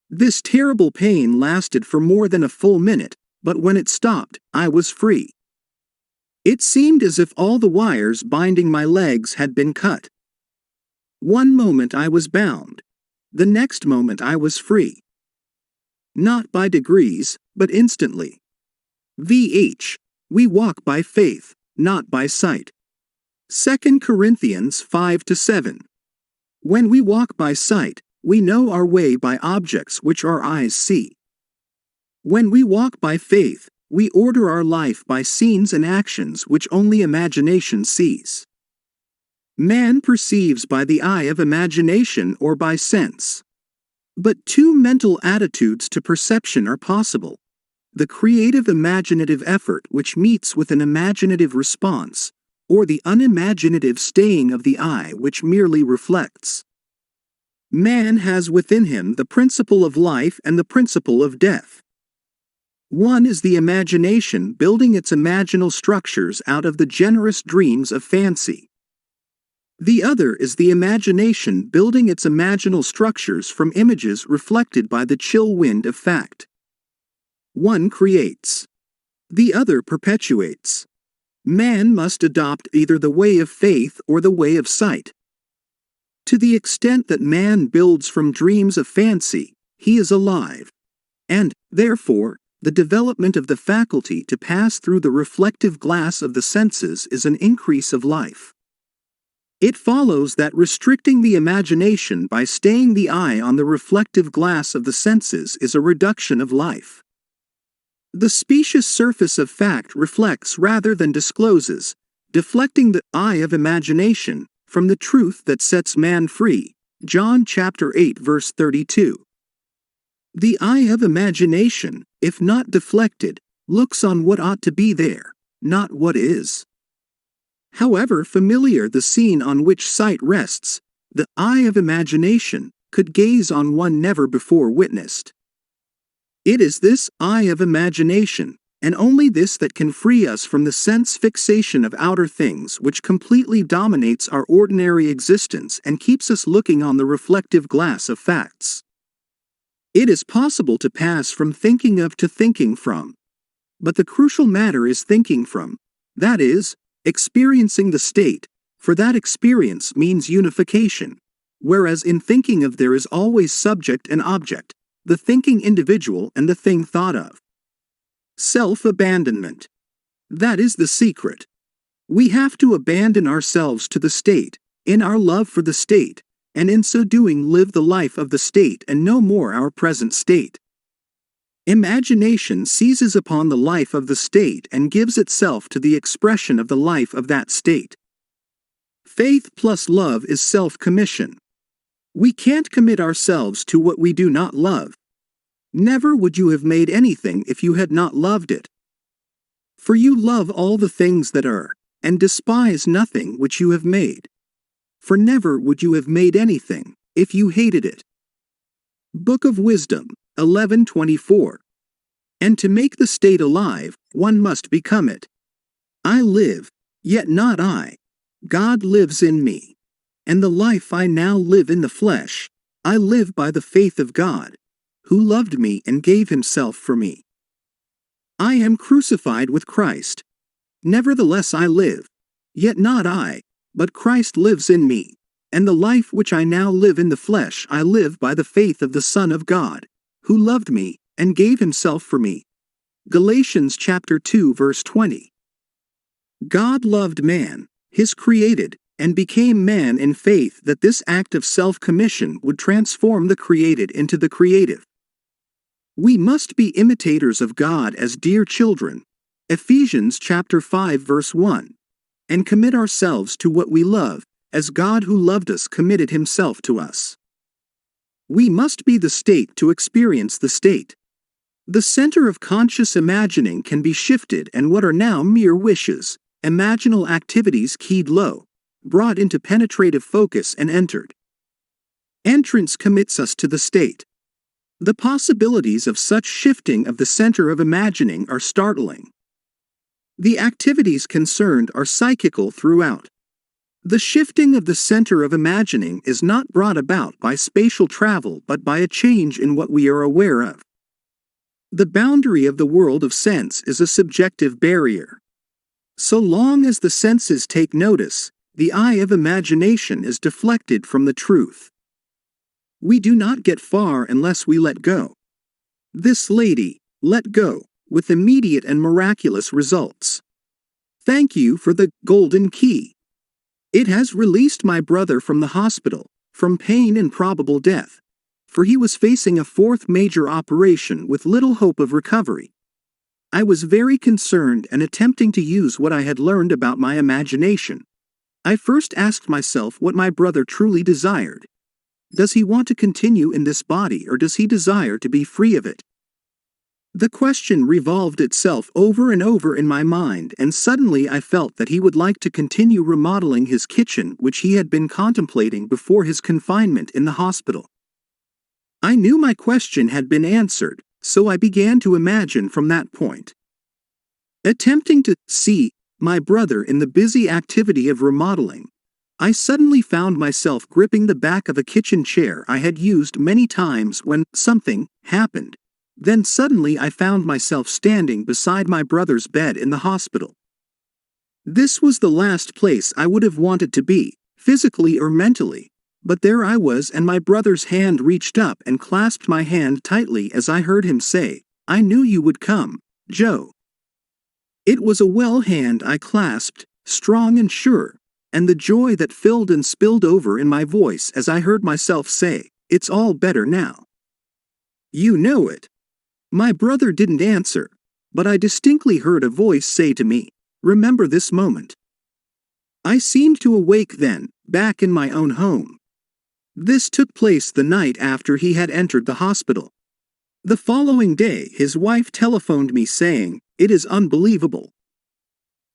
This terrible pain lasted for more than a full minute, but when it stopped, I was free. It seemed as if all the wires binding my legs had been cut. One moment I was bound. The next moment I was free. Not by degrees, but instantly. VIII. We walk by faith, not by sight. 2 Corinthians 5-7. When we walk by sight, we know our way by objects which our eyes see. When we walk by faith, we order our life by scenes and actions which only imagination sees. Man perceives by the eye of imagination or by sense. But two mental attitudes to perception are possible: the creative imaginative effort which meets with an imaginative response, or the unimaginative staying of the eye which merely reflects. Man has within him the principle of life and the principle of death. One is the imagination building its imaginal structures out of the generous dreams of fancy. The other is the imagination building its imaginal structures from images reflected by the chill wind of fact. One creates. The other perpetuates. Man must adopt either the way of faith or the way of sight. To the extent that man builds from dreams of fancy, he is alive, and, therefore, the development of the faculty to pass through the reflective glass of the senses is an increase of life. It follows that restricting the imagination by staying the eye on the reflective glass of the senses is a reduction of life. The specious surface of fact reflects rather than discloses, deflecting the eye of imagination from the truth that sets man free. John chapter 8 verse 32. The eye of imagination, if not deflected, looks on what ought to be there, not what is. However familiar the scene on which sight rests, the eye of imagination could gaze on one never before witnessed. It is this eye of imagination, and only this, that can free us from the sense fixation of outer things which completely dominates our ordinary existence and keeps us looking on the reflective glass of facts. It is possible to pass from thinking of to thinking from. But the crucial matter is thinking from, that is, experiencing the state, for that experience means unification, whereas in thinking of there is always subject and object, the thinking individual and the thing thought of. Self-abandonment. That is the secret. We have to abandon ourselves to the state, in our love for the state, and in so doing live the life of the state and no more our present state. Imagination seizes upon the life of the state and gives itself to the expression of the life of that state. Faith plus love is self-commission. We can't commit ourselves to what we do not love. Never would you have made anything if you had not loved it. For you love all the things that are, and despise nothing which you have made. For never would you have made anything, if you hated it. Book of Wisdom, 11:24. And to make the state alive, one must become it. I live, yet not I. God lives in me. And the life I now live in the flesh, I live by the faith of God, who loved me and gave himself for me. I am crucified with Christ. Nevertheless I live, yet not I, but Christ lives in me, and the life which I now live in the flesh I live by the faith of the Son of God, who loved me and gave himself for me. Galatians chapter 2 verse 20. God loved man, his created, and became man in faith that this act of self-commission would transform the created into the creative. We must be imitators of God as dear children, Ephesians chapter 5 verse 1, and commit ourselves to what we love, as God who loved us committed himself to us. We must be the state to experience the state. The center of conscious imagining can be shifted, and what are now mere wishes, imaginal activities keyed low, brought into penetrative focus and entered. Entrance commits us to the state. The possibilities of such shifting of the center of imagining are startling. The activities concerned are psychical throughout. The shifting of the center of imagining is not brought about by spatial travel but by a change in what we are aware of. The boundary of the world of sense is a subjective barrier. So long as the senses take notice, the eye of imagination is deflected from the truth. We do not get far unless we let go. This lady let go, with immediate and miraculous results. Thank you for the golden key. It has released my brother from the hospital, from pain and probable death, for he was facing a fourth major operation with little hope of recovery. I was very concerned and attempting to use what I had learned about my imagination. I first asked myself what my brother truly desired. Does he want to continue in this body or does he desire to be free of it? The question revolved itself over and over in my mind, and suddenly I felt that he would like to continue remodeling his kitchen, which he had been contemplating before his confinement in the hospital. I knew my question had been answered, so I began to imagine from that point. Attempting to see my brother in the busy activity of remodeling, I suddenly found myself gripping the back of a kitchen chair I had used many times when something happened. Then suddenly I found myself standing beside my brother's bed in the hospital. This was the last place I would have wanted to be, physically or mentally, but there I was, and my brother's hand reached up and clasped my hand tightly as I heard him say, "I knew you would come, Joe." It was a well hand I clasped, strong and sure, and the joy that filled and spilled over in my voice as I heard myself say, "It's all better now." You know it. My brother didn't answer, but I distinctly heard a voice say to me, "Remember this moment." I seemed to awake then, back in my own home. This took place the night after he had entered the hospital. The following day his wife telephoned me saying, "It is unbelievable.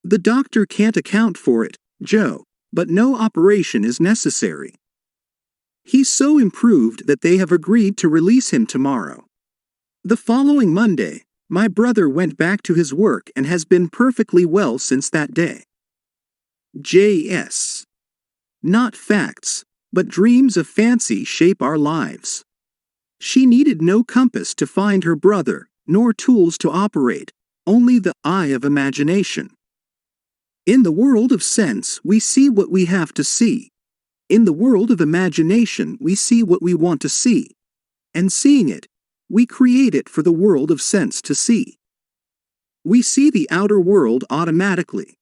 The doctor can't account for it, Joe, but no operation is necessary. He's so improved that they have agreed to release him tomorrow." The following Monday, my brother went back to his work and has been perfectly well since that day. J.S. Not facts, but dreams of fancy shape our lives. She needed no compass to find her brother, nor tools to operate, only the eye of imagination. In the world of sense, we see what we have to see. In the world of imagination, we see what we want to see. And seeing it, we create it for the world of sense to see. We see the outer world automatically.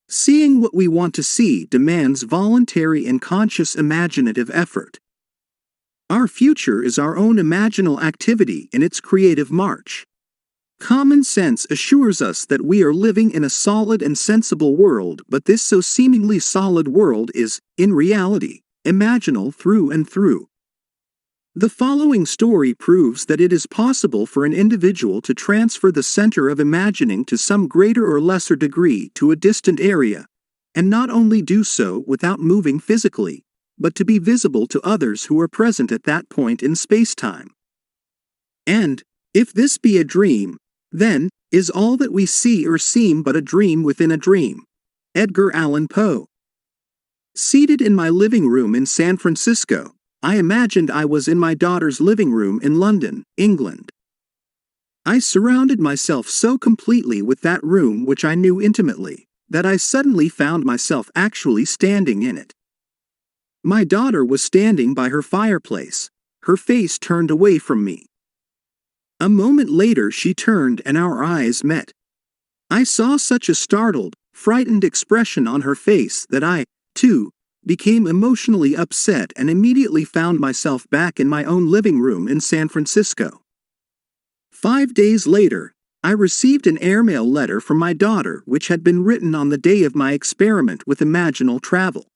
Seeing what we want to see demands voluntary and conscious imaginative effort. Our future is our own imaginal activity in its creative march. Common sense assures us that we are living in a solid and sensible world, but this so seemingly solid world is, in reality, imaginal through and through. The following story proves that it is possible for an individual to transfer the center of imagining to some greater or lesser degree to a distant area, and not only do so without moving physically, but to be visible to others who are present at that point in space-time. And, if this be a dream, then, is all that we see or seem but a dream within a dream. Edgar Allan Poe. Seated in my living room in San Francisco, I imagined I was in my daughter's living room in London, England. I surrounded myself so completely with that room which I knew intimately, that I suddenly found myself actually standing in it. My daughter was standing by her fireplace, her face turned away from me. A moment later she turned and our eyes met. I saw such a startled, frightened expression on her face that I, too, became emotionally upset and immediately found myself back in my own living room in San Francisco. 5 days later, I received an airmail letter from my daughter which had been written on the day of my experiment with imaginal travel.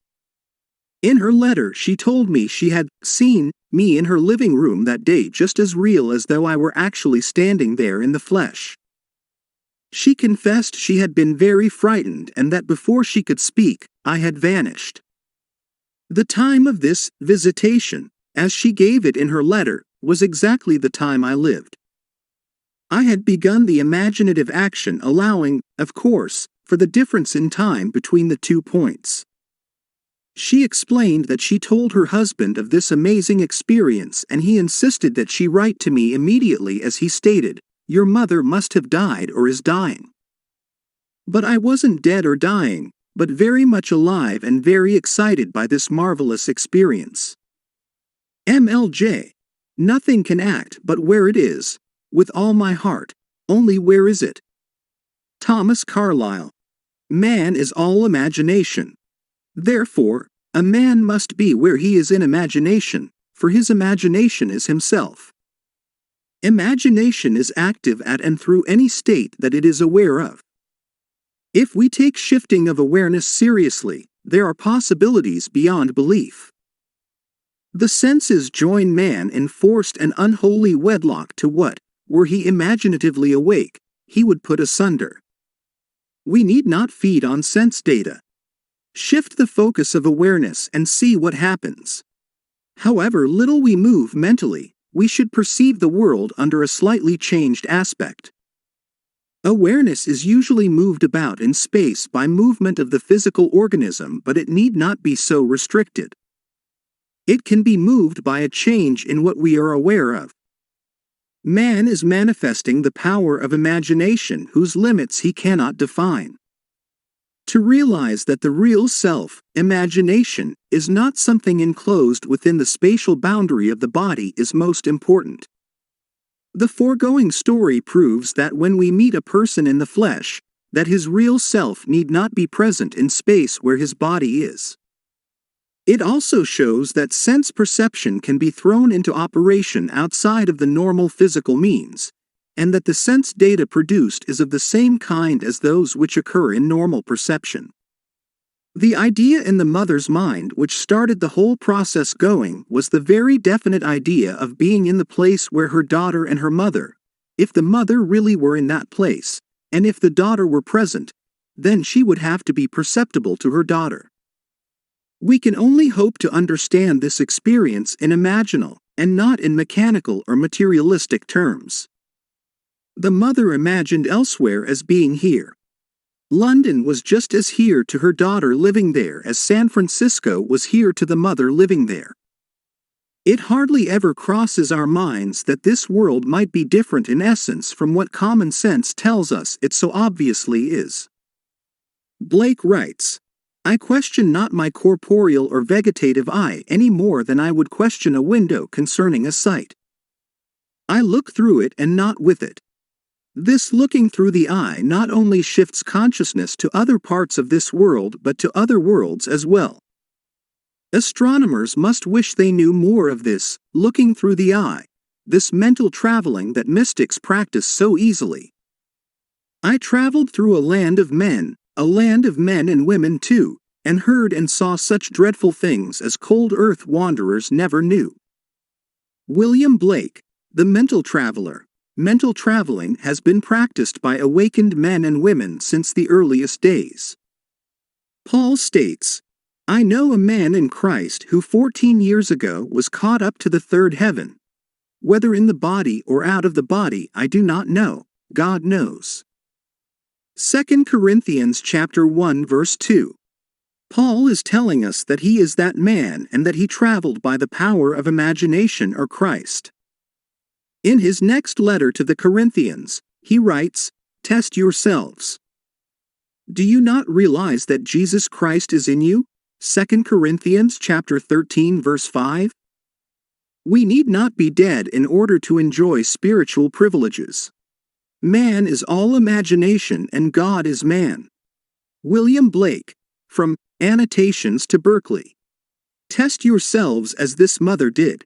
In her letter she told me she had seen me in her living room that day just as real as though I were actually standing there in the flesh. She confessed she had been very frightened and that before she could speak, I had vanished. The time of this visitation, as she gave it in her letter, was exactly the time I lived. I had begun the imaginative action, allowing, of course, for the difference in time between the 2 points. She explained that she told her husband of this amazing experience, and he insisted that she write to me immediately, as he stated, "Your mother must have died or is dying." But I wasn't dead or dying, but very much alive and very excited by this marvelous experience. MLJ. Nothing can act but where it is, with all my heart, only where is it? Thomas Carlyle. Man is all imagination. Therefore, a man must be where he is in imagination, for his imagination is himself. Imagination is active at and through any state that it is aware of. If we take shifting of awareness seriously, there are possibilities beyond belief. The senses join man in forced and unholy wedlock to what, were he imaginatively awake, he would put asunder. We need not feed on sense data. Shift the focus of awareness and see what happens. However little we move mentally, we should perceive the world under a slightly changed aspect. Awareness is usually moved about in space by movement of the physical organism, but it need not be so restricted. It can be moved by a change in what we are aware of. Man is manifesting the power of imagination whose limits he cannot define. To realize that the real self, imagination, is not something enclosed within the spatial boundary of the body is most important. The foregoing story proves that when we meet a person in the flesh, that his real self need not be present in space where his body is. It also shows that sense perception can be thrown into operation outside of the normal physical means, and that the sense data produced is of the same kind as those which occur in normal perception. The idea in the mother's mind which started the whole process going was the very definite idea of being in the place where her daughter and her mother, if the mother really were in that place, and if the daughter were present, then she would have to be perceptible to her daughter. We can only hope to understand this experience in imaginal, and not in mechanical or materialistic terms. The mother imagined elsewhere as being here. London was just as here to her daughter living there as San Francisco was here to the mother living there. It hardly ever crosses our minds that this world might be different in essence from what common sense tells us it so obviously is. Blake writes, "I question not my corporeal or vegetative eye any more than I would question a window concerning a sight. I look through it and not with it. This looking through the eye not only shifts consciousness to other parts of this world but to other worlds as well. Astronomers must wish they knew more of this, looking through the eye, this mental traveling that mystics practice so easily. I traveled through a land of men and women too, and heard and saw such dreadful things as cold earth wanderers never knew." William Blake, The Mental Traveler. Mental traveling has been practiced by awakened men and women since the earliest days. Paul states, "I know a man in Christ who 14 years ago was caught up to the third heaven. Whether in the body or out of the body I do not know, God knows." 2 Corinthians chapter 1 verse 2. Paul is telling us that he is that man and that he traveled by the power of imagination or Christ. In his next letter to the Corinthians, he writes, "Test yourselves. Do you not realize that Jesus Christ is in you?" 2 Corinthians chapter 13 verse 5. We need not be dead in order to enjoy spiritual privileges. Man is all imagination and God is man. William Blake, from Annotations to Berkeley. Test yourselves as this mother did.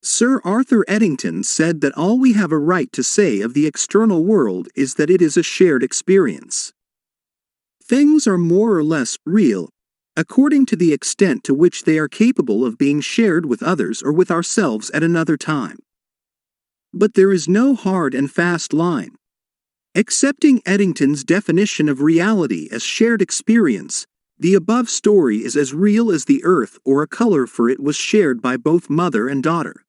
Sir Arthur Eddington said that all we have a right to say of the external world is that it is a shared experience. Things are more or less real, according to the extent to which they are capable of being shared with others or with ourselves at another time. But there is no hard and fast line. Accepting Eddington's definition of reality as shared experience, the above story is as real as the earth or a color, for it was shared by both mother and daughter.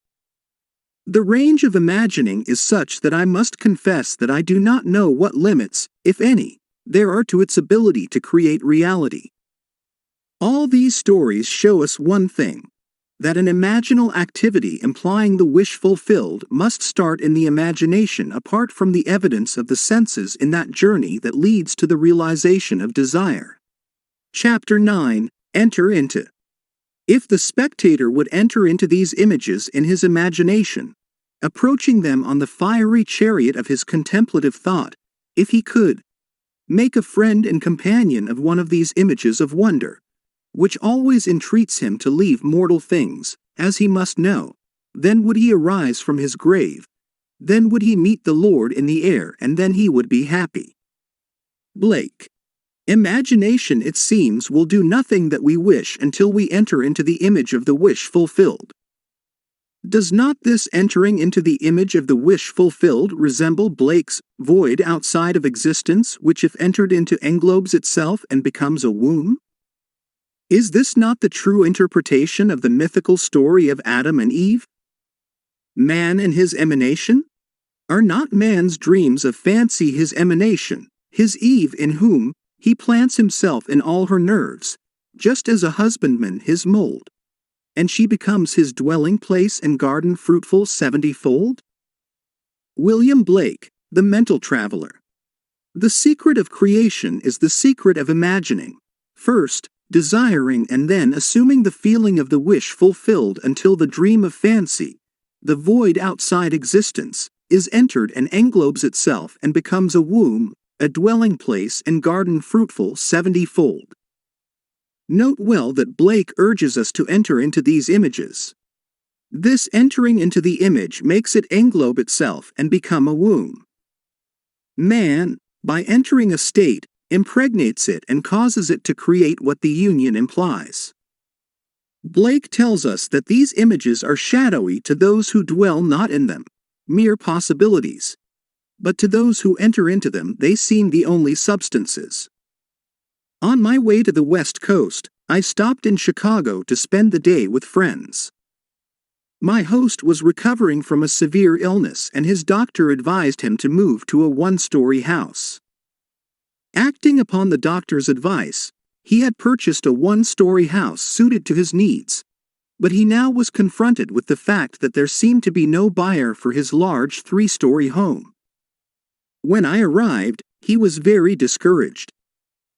The range of imagining is such that I must confess that I do not know what limits, if any, there are to its ability to create reality. All these stories show us one thing: that an imaginal activity implying the wish fulfilled must start in the imagination apart from the evidence of the senses in that journey that leads to the realization of desire. Chapter 9. Enter into. If the spectator would enter into these images in his imagination, approaching them on the fiery chariot of his contemplative thought, if he could make a friend and companion of one of these images of wonder, which always entreats him to leave mortal things, as he must know, then would he arise from his grave, then would he meet the Lord in the air, and then he would be happy. Blake. Imagination, it seems, will do nothing that we wish until we enter into the image of the wish fulfilled. Does not this entering into the image of the wish fulfilled resemble Blake's void outside of existence, which if entered into englobes itself and becomes a womb? Is this not the true interpretation of the mythical story of Adam and Eve? Man and his emanation? Are not man's dreams of fancy his emanation, his Eve in whom he plants himself in all her nerves, just as a husbandman his mold, and she becomes his dwelling place and garden fruitful 70-fold? William Blake, The Mental Traveler. The secret of creation is the secret of imagining, first desiring and then assuming the feeling of the wish fulfilled until the dream of fancy, the void outside existence, is entered and englobes itself and becomes a womb, a dwelling place and garden fruitful 70-fold. Note well that Blake urges us to enter into these images. This entering into the image makes it englobe itself and become a womb. Man, by entering a state, impregnates it and causes it to create what the union implies. Blake tells us that these images are shadowy to those who dwell not in them, mere possibilities, but to those who enter into them they seem the only substances. On my way to the West Coast, I stopped in Chicago to spend the day with friends. My host was recovering from a severe illness and his doctor advised him to move to a one-story house. Acting upon the doctor's advice, he had purchased a one-story house suited to his needs, but he now was confronted with the fact that there seemed to be no buyer for his large three-story home. When I arrived, he was very discouraged.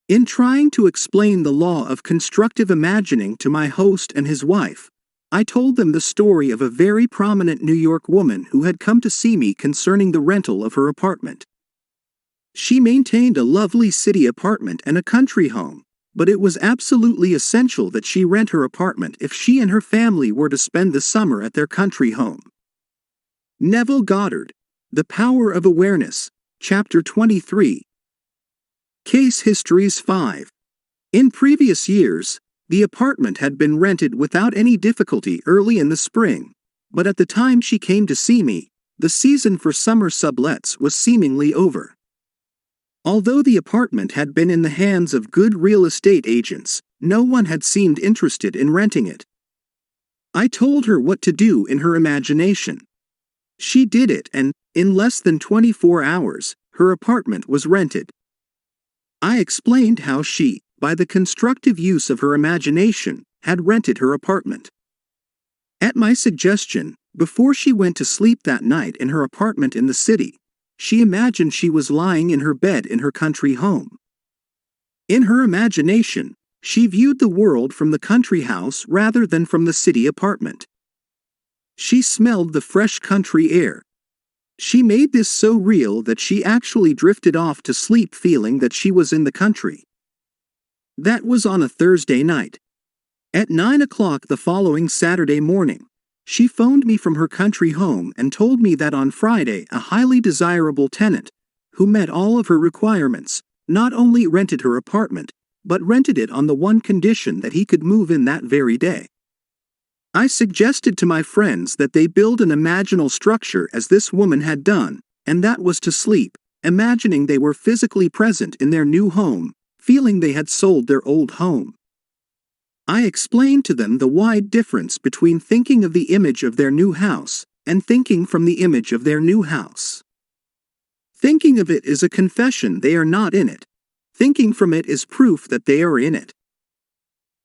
In trying to explain the law of constructive imagining to my host and his wife, I told them the story of a very prominent New York woman who had come to see me concerning the rental of her apartment. She maintained a lovely city apartment and a country home, but it was absolutely essential that she rent her apartment if she and her family were to spend the summer at their country home. Neville Goddard, The Power of Awareness, Chapter 23. Case Histories 5. In previous years, the apartment had been rented without any difficulty early in the spring, but at the time she came to see me, the season for summer sublets was seemingly over. Although the apartment had been in the hands of good real estate agents, no one had seemed interested in renting it. I told her what to do in her imagination. She did it and, in less than 24 hours, her apartment was rented. I explained how she, by the constructive use of her imagination, had rented her apartment. At my suggestion, before she went to sleep that night in her apartment in the city, she imagined she was lying in her bed in her country home. In her imagination, she viewed the world from the country house rather than from the city apartment. She smelled the fresh country air. She made this so real that she actually drifted off to sleep feeling that she was in the country. That was on a Thursday night. At 9 o'clock the following Saturday morning, she phoned me from her country home and told me that on Friday a highly desirable tenant, who met all of her requirements, not only rented her apartment, but rented it on the one condition that he could move in that very day. I suggested to my friends that they build an imaginal structure as this woman had done, and that was to sleep, imagining they were physically present in their new home, feeling they had sold their old home. I explained to them the wide difference between thinking of the image of their new house, and thinking from the image of their new house. Thinking of it is a confession they are not in it. Thinking from it is proof that they are in it.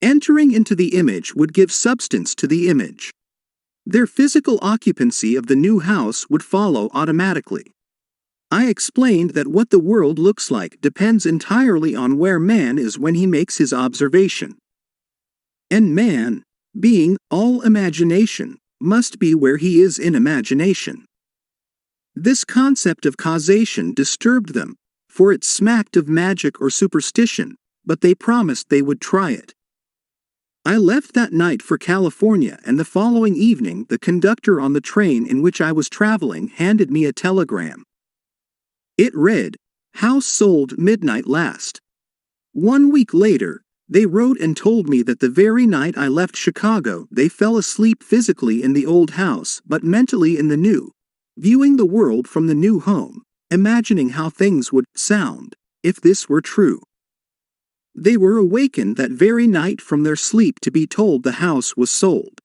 Entering into the image would give substance to the image. Their physical occupancy of the new house would follow automatically. I explained that what the world looks like depends entirely on where man is when he makes his observation. And man, being all imagination, must be where he is in imagination. This concept of causation disturbed them, for it smacked of magic or superstition, but they promised they would try it. I left that night for California, and the following evening the conductor on the train in which I was traveling handed me a telegram. It read, "House sold midnight last." 1 week later, they wrote and told me that the very night I left Chicago they fell asleep physically in the old house but mentally in the new, viewing the world from the new home, imagining how things would sound if this were true. They were awakened that very night from their sleep to be told the house was sold.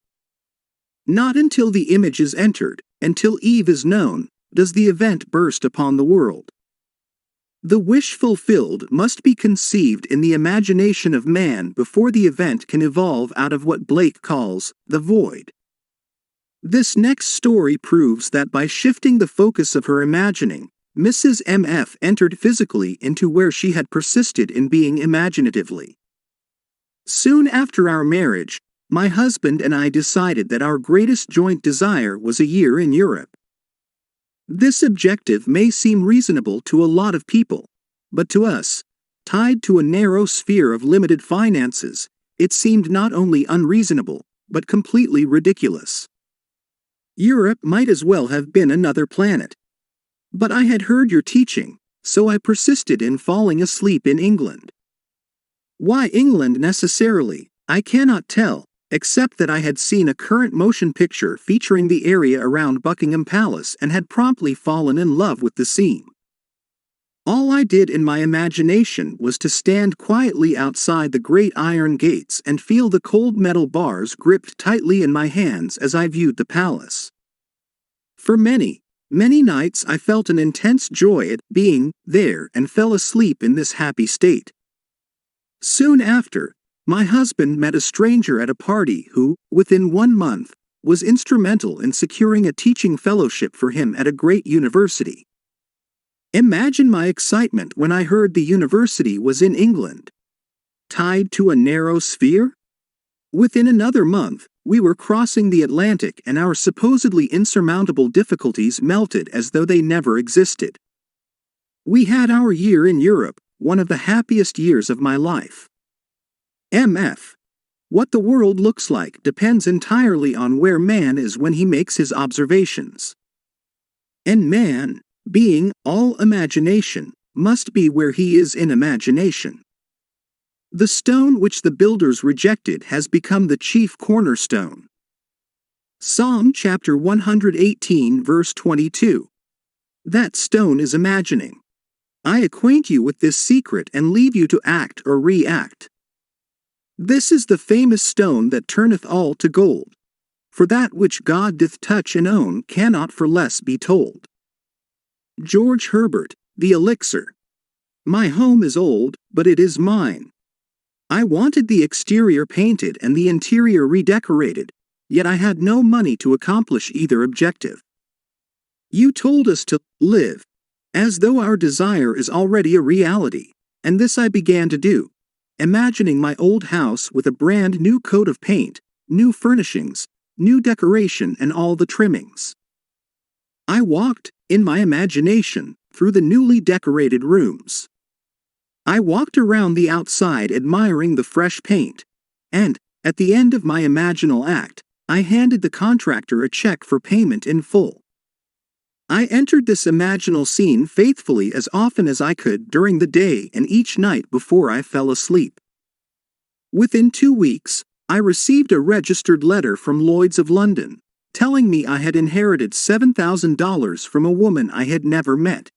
Not until the image is entered, until Eve is known, does the event burst upon the world. The wish fulfilled must be conceived in the imagination of man before the event can evolve out of what Blake calls the void. This next story proves that by shifting the focus of her imagining, Mrs. M.F. entered physically into where she had persisted in being imaginatively. Soon after our marriage, my husband and I decided that our greatest joint desire was a year in Europe. This objective may seem reasonable to a lot of people, but to us, tied to a narrow sphere of limited finances, it seemed not only unreasonable, but completely ridiculous. Europe might as well have been another planet. But I had heard your teaching, so I persisted in falling asleep in England. Why England necessarily, I cannot tell, except that I had seen a current motion picture featuring the area around Buckingham Palace and had promptly fallen in love with the scene. All I did in my imagination was to stand quietly outside the great iron gates and feel the cold metal bars gripped tightly in my hands as I viewed the palace. For many nights I felt an intense joy at being there and fell asleep in this happy state. Soon after, my husband met a stranger at a party who, within 1 month, was instrumental in securing a teaching fellowship for him at a great university. Imagine my excitement when I heard the university was in England. Tied to a narrow sphere? Within another month, we were crossing the Atlantic and our supposedly insurmountable difficulties melted as though they never existed. We had our year in Europe, one of the happiest years of my life. MF. What the world looks like depends entirely on where man is when he makes his observations. And man, being all imagination, must be where he is in imagination. The stone which the builders rejected has become the chief cornerstone. Psalm chapter 118 verse 22. That stone is imagining. I acquaint you with this secret and leave you to act or react. This is the famous stone that turneth all to gold. For that which God doth touch and own cannot for less be told. George Herbert, The Elixir. My home is old, but it is mine. I wanted the exterior painted and the interior redecorated, yet I had no money to accomplish either objective. You told us to live, as though our desire is already a reality, and this I began to do, imagining my old house with a brand new coat of paint, new furnishings, new decoration and all the trimmings. I walked, in my imagination, through the newly decorated rooms. I walked around the outside admiring the fresh paint, and, at the end of my imaginal act, I handed the contractor a check for payment in full. I entered this imaginal scene faithfully as often as I could during the day and each night before I fell asleep. Within 2 weeks, I received a registered letter from Lloyd's of London, telling me I had inherited $7,000 from a woman I had never met.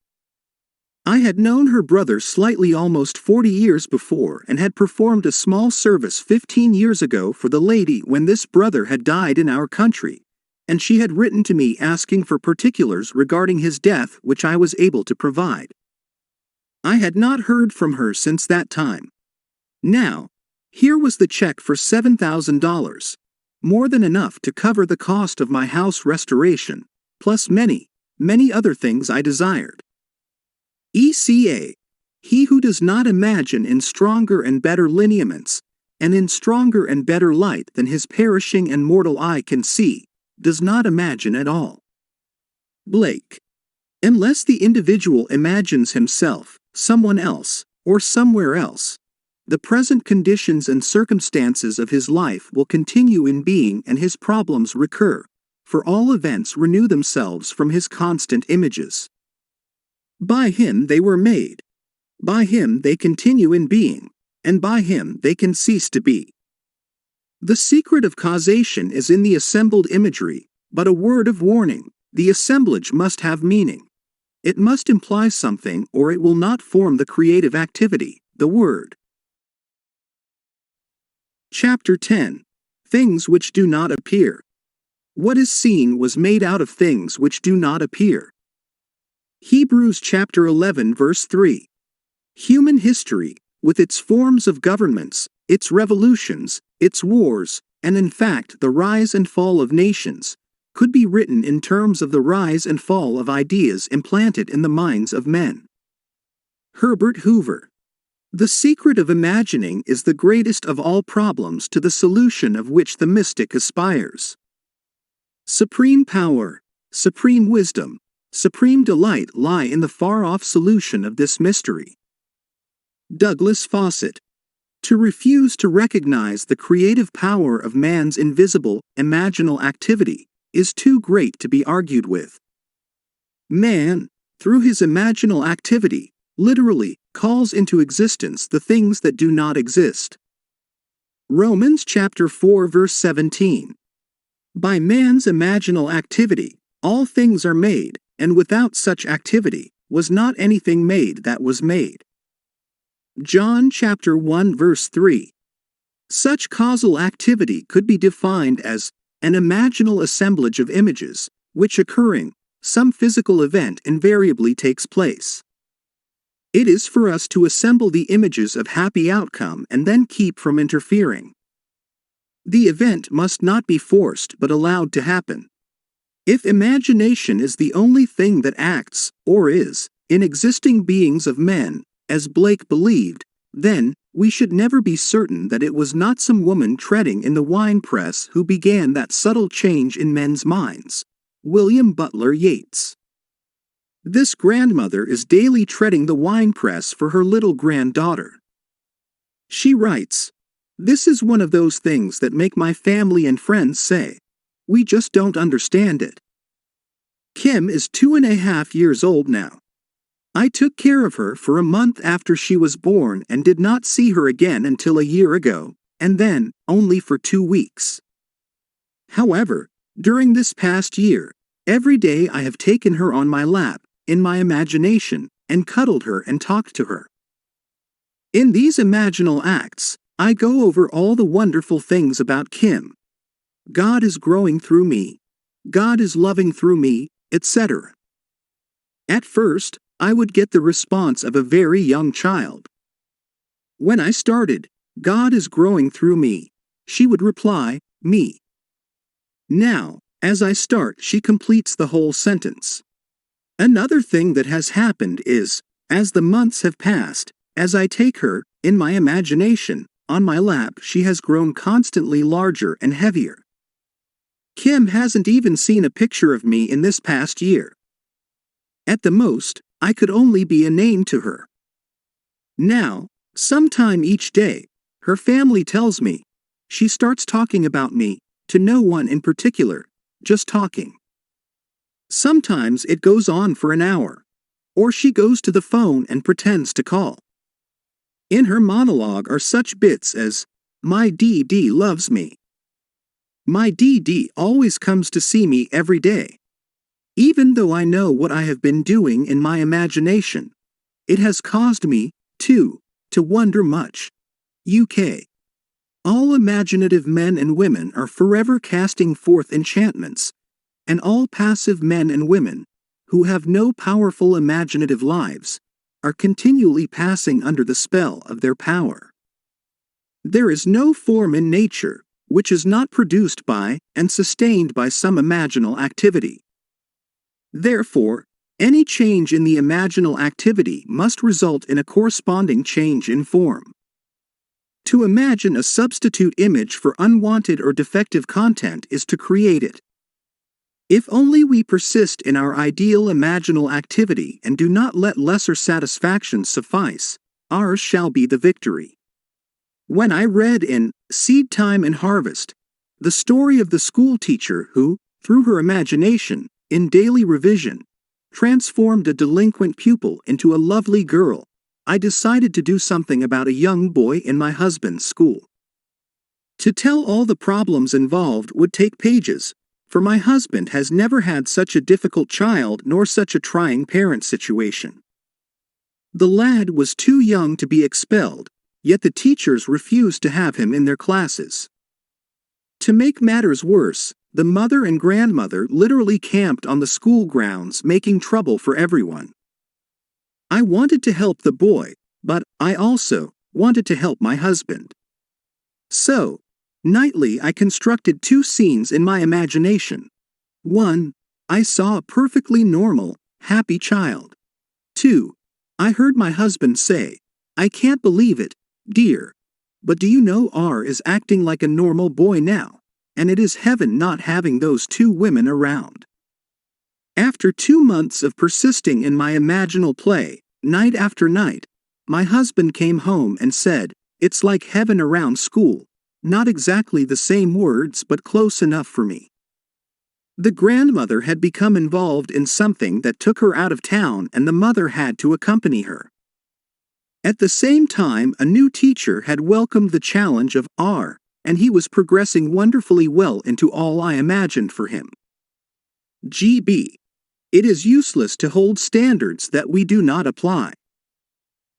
I had known her brother slightly almost 40 years before and had performed a small service 15 years ago for the lady when this brother had died in our country, and she had written to me asking for particulars regarding his death which I was able to provide. I had not heard from her since that time. Now, here was the check for $7,000, more than enough to cover the cost of my house restoration, plus many, many other things I desired. ECA. He who does not imagine in stronger and better lineaments, and in stronger and better light than his perishing and mortal eye can see, does not imagine at all. Blake. Unless the individual imagines himself, someone else, or somewhere else, the present conditions and circumstances of his life will continue in being and his problems recur, for all events renew themselves from his constant images. By him they were made. By him they continue in being, and by him they can cease to be. The secret of causation is in the assembled imagery, but a word of warning: the assemblage must have meaning. It must imply something or it will not form the creative activity, the word. Chapter 10. Things which do not appear. What is seen was made out of things which do not appear. Hebrews chapter 11 verse 3. Human history, with its forms of governments, its revolutions, its wars, and in fact the rise and fall of nations, could be written in terms of the rise and fall of ideas implanted in the minds of men. Herbert Hoover. The secret of imagining is the greatest of all problems to the solution of which the mystic aspires. Supreme power, supreme wisdom, supreme delight lie in the far-off solution of this mystery. Douglas Fawcett. To refuse to recognize the creative power of man's invisible, imaginal activity is too great to be argued with. Man, through his imaginal activity, literally calls into existence the things that do not exist. Romans chapter 4 verse 17. By man's imaginal activity, all things are made, and without such activity, was not anything made that was made. John chapter 1 verse 3. Such causal activity could be defined as an imaginal assemblage of images, which occurring, some physical event invariably takes place. It is for us to assemble the images of happy outcome and then keep from interfering. The event must not be forced but allowed to happen. If imagination is the only thing that acts, or is, in existing beings of men, as Blake believed, then we should never be certain that it was not some woman treading in the winepress who began that subtle change in men's minds. William Butler Yeats. This grandmother is daily treading the winepress for her little granddaughter. She writes, "This is one of those things that make my family and friends say, 'We just don't understand it.' Kim is 2.5 years old now. I took care of her for a month after she was born and did not see her again until a year ago, and then only for 2 weeks. However, during this past year, every day I have taken her on my lap, in my imagination, and cuddled her and talked to her. In these imaginal acts, I go over all the wonderful things about Kim. God is growing through me. God is loving through me, etc. At first, I would get the response of a very young child. When I started, God is growing through me, she would reply, me. Now, as I start, she completes the whole sentence. Another thing that has happened is, as the months have passed, as I take her, in my imagination, on my lap, she has grown constantly larger and heavier. Kim hasn't even seen a picture of me in this past year. At the most, I could only be a name to her. Now, sometime each day, her family tells me, she starts talking about me, to no one in particular, just talking. Sometimes it goes on for an hour, or she goes to the phone and pretends to call. In her monologue are such bits as, "My DD loves me." My DD always comes to see me every day. Even though I know what I have been doing in my imagination, it has caused me, too, to wonder much. UK. All imaginative men and women are forever casting forth enchantments, and all passive men and women, who have no powerful imaginative lives, are continually passing under the spell of their power. There is no form in nature which is not produced by and sustained by some imaginal activity. Therefore, any change in the imaginal activity must result in a corresponding change in form. To imagine a substitute image for unwanted or defective content is to create it. If only we persist in our ideal imaginal activity and do not let lesser satisfactions suffice, ours shall be the victory. When I read in Seed Time and Harvest the story of the school teacher who, through her imagination, in daily revision, transformed a delinquent pupil into a lovely girl, I decided to do something about a young boy in my husband's school. To tell all the problems involved would take pages, for my husband has never had such a difficult child nor such a trying parent situation. The lad was too young to be expelled, yet the teachers refused to have him in their classes. To make matters worse, the mother and grandmother literally camped on the school grounds, making trouble for everyone. I wanted to help the boy, but I also wanted to help my husband. So, nightly I constructed two scenes in my imagination. 1. I saw a perfectly normal, happy child. 2. I heard my husband say, "I can't believe it, dear, but do you know R is acting like a normal boy now, and it is heaven not having those two women around." After 2 months of persisting in my imaginal play, night after night, my husband came home and said, "It's like heaven around school," not exactly the same words but close enough for me. The grandmother had become involved in something that took her out of town and the mother had to accompany her. At the same time, a new teacher had welcomed the challenge of R, and he was progressing wonderfully well into all I imagined for him. GB. It is useless to hold standards that we do not apply.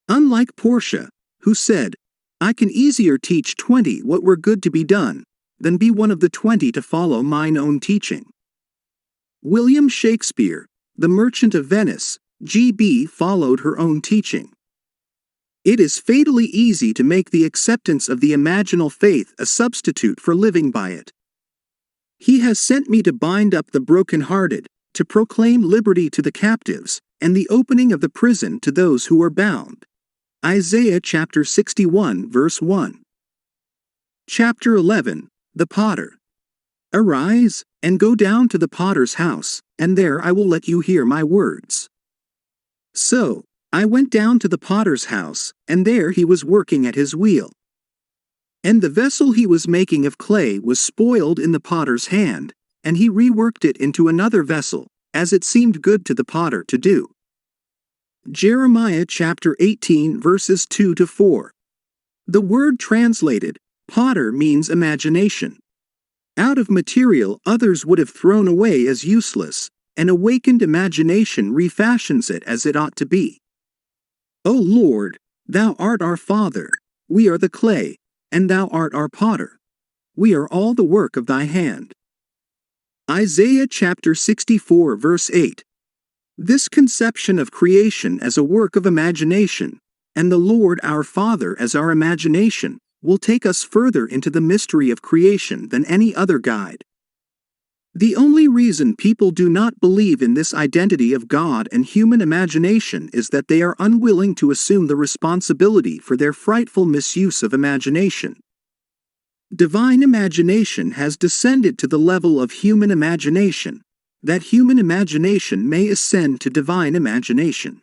Unlike Portia, who said, "I can easier teach 20 what were good to be done, than be one of the 20 to follow mine own teaching." William Shakespeare, the Merchant of Venice, GB, followed her own teaching. It is fatally easy to make the acceptance of the imaginal faith a substitute for living by it. He has sent me to bind up the broken-hearted, to proclaim liberty to the captives, and the opening of the prison to those who are bound. Isaiah chapter 61 verse 1. Chapter 11, The Potter. Arise, and go down to the potter's house, and there I will let you hear my words. So, I went down to the potter's house, and there he was working at his wheel. And the vessel he was making of clay was spoiled in the potter's hand, and he reworked it into another vessel, as it seemed good to the potter to do. Jeremiah chapter 18 verses 2 to 4. The word translated, potter, means imagination. Out of material others would have thrown away as useless, an awakened imagination refashions it as it ought to be. O Lord, Thou art our Father, we are the clay, and Thou art our potter. We are all the work of Thy hand. Isaiah chapter 64 verse 8. This conception of creation as a work of imagination, and the Lord our Father as our imagination, will take us further into the mystery of creation than any other guide. The only reason people do not believe in this identity of God and human imagination is that they are unwilling to assume the responsibility for their frightful misuse of imagination. Divine imagination has descended to the level of human imagination, that human imagination may ascend to divine imagination.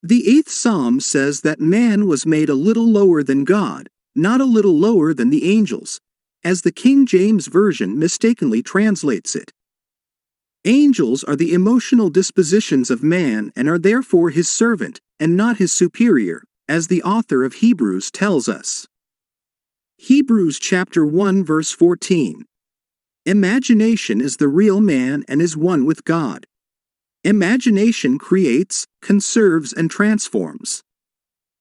The 8th Psalm says that man was made a little lower than God, not a little lower than the angels, as the King James Version mistakenly translates it. Angels are the emotional dispositions of man and are therefore his servant, and not his superior, as the author of Hebrews tells us. Hebrews chapter 1 verse 14. Imagination is the real man and is one with God. Imagination creates, conserves, and transforms.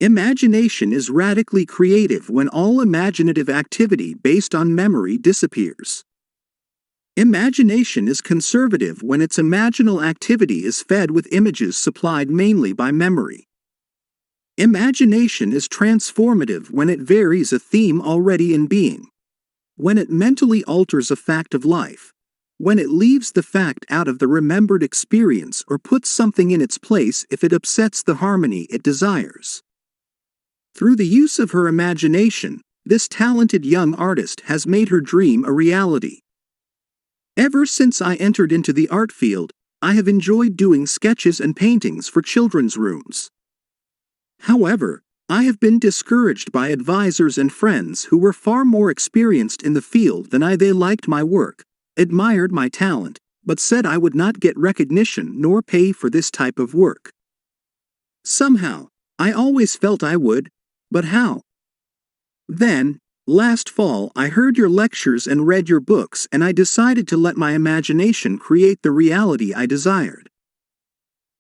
Imagination is radically creative when all imaginative activity based on memory disappears. Imagination is conservative when its imaginal activity is fed with images supplied mainly by memory. Imagination is transformative when it varies a theme already in being, when it mentally alters a fact of life, when it leaves the fact out of the remembered experience or puts something in its place if it upsets the harmony it desires. Through the use of her imagination, this talented young artist has made her dream a reality. Ever since I entered into the art field, I have enjoyed doing sketches and paintings for children's rooms. However, I have been discouraged by advisors and friends who were far more experienced in the field than I. They liked my work, admired my talent, but said I would not get recognition nor pay for this type of work. Somehow, I always felt I would, but how? Then, last fall I heard your lectures and read your books, and I decided to let my imagination create the reality I desired.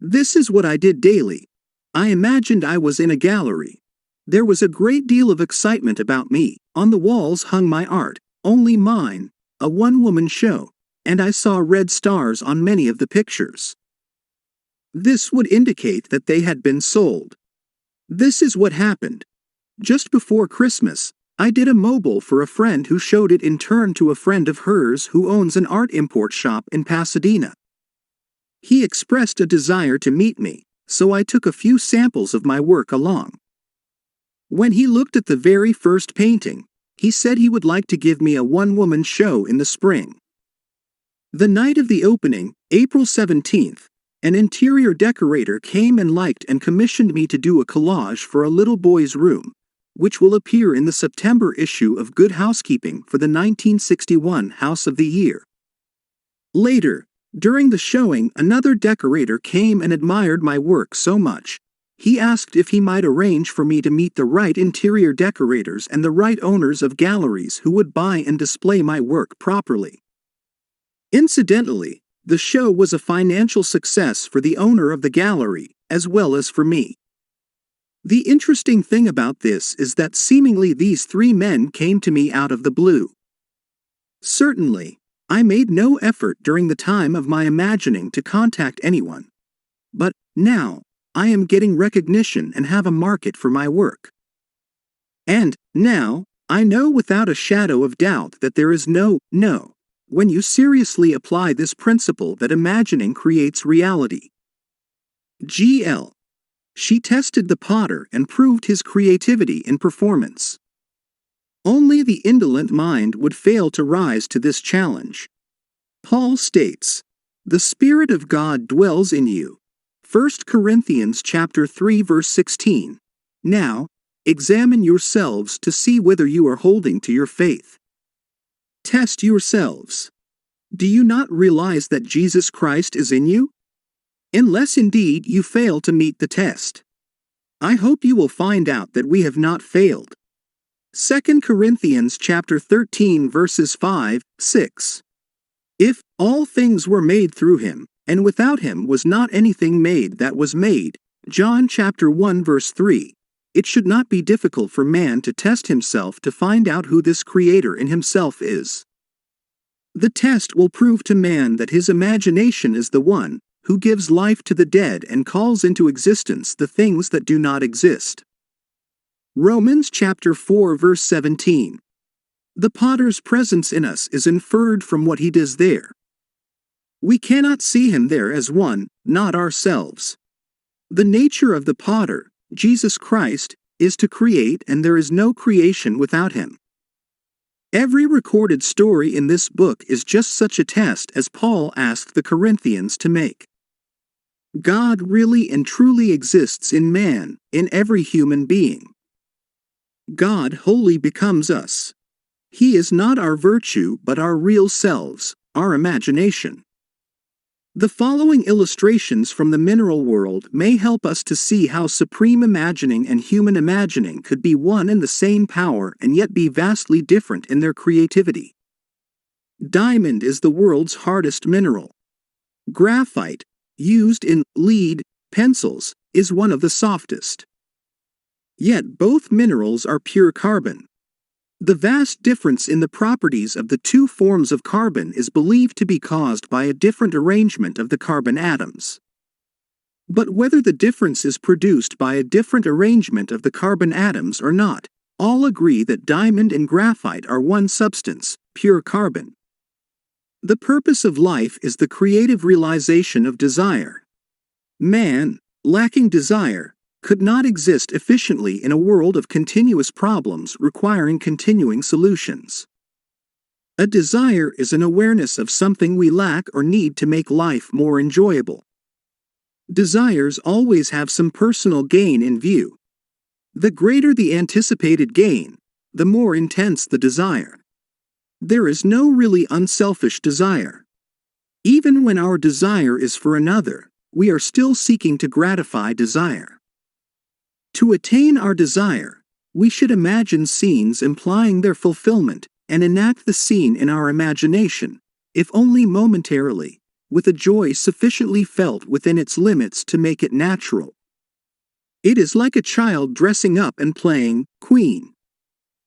This is what I did daily. I imagined I was in a gallery. There was a great deal of excitement about me. On the walls hung my art, only mine, a one-woman show, and I saw red stars on many of the pictures. This would indicate that they had been sold. This is what happened. Just before Christmas, I did a mobile for a friend who showed it in turn to a friend of hers who owns an art import shop in Pasadena. He expressed a desire to meet me, so I took a few samples of my work along. When he looked at the very first painting, he said he would like to give me a one-woman show in the spring. The night of the opening, April 17th, an interior decorator came and liked and commissioned me to do a collage for a little boy's room, which will appear in the September issue of Good Housekeeping for the 1961 House of the Year. Later, during the showing, another decorator came and admired my work so much, he asked if he might arrange for me to meet the right interior decorators and the right owners of galleries who would buy and display my work properly. Incidentally, the show was a financial success for the owner of the gallery, as well as for me. The interesting thing about this is that seemingly these three men came to me out of the blue. Certainly, I made no effort during the time of my imagining to contact anyone. But, now, I am getting recognition and have a market for my work. And, now, I know without a shadow of doubt that there is no when you seriously apply this principle that imagining creates reality. GL. She tested the potter and proved his creativity in performance. Only the indolent mind would fail to rise to this challenge. Paul states, "The Spirit of God dwells in you." 1 Corinthians chapter 3 verse 16. Now, examine yourselves to see whether you are holding to your faith. Test yourselves. Do you not realize that Jesus Christ is in you? Unless indeed you fail to meet the test. I hope you will find out that we have not failed. 2 Corinthians chapter 13 verses 5, 6. If all things were made through him, and without him was not anything made that was made, John chapter 1 verse 3, it should not be difficult for man to test himself to find out who this Creator in himself is. The test will prove to man that his imagination is the one who gives life to the dead and calls into existence the things that do not exist. Romans chapter 4 verse 17. The potter's presence in us is inferred from what he does there. We cannot see him there as one, not ourselves. The nature of the potter, Jesus Christ, is to create, and there is no creation without him. Every recorded story in this book is just such a test as Paul asked the Corinthians to make. God really and truly exists in man, in every human being. God wholly becomes us. He is not our virtue but our real selves, our imagination. The following illustrations from the mineral world may help us to see how supreme imagining and human imagining could be one and the same power and yet be vastly different in their creativity. Diamond is the world's hardest mineral. Graphite, used in lead pencils, is one of the softest. Yet both minerals are pure carbon. The vast difference in the properties of the two forms of carbon is believed to be caused by a different arrangement of the carbon atoms. But whether the difference is produced by a different arrangement of the carbon atoms or not, all agree that diamond and graphite are one substance, pure carbon. The purpose of life is the creative realization of desire. Man, lacking desire, could not exist efficiently in a world of continuous problems requiring continuing solutions. A desire is an awareness of something we lack or need to make life more enjoyable. Desires always have some personal gain in view. The greater the anticipated gain, the more intense the desire. There is no really unselfish desire. Even when our desire is for another, we are still seeking to gratify desire. To attain our desire, we should imagine scenes implying their fulfillment and enact the scene in our imagination, if only momentarily, with a joy sufficiently felt within its limits to make it natural. It is like a child dressing up and playing Queen.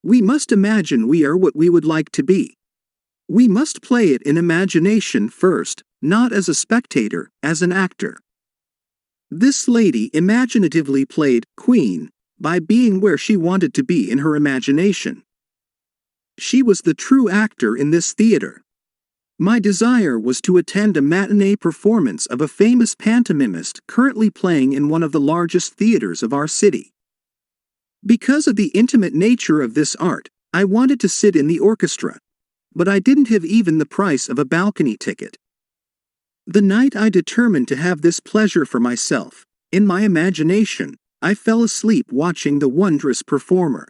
We must imagine we are what we would like to be. We must play it in imagination first, not as a spectator, as an actor. This lady imaginatively played Queen by being where she wanted to be in her imagination. She was the true actor in this theater. My desire was to attend a matinee performance of a famous pantomimist currently playing in one of the largest theaters of our city. Because of the intimate nature of this art, I wanted to sit in the orchestra, but I didn't have even the price of a balcony ticket. The night I determined to have this pleasure for myself, in my imagination, I fell asleep watching the wondrous performer.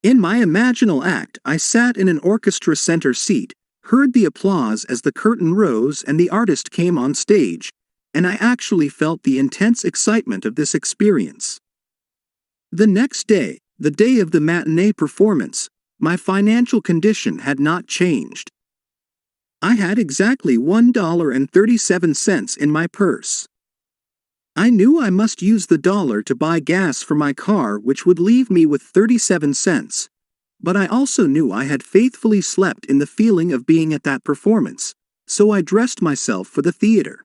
In my imaginal act, I sat in an orchestra center seat, heard the applause as the curtain rose and the artist came on stage, and I actually felt the intense excitement of this experience. The next day, the day of the matinee performance, my financial condition had not changed. I had exactly $1.37 in my purse. I knew I must use the dollar to buy gas for my car, which would leave me with 37 cents. But I also knew I had faithfully slept in the feeling of being at that performance, so I dressed myself for the theater.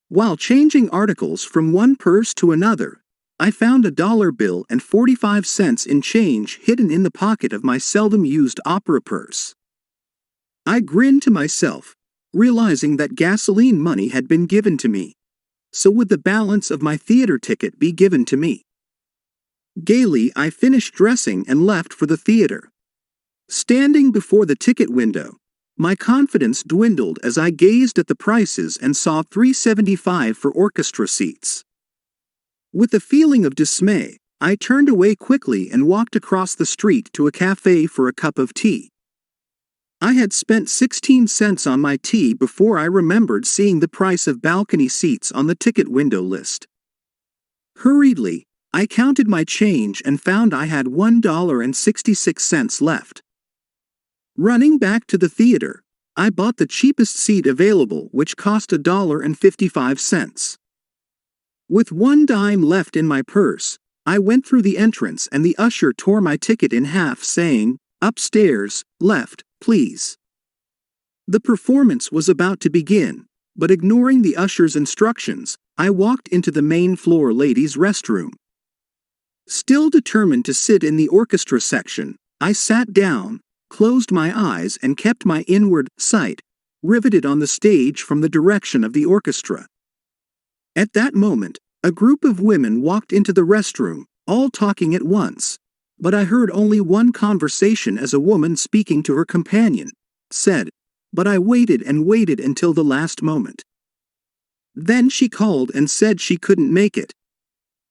While changing articles from one purse to another, I found a dollar bill and 45 cents in change hidden in the pocket of my seldom-used opera purse. I grinned to myself, realizing that gasoline money had been given to me. So would the balance of my theater ticket be given to me? Gaily, I finished dressing and left for the theater. Standing before the ticket window, my confidence dwindled as I gazed at the prices and saw $3.75 for orchestra seats. With a feeling of dismay, I turned away quickly and walked across the street to a cafe for a cup of tea. I had spent 16 cents on my tea before I remembered seeing the price of balcony seats on the ticket window list. Hurriedly, I counted my change and found I had $1.66 left. Running back to the theater, I bought the cheapest seat available, which cost $1.55. With 1 dime left in my purse, I went through the entrance and the usher tore my ticket in half, saying, "Upstairs, left, please." The performance was about to begin, but ignoring the usher's instructions, I walked into the main floor ladies' restroom. Still determined to sit in the orchestra section, I sat down, closed my eyes and kept my inward sight riveted on the stage from the direction of the orchestra. At that moment, a group of women walked into the restroom, all talking at once, but I heard only one conversation as a woman speaking to her companion said, "But I waited and waited until the last moment." Then she called and said she couldn't make it.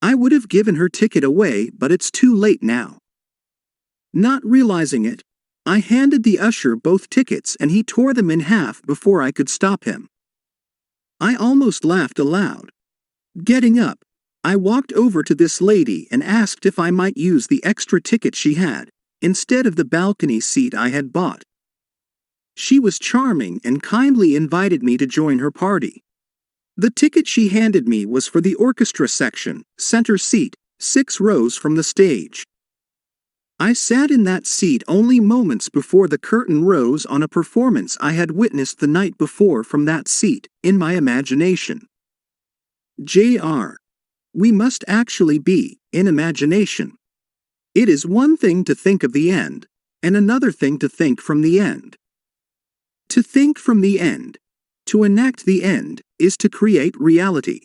I would have given her ticket away, but it's too late now. Not realizing it, I handed the usher both tickets and he tore them in half before I could stop him. I almost laughed aloud. Getting up, I walked over to this lady and asked if I might use the extra ticket she had, instead of the balcony seat I had bought. She was charming and kindly invited me to join her party. The ticket she handed me was for the orchestra section, center seat, 6 rows from the stage. I sat in that seat only moments before the curtain rose on a performance I had witnessed the night before from that seat, in my imagination. Jr. We must actually be, in imagination. It is one thing to think of the end, and another thing to think from the end. To think from the end, to enact the end, is to create reality.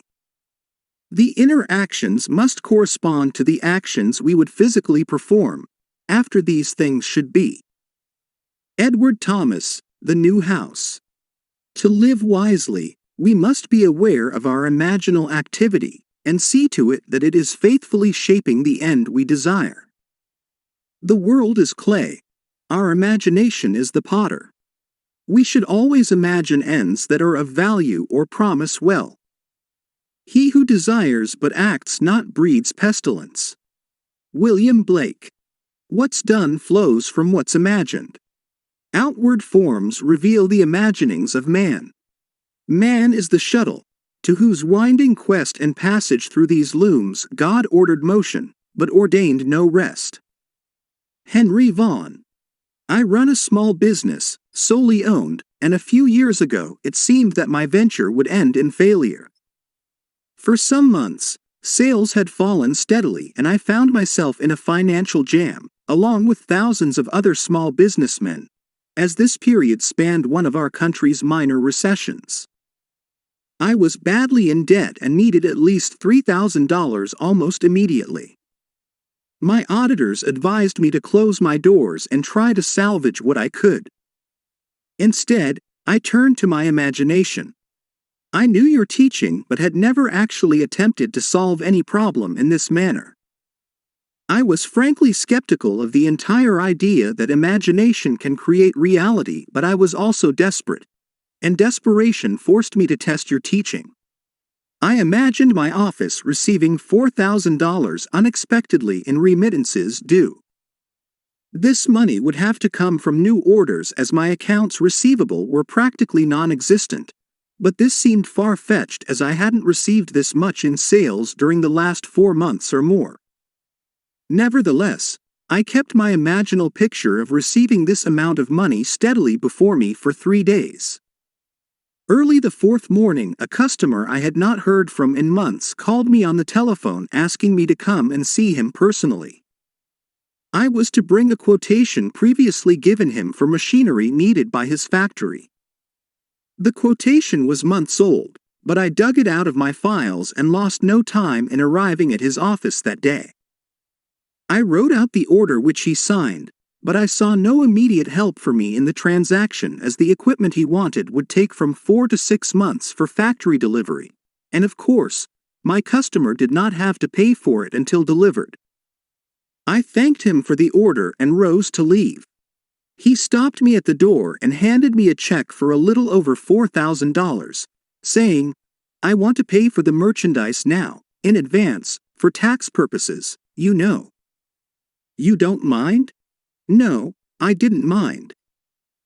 The inner actions must correspond to the actions we would physically perform, after these things should be. Edward Thomas, The New House. To live wisely, we must be aware of our imaginal activity, and see to it that it is faithfully shaping the end we desire. The world is clay. Our imagination is the potter. We should always imagine ends that are of value or promise well. He who desires but acts not breeds pestilence. William Blake. What's done flows from what's imagined. Outward forms reveal the imaginings of man. Man is the shuttle, to whose winding quest and passage through these looms God ordered motion, but ordained no rest. Henry Vaughan. I run a small business, solely owned, and a few years ago it seemed that my venture would end in failure. For some months, sales had fallen steadily and I found myself in a financial jam, along with thousands of other small businessmen, as this period spanned one of our country's minor recessions. I was badly in debt and needed at least $3,000 almost immediately. My auditors advised me to close my doors and try to salvage what I could. Instead, I turned to my imagination. I knew your teaching but had never actually attempted to solve any problem in this manner. I was frankly skeptical of the entire idea that imagination can create reality, but I was also desperate, and desperation forced me to test your teaching. I imagined my office receiving $4,000 unexpectedly in remittances due. This money would have to come from new orders as my accounts receivable were practically non-existent, but this seemed far-fetched as I hadn't received this much in sales during the last 4 months or more. Nevertheless, I kept my imaginal picture of receiving this amount of money steadily before me for 3 days. Early the 4th morning, a customer I had not heard from in months called me on the telephone asking me to come and see him personally. I was to bring a quotation previously given him for machinery needed by his factory. The quotation was months old, but I dug it out of my files and lost no time in arriving at his office that day. I wrote out the order which he signed, but I saw no immediate help for me in the transaction as the equipment he wanted would take from 4 to 6 months for factory delivery, and of course, my customer did not have to pay for it until delivered. I thanked him for the order and rose to leave. He stopped me at the door and handed me a check for a little over $4,000, saying, "I want to pay for the merchandise now, in advance, for tax purposes, you know." "You don't mind?" No, I didn't mind.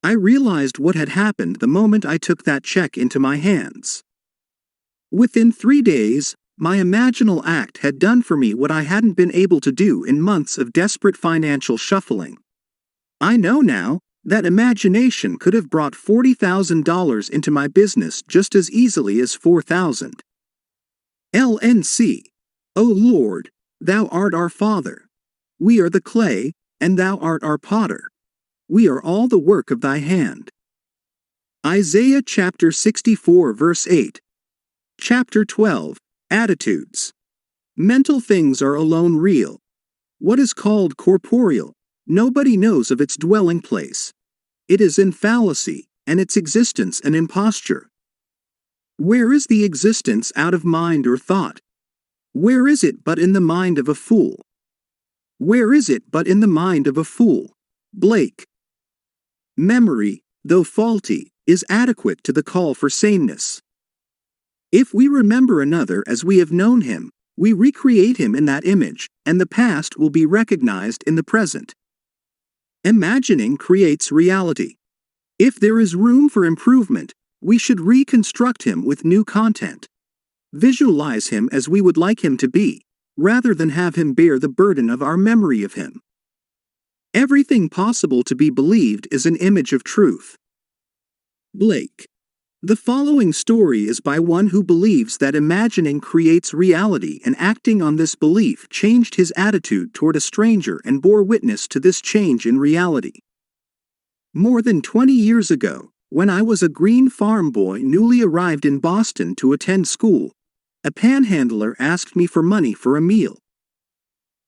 I realized what had happened the moment I took that check into my hands. Within 3 days, my imaginal act had done for me what I hadn't been able to do in months of desperate financial shuffling. I know now that imagination could have brought $40,000 into my business just as easily as $4,000. LNC. O Lord, Thou art our Father. We are the clay, and Thou art our potter. We are all the work of Thy hand. Isaiah chapter 64 verse 8. Chapter 12. Attitudes. Mental things are alone real. What is called corporeal, nobody knows of its dwelling place. It is in fallacy, and its existence an imposture. Where is the existence out of mind or thought? Where is it but in the mind of a fool? Where is it but in the mind of a fool? Blake. Memory, though faulty, is adequate to the call for saneness. If we remember another as we have known him, we recreate him in that image, and the past will be recognized in the present. Imagining creates reality. If there is room for improvement, we should reconstruct him with new content. Visualize him as we would like him to be, rather than have him bear the burden of our memory of him. Everything possible to be believed is an image of truth. Blake. The following story is by one who believes that imagining creates reality, and acting on this belief changed his attitude toward a stranger and bore witness to this change in reality. More than 20 years ago, when I was a green farm boy newly arrived in Boston to attend school, a panhandler asked me for money for a meal.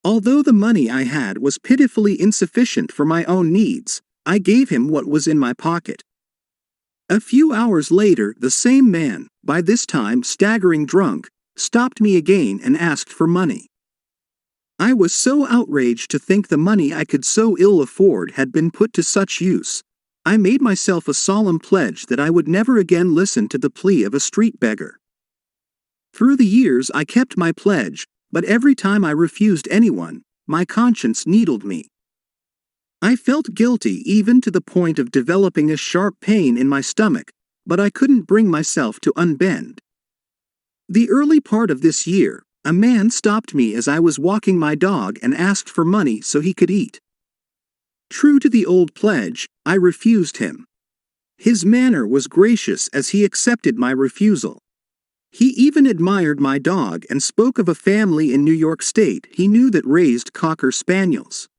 Although the money I had was pitifully insufficient for my own needs, I gave him what was in my pocket. A few hours later, the same man, by this time staggering drunk, stopped me again and asked for money. I was so outraged to think the money I could so ill afford had been put to such use. I made myself a solemn pledge that I would never again listen to the plea of a street beggar. Through the years I kept my pledge, but every time I refused anyone, my conscience needled me. I felt guilty even to the point of developing a sharp pain in my stomach, but I couldn't bring myself to unbend. The early part of this year, a man stopped me as I was walking my dog and asked for money so he could eat. True to the old pledge, I refused him. His manner was gracious as he accepted my refusal. He even admired my dog and spoke of a family in New York State he knew that raised Cocker Spaniels.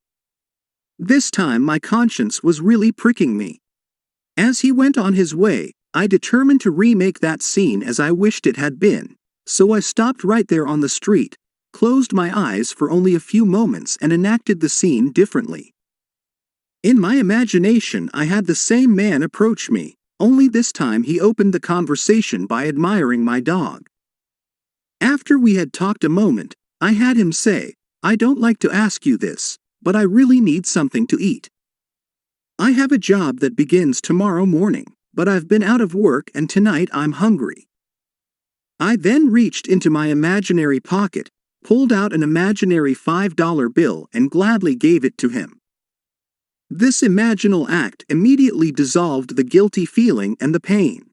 This time my conscience was really pricking me. As he went on his way, I determined to remake that scene as I wished it had been, so I stopped right there on the street, closed my eyes for only a few moments and enacted the scene differently. In my imagination I had the same man approach me, only this time he opened the conversation by admiring my dog. After we had talked a moment, I had him say, "I don't like to ask you this, but I really need something to eat. I have a job that begins tomorrow morning, but I've been out of work and tonight I'm hungry." I then reached into my imaginary pocket, pulled out an imaginary $5 bill and gladly gave it to him. This imaginal act immediately dissolved the guilty feeling and the pain.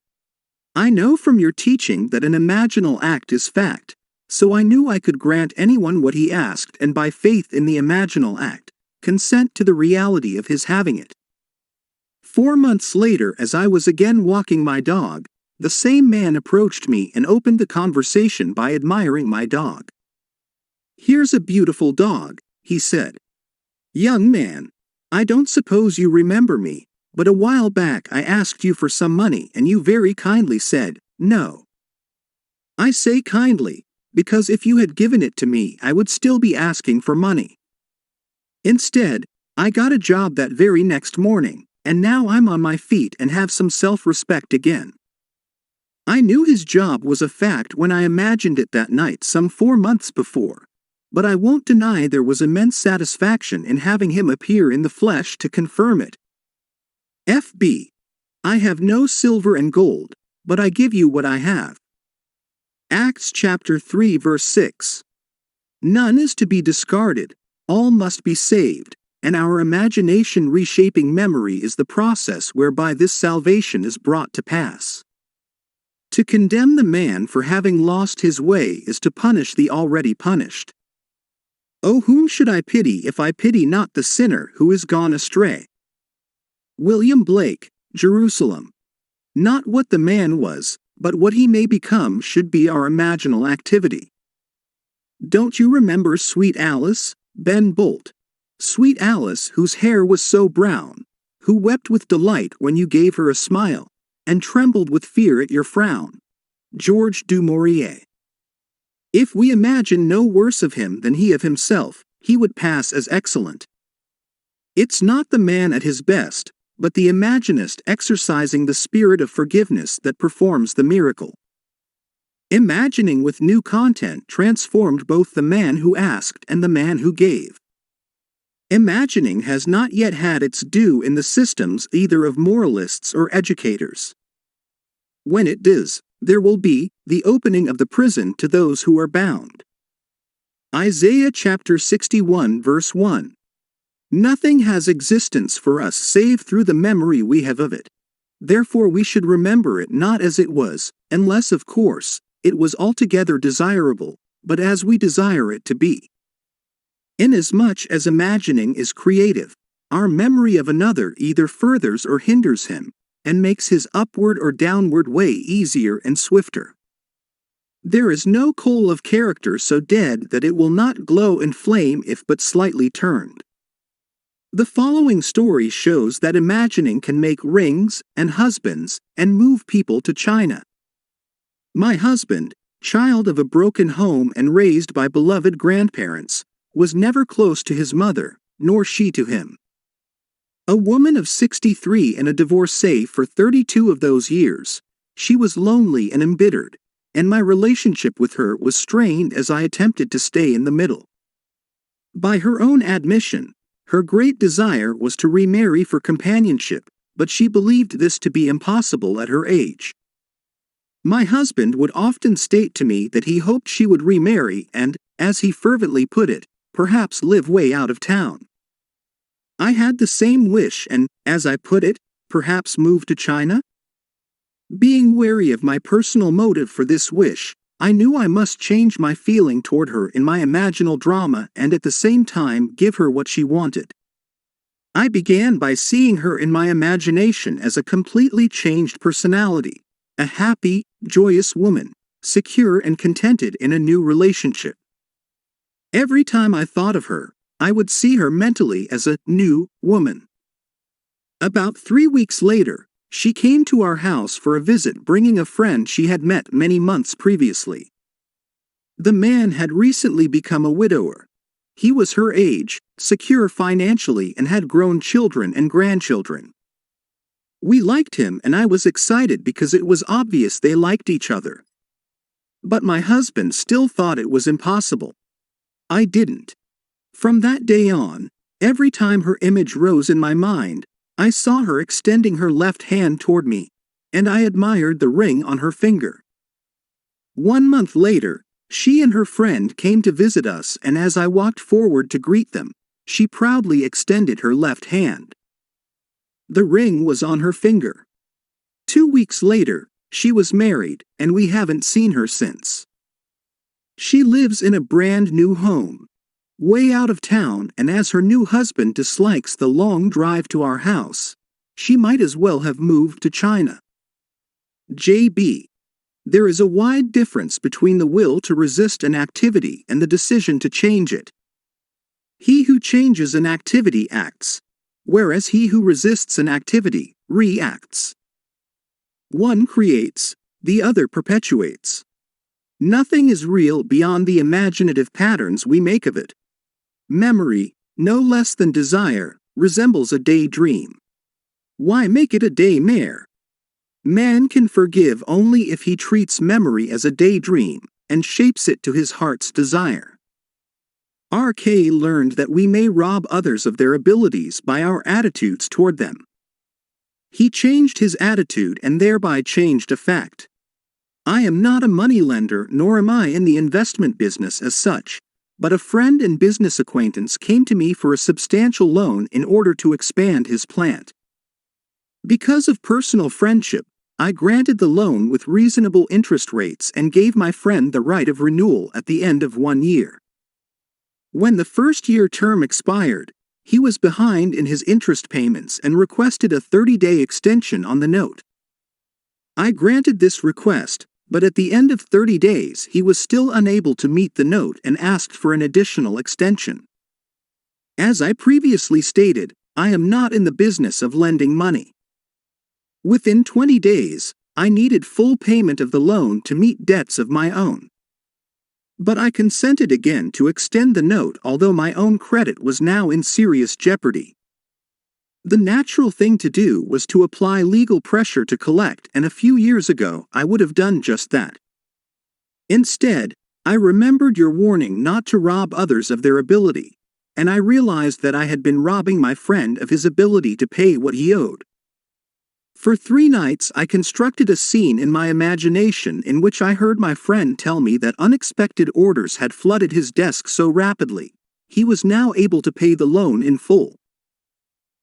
I know from your teaching that an imaginal act is fact, so I knew I could grant anyone what he asked and by faith in the imaginal act, consent to the reality of his having it. 4 months later, as I was again walking my dog, the same man approached me and opened the conversation by admiring my dog. "Here's a beautiful dog," he said. "Young man, I don't suppose you remember me, but a while back I asked you for some money and you very kindly said, no. I say kindly, because if you had given it to me I would still be asking for money. Instead, I got a job that very next morning, and now I'm on my feet and have some self-respect again." I knew his job was a fact when I imagined it that night some 4 months before, but I won't deny there was immense satisfaction in having him appear in the flesh to confirm it. F.B. I have no silver and gold, but I give you what I have. Acts chapter 3 verse 6. None is to be discarded, all must be saved, and our imagination reshaping memory is the process whereby this salvation is brought to pass. To condemn the man for having lost his way is to punish the already punished. Oh, whom should I pity if I pity not the sinner who is gone astray? William Blake, Jerusalem. Not what the man was, but what he may become should be our imaginal activity. Don't you remember Sweet Alice, Ben Bolt? Sweet Alice whose hair was so brown, who wept with delight when you gave her a smile, and trembled with fear at your frown. George du Maurier. If we imagine no worse of him than he of himself, he would pass as excellent. It's not the man at his best, but the imaginist exercising the spirit of forgiveness that performs the miracle. Imagining with new content transformed both the man who asked and the man who gave. Imagining has not yet had its due in the systems either of moralists or educators. When it does, there will be the opening of the prison to those who are bound. Isaiah chapter 61 verse 1. Nothing has existence for us save through the memory we have of it. Therefore we should remember it not as it was, unless of course, it was altogether desirable, but as we desire it to be. Inasmuch as imagining is creative, our memory of another either furthers or hinders him, and makes his upward or downward way easier and swifter. There is no coal of character so dead that it will not glow and flame if but slightly turned. The following story shows that imagining can make rings and husbands and move people to China. My husband, child of a broken home and raised by beloved grandparents, was never close to his mother, nor she to him. A woman of 63 and a divorcee for 32 of those years, she was lonely and embittered, and my relationship with her was strained as I attempted to stay in the middle. By her own admission, her great desire was to remarry for companionship, but she believed this to be impossible at her age. My husband would often state to me that he hoped she would remarry and, as he fervently put it, perhaps live way out of town. I had the same wish and, as I put it, perhaps move to China? Being wary of my personal motive for this wish, I knew I must change my feeling toward her in my imaginal drama and at the same time give her what she wanted. I began by seeing her in my imagination as a completely changed personality, a happy, joyous woman, secure and contented in a new relationship. Every time I thought of her, I would see her mentally as a new woman. About 3 weeks later, she came to our house for a visit bringing a friend she had met many months previously. The man had recently become a widower. He was her age, secure financially and had grown children and grandchildren. We liked him and I was excited because it was obvious they liked each other. But my husband still thought it was impossible. I didn't. From that day on, every time her image rose in my mind, I saw her extending her left hand toward me, and I admired the ring on her finger. 1 month later, she and her friend came to visit us, and as I walked forward to greet them, she proudly extended her left hand. The ring was on her finger. 2 weeks later, she was married, and we haven't seen her since. She lives in a brand new home, way out of town, and as her new husband dislikes the long drive to our house, she might as well have moved to China. J.B. There is a wide difference between the will to resist an activity and the decision to change it. He who changes an activity acts, whereas he who resists an activity reacts. One creates, the other perpetuates. Nothing is real beyond the imaginative patterns we make of it. Memory, no less than desire, resembles a daydream. Why make it a daymare? Man can forgive only if he treats memory as a daydream and shapes it to his heart's desire. R.K. learned that we may rob others of their abilities by our attitudes toward them. He changed his attitude and thereby changed a fact. I am not a moneylender nor am I in the investment business as such, but a friend and business acquaintance came to me for a substantial loan in order to expand his plant. Because of personal friendship, I granted the loan with reasonable interest rates and gave my friend the right of renewal at the end of 1 year. When the first-year term expired, he was behind in his interest payments and requested a 30-day extension on the note. I granted this request, but at the end of 30 days he was still unable to meet the note and asked for an additional extension. As I previously stated, I am not in the business of lending money. Within 20 days, I needed full payment of the loan to meet debts of my own. But I consented again to extend the note although my own credit was now in serious jeopardy. The natural thing to do was to apply legal pressure to collect, and a few years ago I would have done just that. Instead, I remembered your warning not to rob others of their ability, and I realized that I had been robbing my friend of his ability to pay what he owed. For 3 nights I constructed a scene in my imagination in which I heard my friend tell me that unexpected orders had flooded his desk so rapidly, he was now able to pay the loan in full.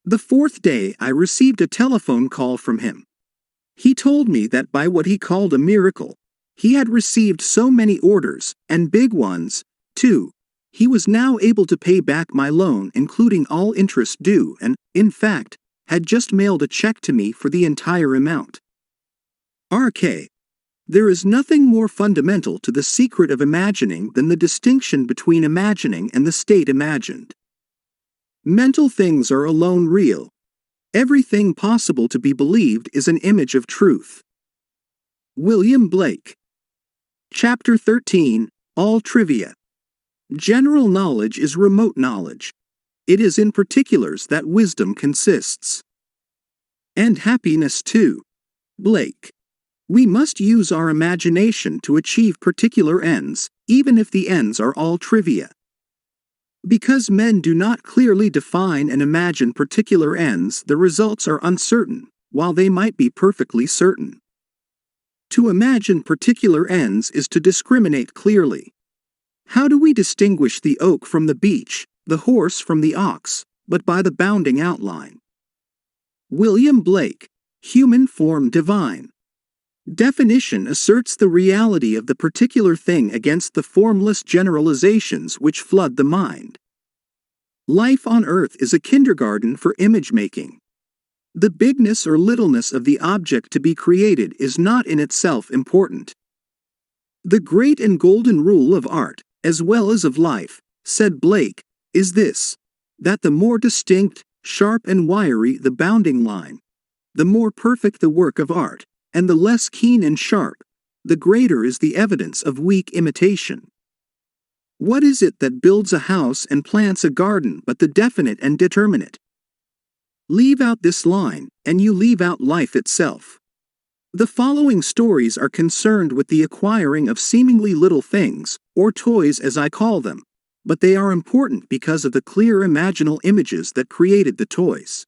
The 4th day I received a telephone call from him. He told me that by what he called a miracle, he had received so many orders, and big ones, too, He was now able to pay back my loan, including all interest due, and, in fact, had just mailed a check to me for the entire amount. RK. There is nothing more fundamental to the secret of imagining than the distinction between imagining and the state imagined. Mental things are alone real. Everything possible to be believed is an image of truth. William Blake. Chapter 13, All Trivia. General knowledge is remote knowledge. It is in particulars that wisdom consists. And happiness too. Blake. We must use our imagination to achieve particular ends, even if the ends are all trivia. Because men do not clearly define and imagine particular ends, the results are uncertain, while they might be perfectly certain. To imagine particular ends is to discriminate clearly. How do we distinguish the oak from the beech, the horse from the ox, but by the bounding outline? William Blake, Human Form Divine. Definition asserts the reality of the particular thing against the formless generalizations which flood the mind. Life on earth is a kindergarten for image-making. The bigness or littleness of the object to be created is not in itself important. The great and golden rule of art, as well as of life, said Blake, is this, that the more distinct, sharp and wiry the bounding line, the more perfect the work of art, and the less keen and sharp, the greater is the evidence of weak imitation. What is it that builds a house and plants a garden but the definite and determinate? Leave out this line, and you leave out life itself. The following stories are concerned with the acquiring of seemingly little things, or toys as I call them, but they are important because of the clear imaginal images that created the toys.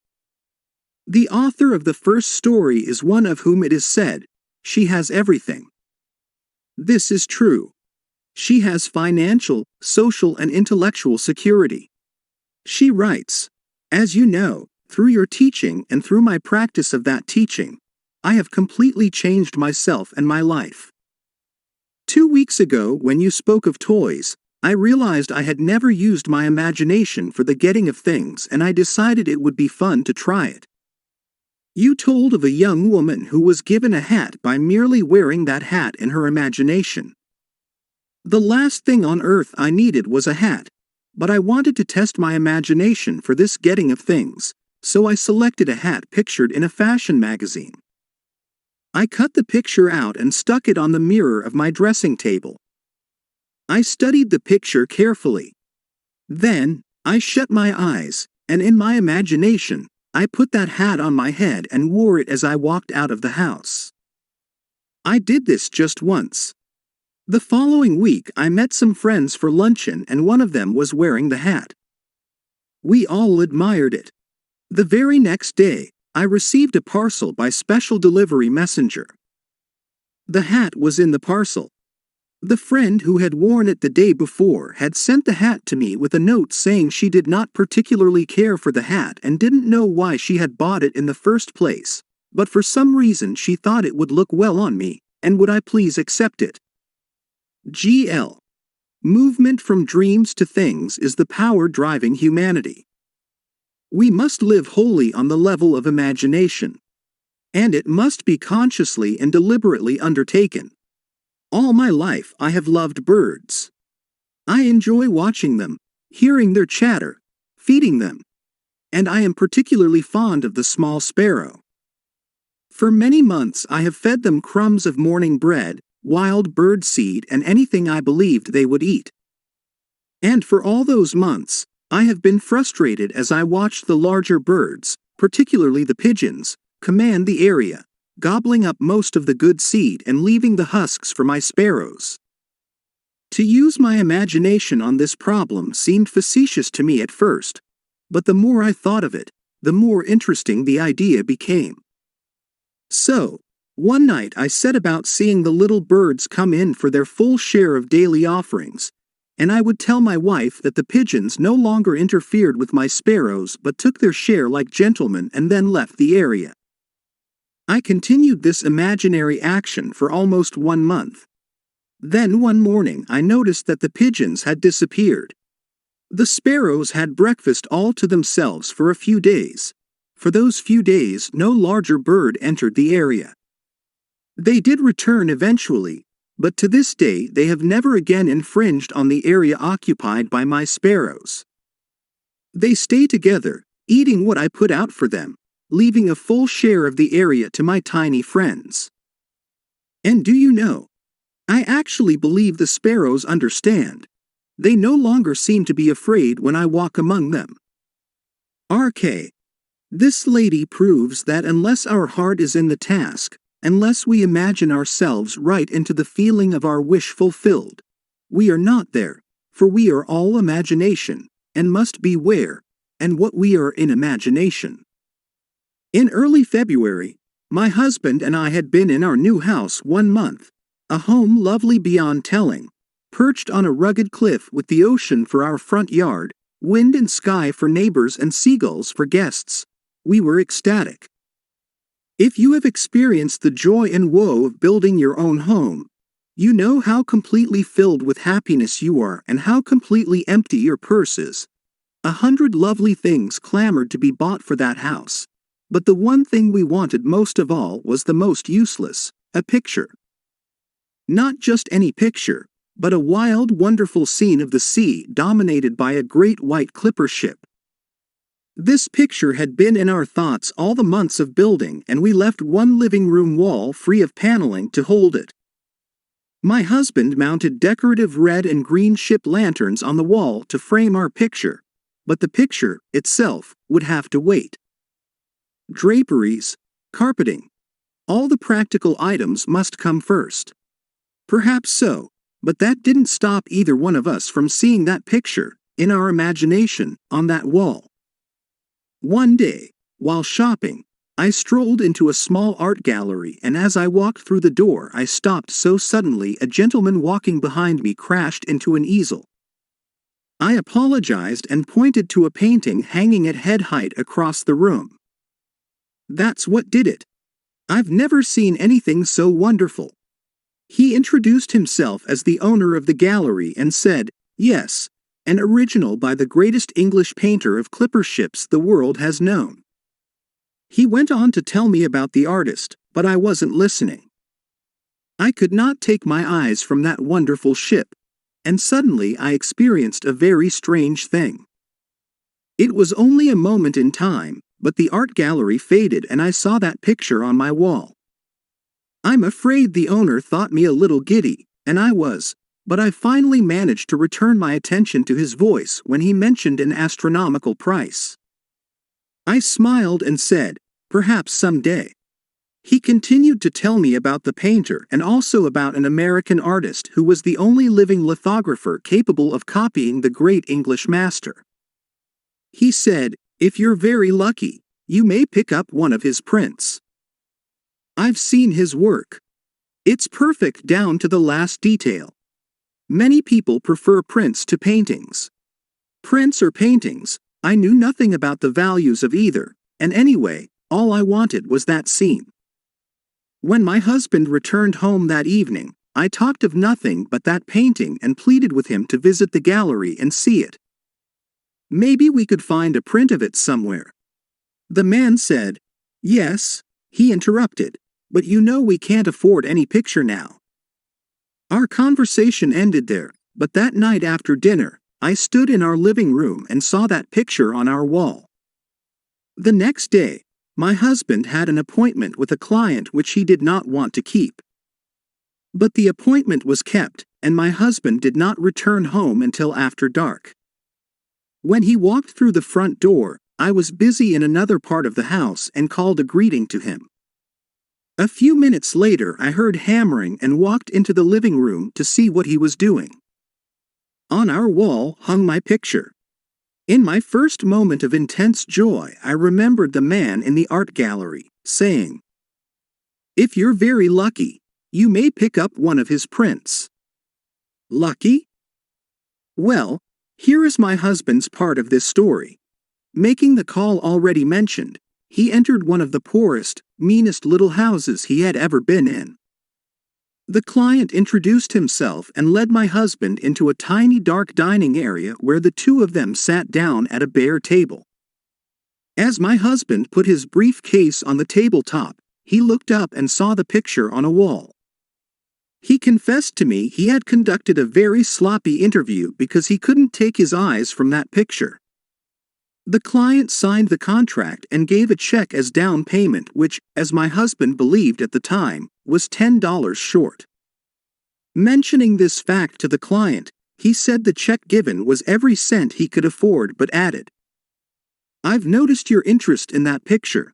The author of the first story is one of whom it is said, she has everything. This is true. She has financial, social and intellectual security. She writes, as you know, through your teaching and through my practice of that teaching, I have completely changed myself and my life. 2 weeks ago, when you spoke of toys, I realized I had never used my imagination for the getting of things, and I decided it would be fun to try it. You told of a young woman who was given a hat by merely wearing that hat in her imagination. The last thing on earth I needed was a hat, but I wanted to test my imagination for this getting of things, so I selected a hat pictured in a fashion magazine. I cut the picture out and stuck it on the mirror of my dressing table. I studied the picture carefully. Then, I shut my eyes, and in my imagination, I put that hat on my head and wore it as I walked out of the house. I did this just once. The following week I met some friends for luncheon and one of them was wearing the hat. We all admired it. The very next day, I received a parcel by special delivery messenger. The hat was in the parcel. The friend who had worn it the day before had sent the hat to me with a note saying she did not particularly care for the hat and didn't know why she had bought it in the first place, but for some reason she thought it would look well on me, and would I please accept it. GL. Movement from dreams to things is the power driving humanity. We must live wholly on the level of imagination. And it must be consciously and deliberately undertaken. All my life I have loved birds. I enjoy watching them, hearing their chatter, feeding them. And I am particularly fond of the small sparrow. For many months I have fed them crumbs of morning bread, wild bird seed and anything I believed they would eat. And for all those months, I have been frustrated as I watched the larger birds, particularly the pigeons, command the area, gobbling up most of the good seed and leaving the husks for my sparrows. To use my imagination on this problem seemed facetious to me at first, but the more I thought of it, the more interesting the idea became. So, one night I set about seeing the little birds come in for their full share of daily offerings, and I would tell my wife that the pigeons no longer interfered with my sparrows but took their share like gentlemen and then left the area. I continued this imaginary action for almost 1 month. Then one morning I noticed that the pigeons had disappeared, The sparrows had breakfast all to themselves for a few days. For those few days no larger bird entered the area. They did return eventually, but to this day they have never again infringed on the area occupied by my sparrows. They stay together, eating what I put out for them, leaving a full share of the area to my tiny friends. And do you know, I actually believe the sparrows understand. They no longer seem to be afraid when I walk among them. RK. This lady proves that unless our heart is in the task, unless we imagine ourselves right into the feeling of our wish fulfilled, we are not there, for we are all imagination, and must beware, and what we are in imagination. In early February, my husband and I had been in our new house 1 month, a home lovely beyond telling, perched on a rugged cliff with the ocean for our front yard, wind and sky for neighbors and seagulls for guests. We were ecstatic. If you have experienced the joy and woe of building your own home, you know how completely filled with happiness you are and how completely empty your purse is. 100 lovely things clamored to be bought for that house, but the one thing we wanted most of all was the most useless, a picture. Not just any picture, but a wild, wonderful scene of the sea dominated by a great white clipper ship. This picture had been in our thoughts all the months of building, and we left one living room wall free of paneling to hold it. My husband mounted decorative red and green ship lanterns on the wall to frame our picture, but the picture itself would have to wait. Draperies, carpeting, all the practical items must come first. Perhaps so, but that didn't stop either one of us from seeing that picture, in our imagination, on that wall. One day, while shopping, I strolled into a small art gallery, and as I walked through the door I stopped so suddenly a gentleman walking behind me crashed into an easel. I apologized and pointed to a painting hanging at head height across the room. That's what did it. I've never seen anything so wonderful. He introduced himself as the owner of the gallery and said, yes, an original by the greatest English painter of clipper ships the world has known. He went on to tell me about the artist, but I wasn't listening. I could not take my eyes from that wonderful ship, and suddenly I experienced a very strange thing. It was only a moment in time, but the art gallery faded and I saw that picture on my wall. I'm afraid the owner thought me a little giddy, and I was, but I finally managed to return my attention to his voice when he mentioned an astronomical price. I smiled and said, perhaps someday. He continued to tell me about the painter and also about an American artist who was the only living lithographer capable of copying the great English master. He said, if you're very lucky, you may pick up one of his prints. I've seen his work. It's perfect down to the last detail. Many people prefer prints to paintings. Prints or paintings, I knew nothing about the values of either, and anyway, all I wanted was that scene. When my husband returned home that evening, I talked of nothing but that painting and pleaded with him to visit the gallery and see it. Maybe we could find a print of it somewhere. The man said, yes, he interrupted, but you know we can't afford any picture now. Our conversation ended there, but that night after dinner, I stood in our living room and saw that picture on our wall. The next day, my husband had an appointment with a client which he did not want to keep. But the appointment was kept, and my husband did not return home until after dark. When he walked through the front door, I was busy in another part of the house and called a greeting to him. A few minutes later I heard hammering and walked into the living room to see what he was doing. On our wall hung my picture. In my first moment of intense joy, I remembered the man in the art gallery, saying, if you're very lucky, you may pick up one of his prints. Lucky? Well, here is my husband's part of this story. Making the call already mentioned, he entered one of the poorest, meanest little houses he had ever been in. The client introduced himself and led my husband into a tiny dark dining area where the two of them sat down at a bare table. As my husband put his briefcase on the tabletop, he looked up and saw the picture on a wall. He confessed to me he had conducted a very sloppy interview because he couldn't take his eyes from that picture. The client signed the contract and gave a check as down payment which, as my husband believed at the time, was $10 short. Mentioning this fact to the client, he said the check given was every cent he could afford but added, "I've noticed your interest in that picture.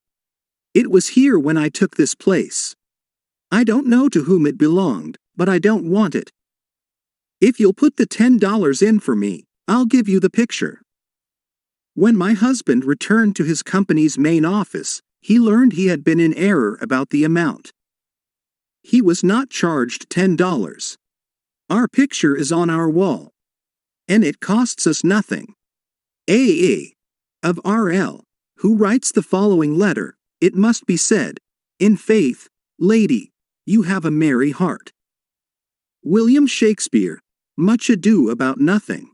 It was here when I took this place. I don't know to whom it belonged, but I don't want it. If you'll put the $10 in for me, I'll give you the picture." When my husband returned to his company's main office, he learned he had been in error about the amount. He was not charged $10. Our picture is on our wall. And it costs us nothing. A. of R.L., who writes the following letter, it must be said, in faith, lady, you have a merry heart. William Shakespeare, Much Ado About Nothing.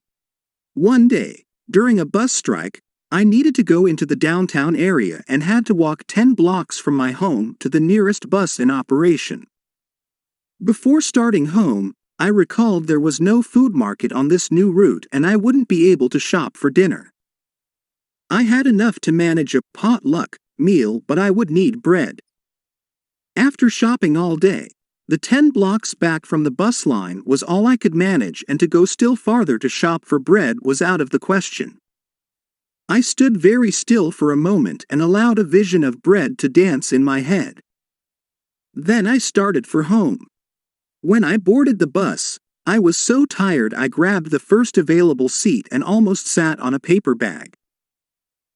One day, during a bus strike, I needed to go into the downtown area and had to walk 10 blocks from my home to the nearest bus in operation. Before starting home, I recalled there was no food market on this new route and I wouldn't be able to shop for dinner. I had enough to manage a potluck meal, but I would need bread. After shopping all day, the 10 blocks back from the bus line was all I could manage, and to go still farther to shop for bread was out of the question. I stood very still for a moment and allowed a vision of bread to dance in my head. Then I started for home. When I boarded the bus, I was so tired I grabbed the first available seat and almost sat on a paper bag.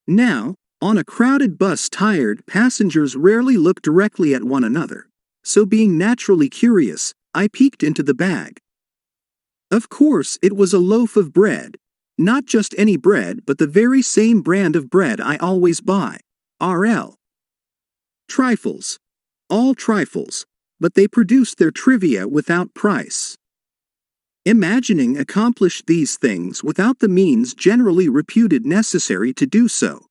Now, on a crowded bus, tired passengers rarely look directly at one another, so being naturally curious, I peeked into the bag. Of course, it was a loaf of bread, not just any bread but the very same brand of bread I always buy, R.L. Trifles. All trifles, but they produced their trivia without price. Imagining accomplished these things without the means generally reputed necessary to do so.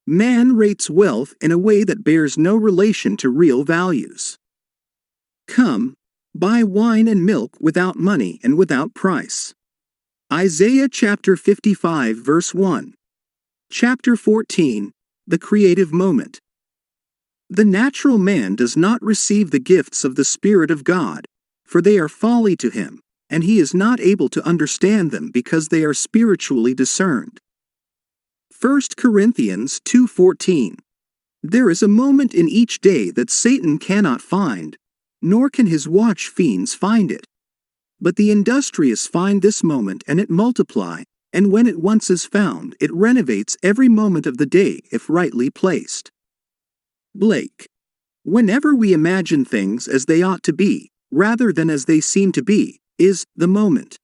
Man rates wealth in a way that bears no relation to real values. Come, buy wine and milk without money and without price. Isaiah chapter 55 verse 1. Chapter 14, The Creative Moment. The natural man does not receive the gifts of the Spirit of God, for they are folly to him, and he is not able to understand them because they are spiritually discerned. 1 Corinthians 2:14. There is a moment in each day that Satan cannot find, nor can his watch fiends find it. But the industrious find this moment and it multiply, and when it once is found, it renovates every moment of the day if rightly placed. Blake. Whenever we imagine things as they ought to be, rather than as they seem to be, is the moment.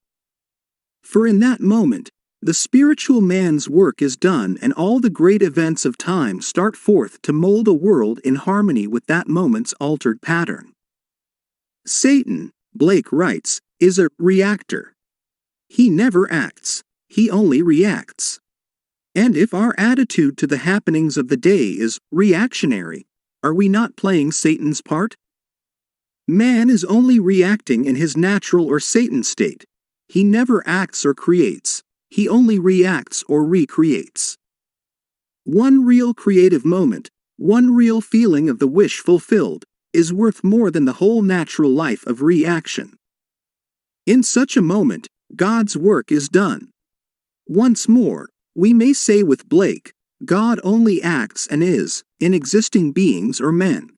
For in that moment, the spiritual man's work is done and all the great events of time start forth to mold a world in harmony with that moment's altered pattern. Satan, Blake writes, is a reactor. He never acts, he only reacts. And if our attitude to the happenings of the day is reactionary, are we not playing Satan's part? Man is only reacting in his natural or Satan state. He never acts or creates, he only reacts or recreates. One real creative moment, one real feeling of the wish fulfilled, is worth more than the whole natural life of reaction. In such a moment, God's work is done. Once more, we may say with Blake, God only acts and is, in existing beings or men.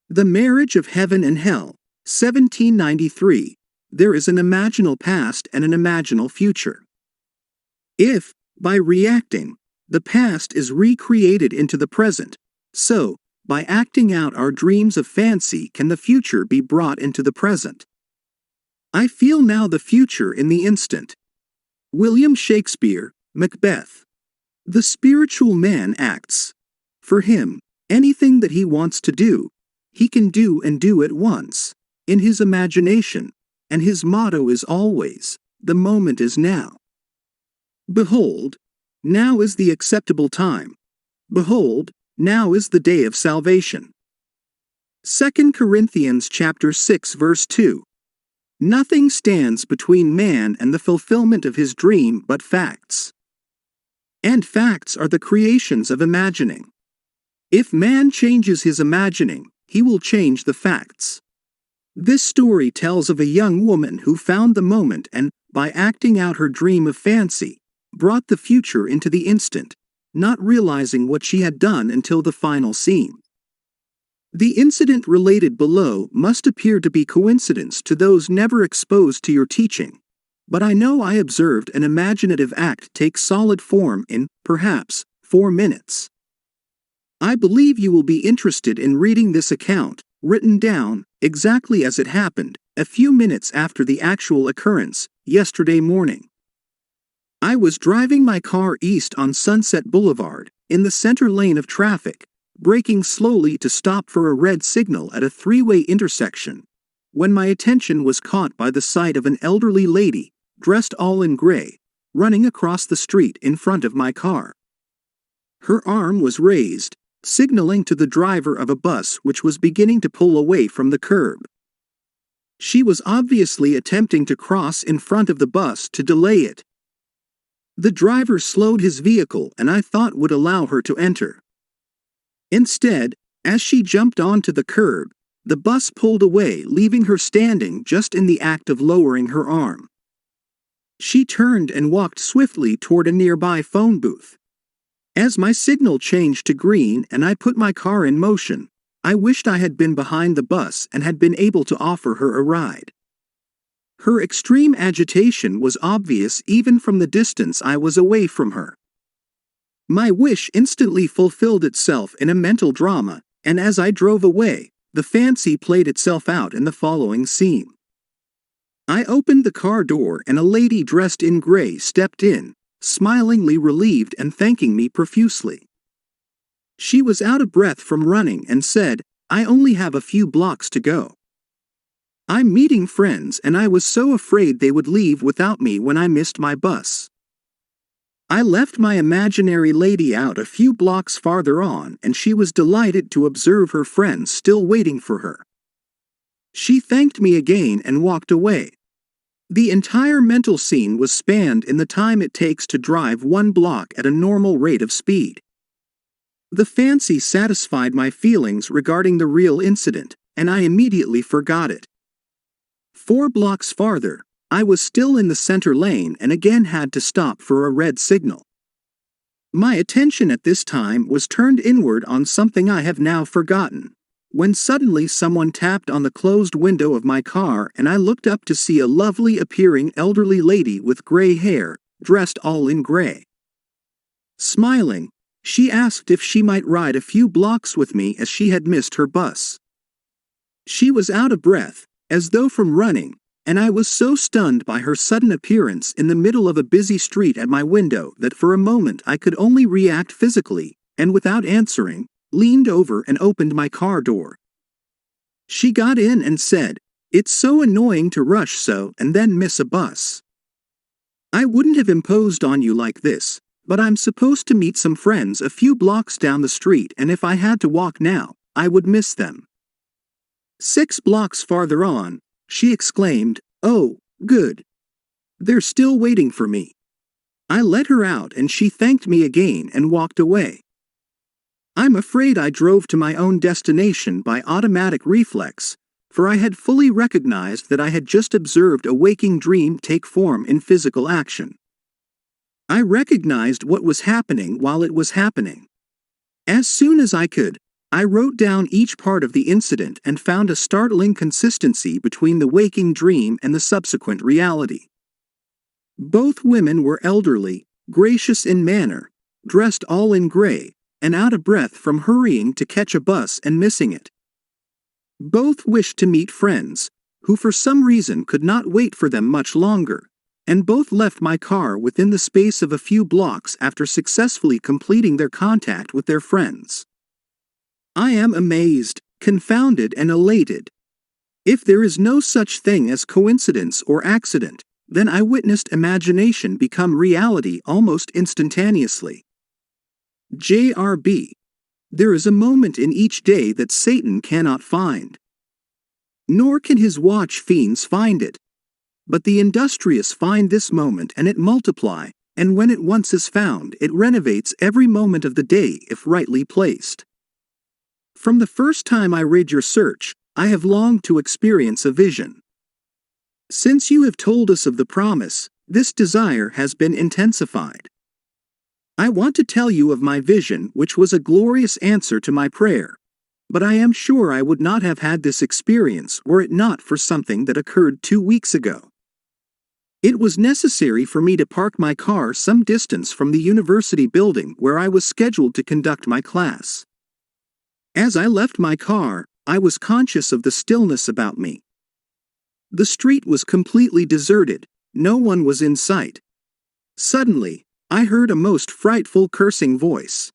The Marriage of Heaven and Hell, 1793, there is an imaginal past and an imaginal future. If, by reacting, the past is recreated into the present, so, by acting out our dreams of fancy can the future be brought into the present. I feel now the future in the instant. William Shakespeare, Macbeth. The spiritual man acts. For him, anything that he wants to do, he can do and do at once. in his imagination, and his motto is always, "The moment is now." Behold, now is the acceptable time. Behold, now is the day of salvation. 2 Corinthians chapter 6 verse 2. Nothing stands between man and the fulfillment of his dream but facts. And facts are the creations of imagining. If man changes his imagining, he will change the facts. This story tells of a young woman who found the moment and, by acting out her dream of fancy, brought the future into the instant, not realizing what she had done until the final scene. The incident related below must appear to be coincidence to those never exposed to your teaching, but I know I observed an imaginative act take solid form in, perhaps, 4 minutes. I believe you will be interested in reading this account, written down, exactly as it happened, a few minutes after the actual occurrence, yesterday morning. I was driving my car east on Sunset Boulevard, in the center lane of traffic, braking slowly to stop for a red signal at a 3-way intersection, when my attention was caught by the sight of an elderly lady, dressed all in gray, running across the street in front of my car. Her arm was raised, signaling to the driver of a bus which was beginning to pull away from the curb. She was obviously attempting to cross in front of the bus to delay it. The driver slowed his vehicle and I thought would allow her to enter. Instead, as she jumped onto the curb, the bus pulled away, leaving her standing just in the act of lowering her arm. She turned and walked swiftly toward a nearby phone booth. As my signal changed to green and I put my car in motion, I wished I had been behind the bus and had been able to offer her a ride. Her extreme agitation was obvious even from the distance I was away from her. My wish instantly fulfilled itself in a mental drama, and as I drove away, the fancy played itself out in the following scene. I opened the car door and a lady dressed in gray stepped in, smilingly relieved and thanking me profusely. She was out of breath from running and said, "I only have a few blocks to go. I'm meeting friends and I was so afraid they would leave without me when I missed my bus." I left my imaginary lady out a few blocks farther on and she was delighted to observe her friends still waiting for her. She thanked me again and walked away. The entire mental scene was spanned in the time it takes to drive 1 block at a normal rate of speed. The fancy satisfied my feelings regarding the real incident, and I immediately forgot it. 4 blocks farther, I was still in the center lane and again had to stop for a red signal. My attention at this time was turned inward on something I have now forgotten, when suddenly someone tapped on the closed window of my car and I looked up to see a lovely appearing elderly lady with gray hair, dressed all in gray. Smiling, she asked if she might ride a few blocks with me as she had missed her bus. She was out of breath, as though from running, and I was so stunned by her sudden appearance in the middle of a busy street at my window that for a moment I could only react physically, and without answering, leaned over and opened my car door. She got in and said, "It's so annoying to rush so and then miss a bus. I wouldn't have imposed on you like this, but I'm supposed to meet some friends a few blocks down the street and if I had to walk now, I would miss them." 6 blocks farther on, she exclaimed, "Oh, good. They're still waiting for me." I let her out and she thanked me again and walked away. I'm afraid I drove to my own destination by automatic reflex, for I had fully recognized that I had just observed a waking dream take form in physical action. I recognized what was happening while it was happening. As soon as I could, I wrote down each part of the incident and found a startling consistency between the waking dream and the subsequent reality. Both women were elderly, gracious in manner, dressed all in gray, and out of breath from hurrying to catch a bus and missing it. Both wished to meet friends, who for some reason could not wait for them much longer, and both left my car within the space of a few blocks after successfully completing their contact with their friends. I am amazed, confounded and elated. If there is no such thing as coincidence or accident, then I witnessed imagination become reality almost instantaneously. JRB. There is a moment in each day that Satan cannot find. Nor can his watch fiends find it. But the industrious find this moment and it multiply, and when it once is found, it renovates every moment of the day if rightly placed. From the first time I read your search, I have longed to experience a vision. Since you have told us of the promise, this desire has been intensified. I want to tell you of my vision, which was a glorious answer to my prayer. But I am sure I would not have had this experience were it not for something that occurred 2 weeks ago. It was necessary for me to park my car some distance from the university building where I was scheduled to conduct my class. As I left my car, I was conscious of the stillness about me. The street was completely deserted, no one was in sight. Suddenly, I heard a most frightful cursing voice.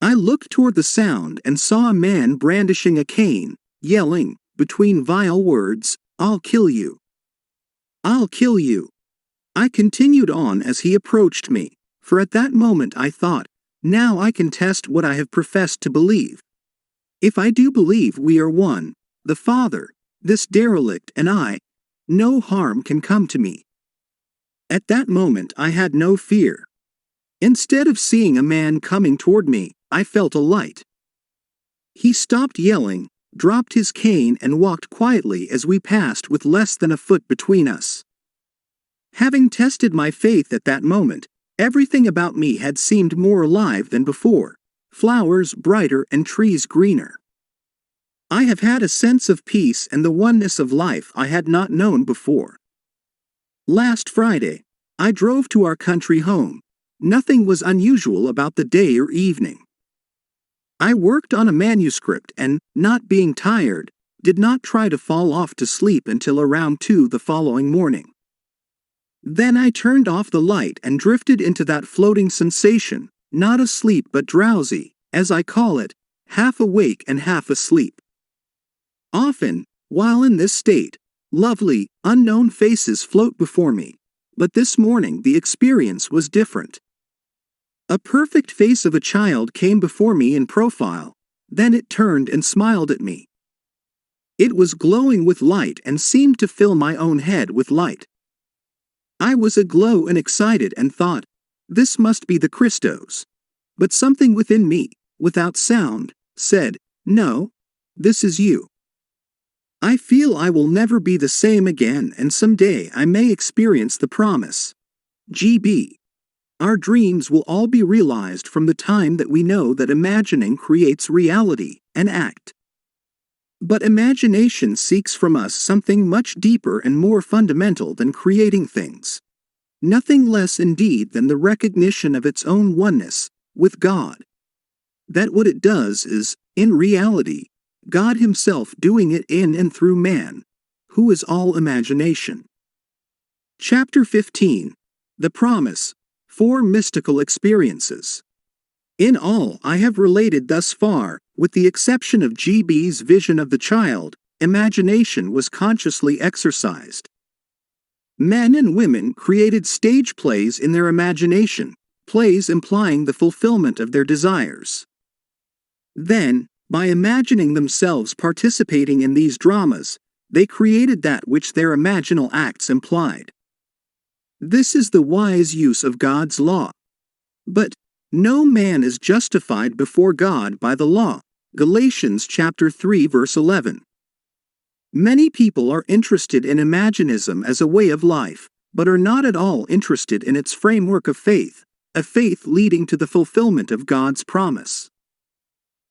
I looked toward the sound and saw a man brandishing a cane, yelling, between vile words, "I'll kill you. I'll kill you." I continued on as he approached me, for at that moment I thought, now I can test what I have professed to believe. If I do believe we are one, the Father, this derelict and I, no harm can come to me. At that moment I had no fear. Instead of seeing a man coming toward me, I felt a light. He stopped yelling, dropped his cane and walked quietly as we passed with less than a foot between us. Having tested my faith at that moment, everything about me had seemed more alive than before, flowers brighter and trees greener. I have had a sense of peace and the oneness of life I had not known before. Last Friday, I drove to our country home. Nothing was unusual about the day or evening. I worked on a manuscript and, not being tired, did not try to fall off to sleep until around 2 the following morning. Then I turned off the light and drifted into that floating sensation, not asleep but drowsy, as I call it, half awake and half asleep. Often, while in this state, lovely, unknown faces float before me, but this morning the experience was different. A perfect face of a child came before me in profile, then it turned and smiled at me. It was glowing with light and seemed to fill my own head with light. I was aglow and excited and thought, this must be the Christos. But something within me, without sound, said, no, this is you. I feel I will never be the same again and someday I may experience the promise. GB. Our dreams will all be realized from the time that we know that imagining creates reality, and act. But imagination seeks from us something much deeper and more fundamental than creating things. Nothing less indeed than the recognition of its own oneness with God. That what it does is, in reality, God Himself doing it in and through man, who is all imagination. Chapter 15. The Promise. 4 mystical experiences. In all I have related thus far, with the exception of GB's vision of the child, imagination was consciously exercised. Men and women created stage plays in their imagination, plays implying the fulfillment of their desires. Then, by imagining themselves participating in these dramas, they created that which their imaginal acts implied. This is the wise use of God's law. But no man is justified before God by the law. Galatians chapter 3 verse 11. Many people are interested in imaginism as a way of life, but are not at all interested in its framework of faith, a faith leading to the fulfillment of God's promise.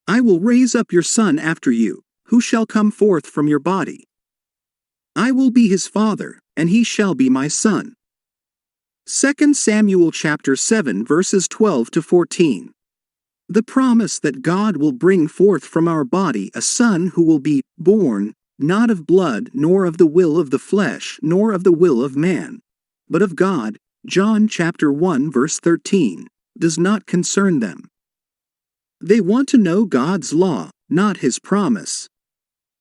I will raise up your son after you, who shall come forth from your body. I will be his father, and he shall be my son. 2 Samuel chapter 7 verses 12 to 14. The promise that God will bring forth from our body a son who will be born, not of blood, nor of the will of the flesh, nor of the will of man, but of God, John chapter 1 verse 13, does not concern them. They want to know God's law, not His promise.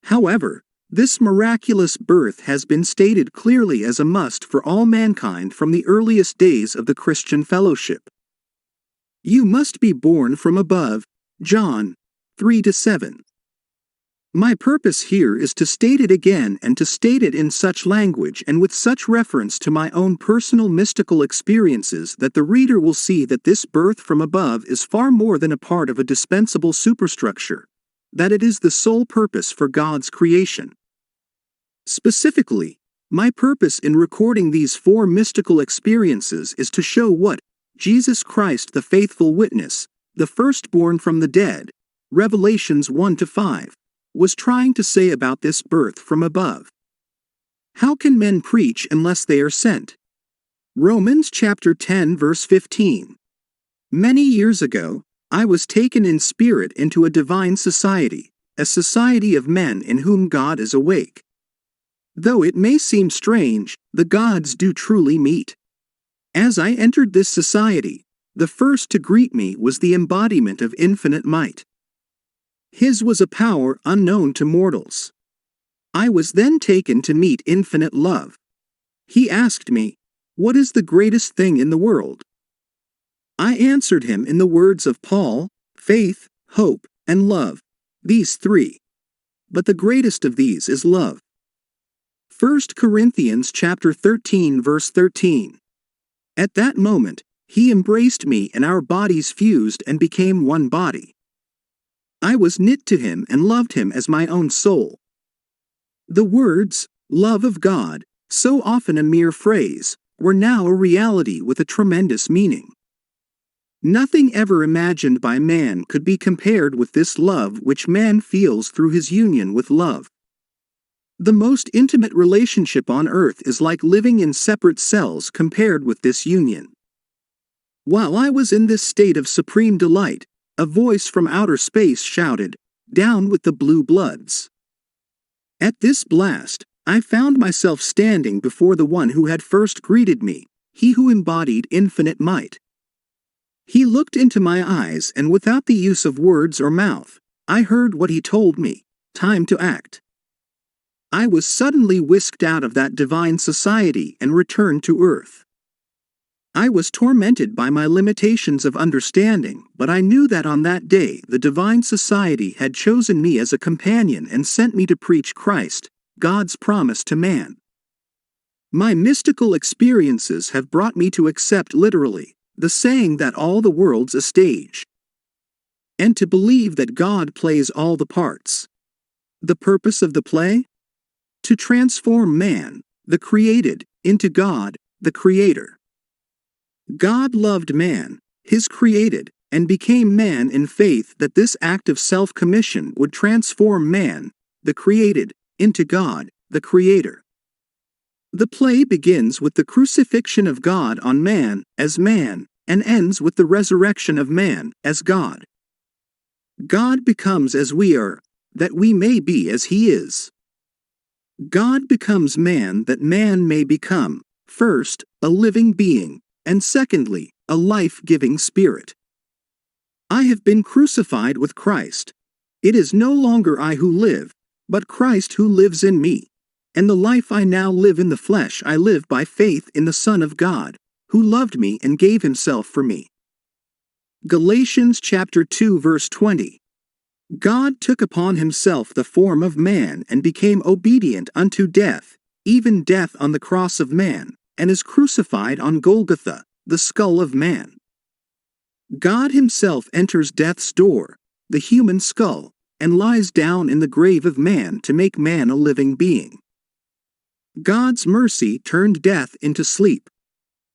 However, This miraculous birth has been stated clearly as a must for all mankind from the earliest days of the Christian fellowship. You must be born from above, John 3-7. My purpose here is to state it again and to state it in such language and with such reference to my own personal mystical experiences that the reader will see that this birth from above is far more than a part of a dispensable superstructure, that it is the sole purpose for God's creation. Specifically, my purpose in recording these 4 mystical experiences is to show what Jesus Christ, the faithful witness, the firstborn from the dead, Revelations 1-5, was trying to say about this birth from above. How can men preach unless they are sent? Romans chapter 10 verse 15. Many years ago, I was taken in spirit into a divine society, a society of men in whom God is awake. Though it may seem strange, the gods do truly meet. As I entered this society, the first to greet me was the embodiment of infinite might. His was a power unknown to mortals. I was then taken to meet infinite love. He asked me, "What is the greatest thing in the world?" I answered him in the words of Paul, faith, hope, and love, these 3. But the greatest of these is love. 1 Corinthians chapter 13 verse 13. At that moment, he embraced me and our bodies fused and became one body. I was knit to him and loved him as my own soul. The words, love of God, so often a mere phrase, were now a reality with a tremendous meaning. Nothing ever imagined by man could be compared with this love which man feels through his union with love. The most intimate relationship on earth is like living in separate cells compared with this union. While I was in this state of supreme delight, a voice from outer space shouted, "Down with the blue bloods." At this blast, I found myself standing before the one who had first greeted me, he who embodied infinite might. He looked into my eyes and without the use of words or mouth, I heard what he told me, time to act. I was suddenly whisked out of that divine society and returned to earth. I was tormented by my limitations of understanding, but I knew that on that day the divine society had chosen me as a companion and sent me to preach Christ, God's promise to man. My mystical experiences have brought me to accept literally the saying that all the world's a stage, and to believe that God plays all the parts. The purpose of the play? To transform man, the created, into God, the Creator. God loved man, his created, and became man in faith that this act of self-commission would transform man, the created, into God, the Creator. The play begins with the crucifixion of God on man, as man, and ends with the resurrection of man, as God. God becomes as we are, that we may be as he is. God becomes man that man may become, first, a living being, and secondly, a life-giving spirit. I have been crucified with Christ. It is no longer I who live, but Christ who lives in me. And the life I now live in the flesh I live by faith in the Son of God, who loved me and gave himself for me. Galatians chapter 2 verse 20. God took upon himself the form of man and became obedient unto death, even death on the cross of man, and is crucified on Golgotha, the skull of man. God himself enters death's door, the human skull, and lies down in the grave of man to make man a living being. God's mercy turned death into sleep.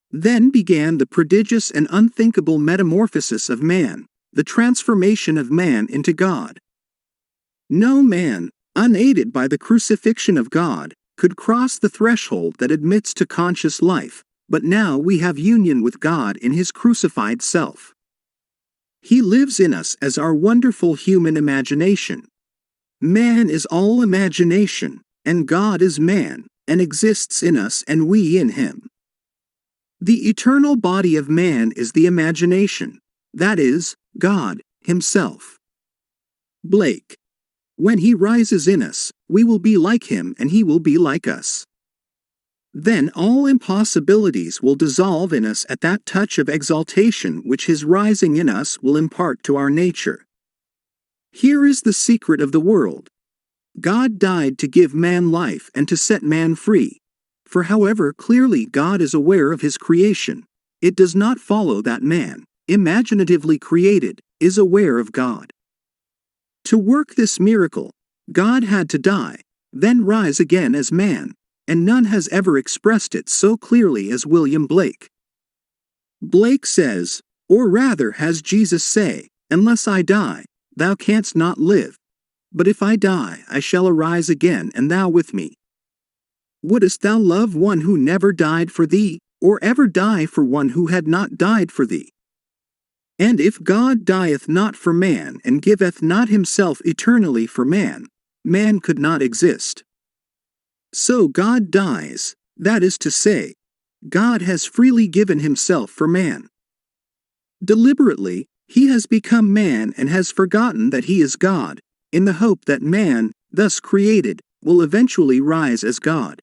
Then began the prodigious and unthinkable metamorphosis of man, the transformation of man into God. No man, unaided by the crucifixion of God, could cross the threshold that admits to conscious life, but now we have union with God in his crucified self. He lives in us as our wonderful human imagination. Man is all imagination, and God is man, and exists in us and we in him. The eternal body of man is the imagination, that is, God himself. Blake. When he rises in us, We will be like him and he will be like us. Then all impossibilities will dissolve in us at that touch of exaltation which his rising in us will impart to our nature. Here is the secret of the world. God died to give man life and to set man free. For however clearly God is aware of his creation, it does not follow that man, imaginatively created, is aware of God. To work this miracle, God had to die, then rise again as man, and none has ever expressed it so clearly as William Blake. Blake says, or rather has Jesus say, "Unless I die, thou canst not live. But if I die, I shall arise again, and thou with me. Wouldest thou love one who never died for thee, or ever die for one who had not died for thee? And if God dieth not for man, and giveth not himself eternally for man, man could not exist. So God dies, that is to say, God has freely given himself for man. Deliberately, he has become man and has forgotten that he is God, in the hope that man, thus created, will eventually rise as God.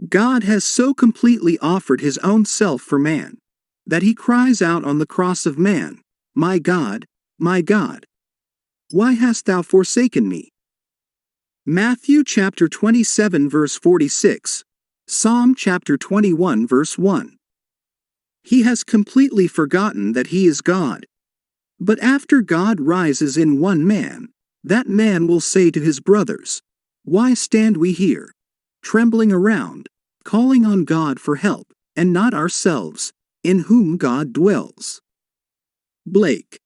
God has so completely offered his own self for man, that he cries out on the cross of man, my God, why hast thou forsaken me?" Matthew chapter 27 verse 46, Psalm chapter 21 verse 1. He has completely forgotten that he is God. But after God rises in one man, that man will say to his brothers, "Why stand we here, trembling around, calling on God for help, and not ourselves, in whom God dwells?" Blake.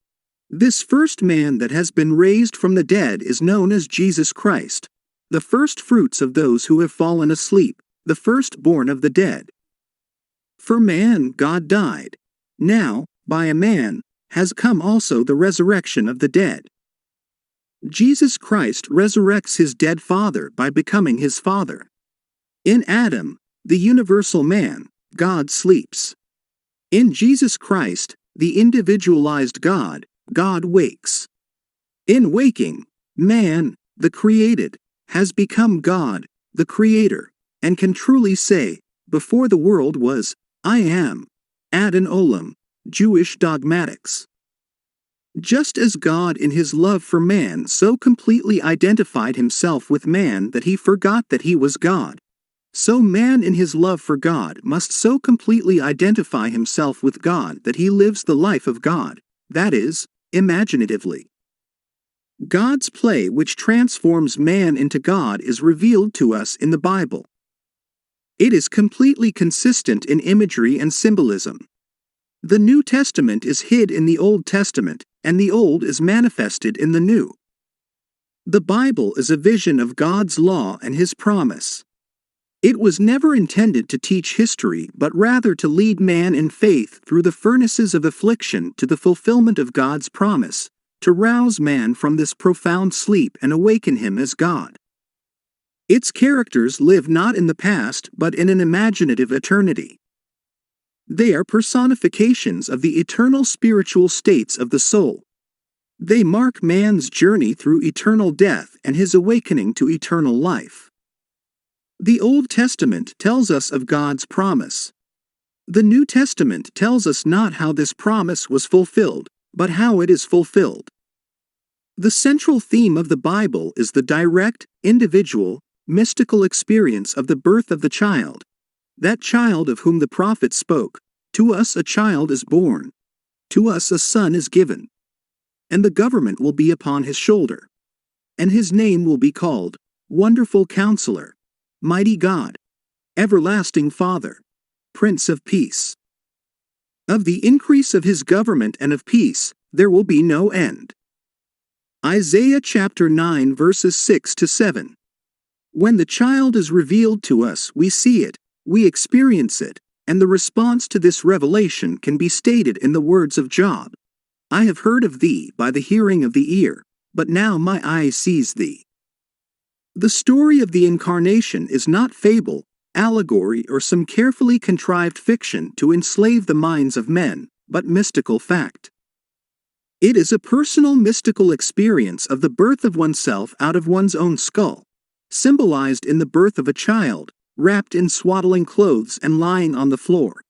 This first man that has been raised from the dead is known as Jesus Christ, the first fruits of those who have fallen asleep, the firstborn of the dead. For man God died. Now, by a man, has come also the resurrection of the dead. Jesus Christ resurrects his dead father by becoming his father. In Adam, the universal man, God sleeps. In Jesus Christ, the individualized God, God wakes. In waking, man, the created, has become God, the creator, and can truly say, "Before the world was, I am." Adon Olam, Jewish dogmatics. Just as God in his love for man so completely identified himself with man that he forgot that he was God, so man in his love for God must so completely identify himself with God that he lives the life of God, that is, imaginatively. God's play which transforms man into God is revealed to us in the Bible. It is completely consistent in imagery and symbolism. The New Testament is hid in the Old Testament, and the Old is manifested in the New. The Bible is a vision of God's law and his promise. It was never intended to teach history, but rather to lead man in faith through the furnaces of affliction to the fulfillment of God's promise, to rouse man from this profound sleep and awaken him as God. Its characters live not in the past but in an imaginative eternity. They are personifications of the eternal spiritual states of the soul. They mark man's journey through eternal death and his awakening to eternal life. The Old Testament tells us of God's promise. The New Testament tells us not how this promise was fulfilled, but how it is fulfilled. The central theme of the Bible is the direct, individual, mystical experience of the birth of the child, that child of whom the prophet spoke, "To us a child is born, to us a son is given, and the government will be upon his shoulder, and his name will be called, Wonderful Counselor, Mighty God, Everlasting Father, Prince of Peace. Of the increase of his government and of peace, there will be no end." Isaiah chapter 9 verses 6 to 7. When the child is revealed to us, we see it, we experience it, and the response to this revelation can be stated in the words of Job. "I have heard of thee by the hearing of the ear, but now my eye sees thee." The story of the Incarnation is not fable, allegory, or some carefully contrived fiction to enslave the minds of men, but mystical fact. It is a personal mystical experience of the birth of oneself out of one's own skull, symbolized in the birth of a child, wrapped in swaddling clothes and lying on the floor.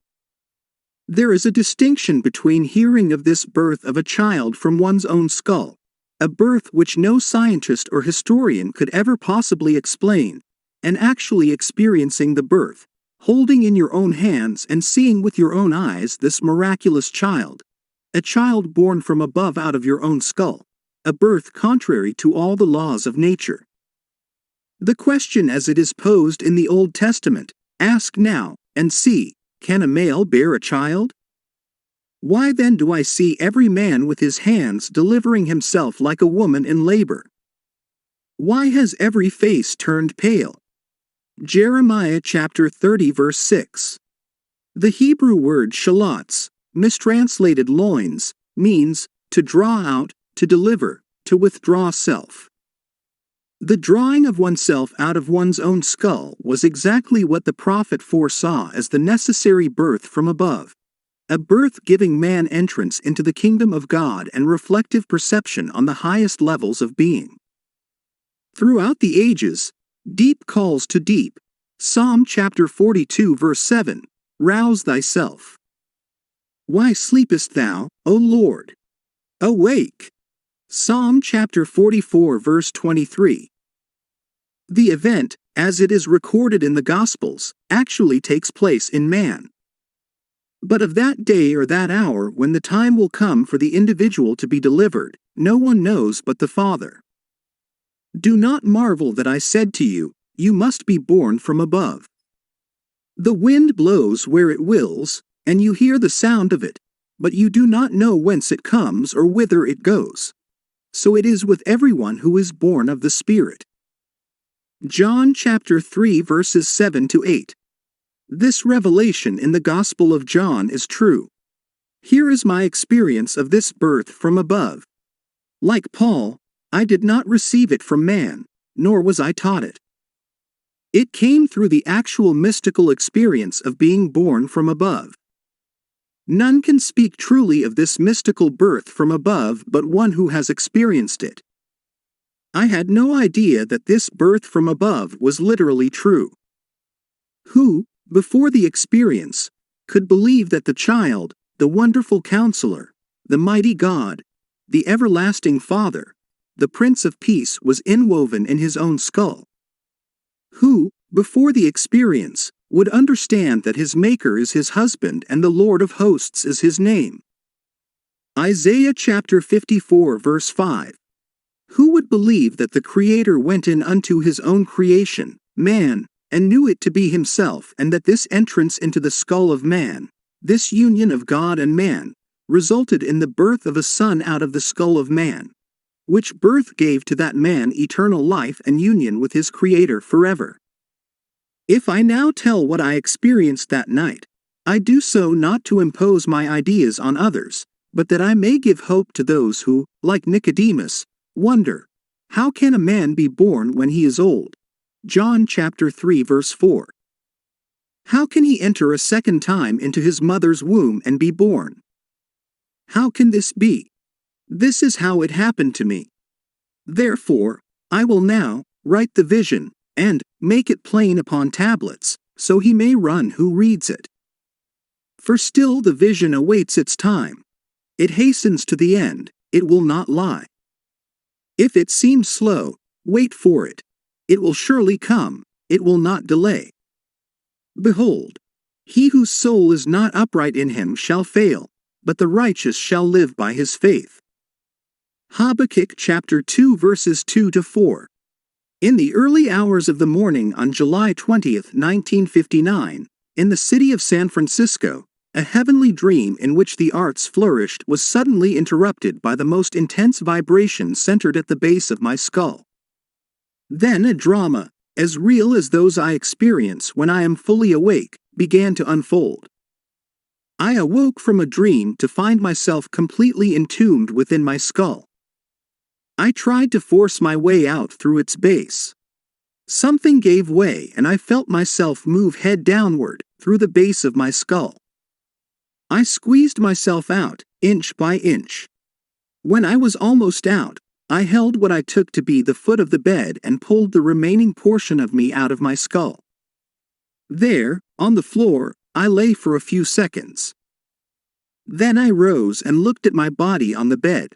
There is a distinction between hearing of this birth of a child from one's own skull, a birth which no scientist or historian could ever possibly explain, and actually experiencing the birth, holding in your own hands and seeing with your own eyes this miraculous child, a child born from above out of your own skull, a birth contrary to all the laws of nature. The question as it is posed in the Old Testament, ask now, and see, can a male bear a child? Why then do I see every man with his hands delivering himself like a woman in labor? Why has every face turned pale? Jeremiah chapter 30 verse 6. The Hebrew word shallots, mistranslated loins, means to draw out, to deliver, to withdraw self. The drawing of oneself out of one's own skull was exactly what the prophet foresaw as the necessary birth from above, a birth giving man entrance into the kingdom of God and reflective perception on the highest levels of being. Throughout the ages, deep calls to deep. Psalm chapter 42 verse 7, rouse thyself. Why sleepest thou, O Lord? Awake! Psalm chapter 44 verse 23. The event, as it is recorded in the Gospels, actually takes place in man. But of that day or that hour when the time will come for the individual to be delivered, no one knows but the Father. Do not marvel that I said to you, you must be born from above. The wind blows where it wills, and you hear the sound of it, but you do not know whence it comes or whither it goes. So it is with everyone who is born of the Spirit. John chapter 3 verses 7 to 8. This revelation in the Gospel of John is true. Here is my experience of this birth from above. Like Paul, I did not receive it from man, nor was I taught it. It came through the actual mystical experience of being born from above. None can speak truly of this mystical birth from above but one who has experienced it. I had no idea that this birth from above was literally true. Who, before the experience, could believe that the child, the wonderful Counselor, the mighty God, the everlasting Father, the Prince of Peace was inwoven in his own skull? Who, before the experience, would understand that his Maker is his husband and the Lord of hosts is his name? Isaiah chapter 54 verse 5. Who would believe that the Creator went in unto his own creation, man, and knew it to be himself, and that this entrance into the skull of man, this union of God and man, resulted in the birth of a son out of the skull of man, which birth gave to that man eternal life and union with his Creator forever? If I now tell what I experienced that night, I do so not to impose my ideas on others, but that I may give hope to those who, like Nicodemus, wonder, how can a man be born when he is old? John chapter 3 verse 4. How can he enter a second time into his mother's womb and be born? How can this be? This is how it happened to me. Therefore, I will now write the vision, and make it plain upon tablets, so he may run who reads it. For still the vision awaits its time. It hastens to the end, it will not lie. If it seems slow, wait for it. It will surely come, it will not delay. Behold, he whose soul is not upright in him shall fail, but the righteous shall live by his faith. Habakkuk chapter 2 verses 2 to 4. In the early hours of the morning on July 20, 1959, in the city of San Francisco, a heavenly dream in which the arts flourished was suddenly interrupted by the most intense vibration centered at the base of my skull. Then a drama, as real as those I experience when I am fully awake, began to unfold. I awoke from a dream to find myself completely entombed within my skull. I tried to force my way out through its base. Something gave way and I felt myself move head downward, through the base of my skull. I squeezed myself out, inch by inch. When I was almost out, I held what I took to be the foot of the bed and pulled the remaining portion of me out of my skull. There, on the floor, I lay for a few seconds. Then I rose and looked at my body on the bed.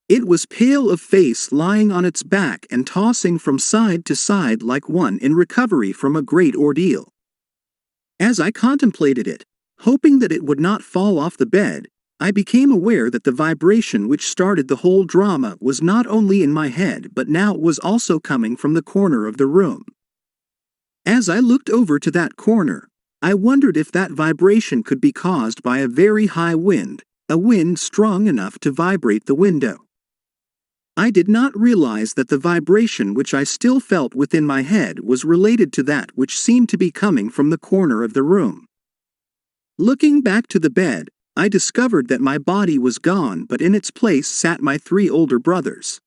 It was pale of face, lying on its back and tossing from side to side like one in recovery from a great ordeal. As I contemplated it, hoping that it would not fall off the bed, I became aware that the vibration which started the whole drama was not only in my head but now was also coming from the corner of the room. As I looked over to that corner, I wondered if that vibration could be caused by a very high wind, a wind strong enough to vibrate the window. I did not realize that the vibration which I still felt within my head was related to that which seemed to be coming from the corner of the room. Looking back to the bed, I discovered that my body was gone, but in its place sat my 3 older brothers.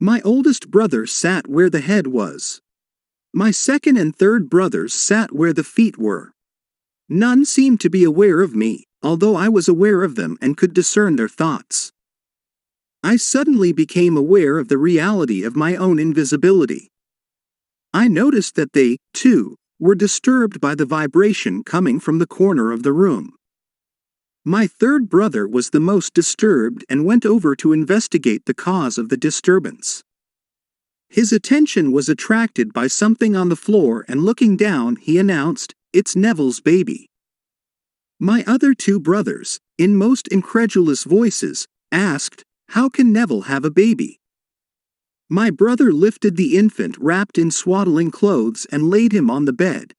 My oldest brother sat where the head was. My second and third brothers sat where the feet were. None seemed to be aware of me, although I was aware of them and could discern their thoughts. I suddenly became aware of the reality of my own invisibility. I noticed that they, too, were disturbed by the vibration coming from the corner of the room. My third brother was the most disturbed and went over to investigate the cause of the disturbance. His attention was attracted by something on the floor, and looking down, he announced, "It's Neville's baby." My other 2 brothers, in most incredulous voices, asked, "How can Neville have a baby?" My brother lifted the infant wrapped in swaddling clothes and laid him on the bed.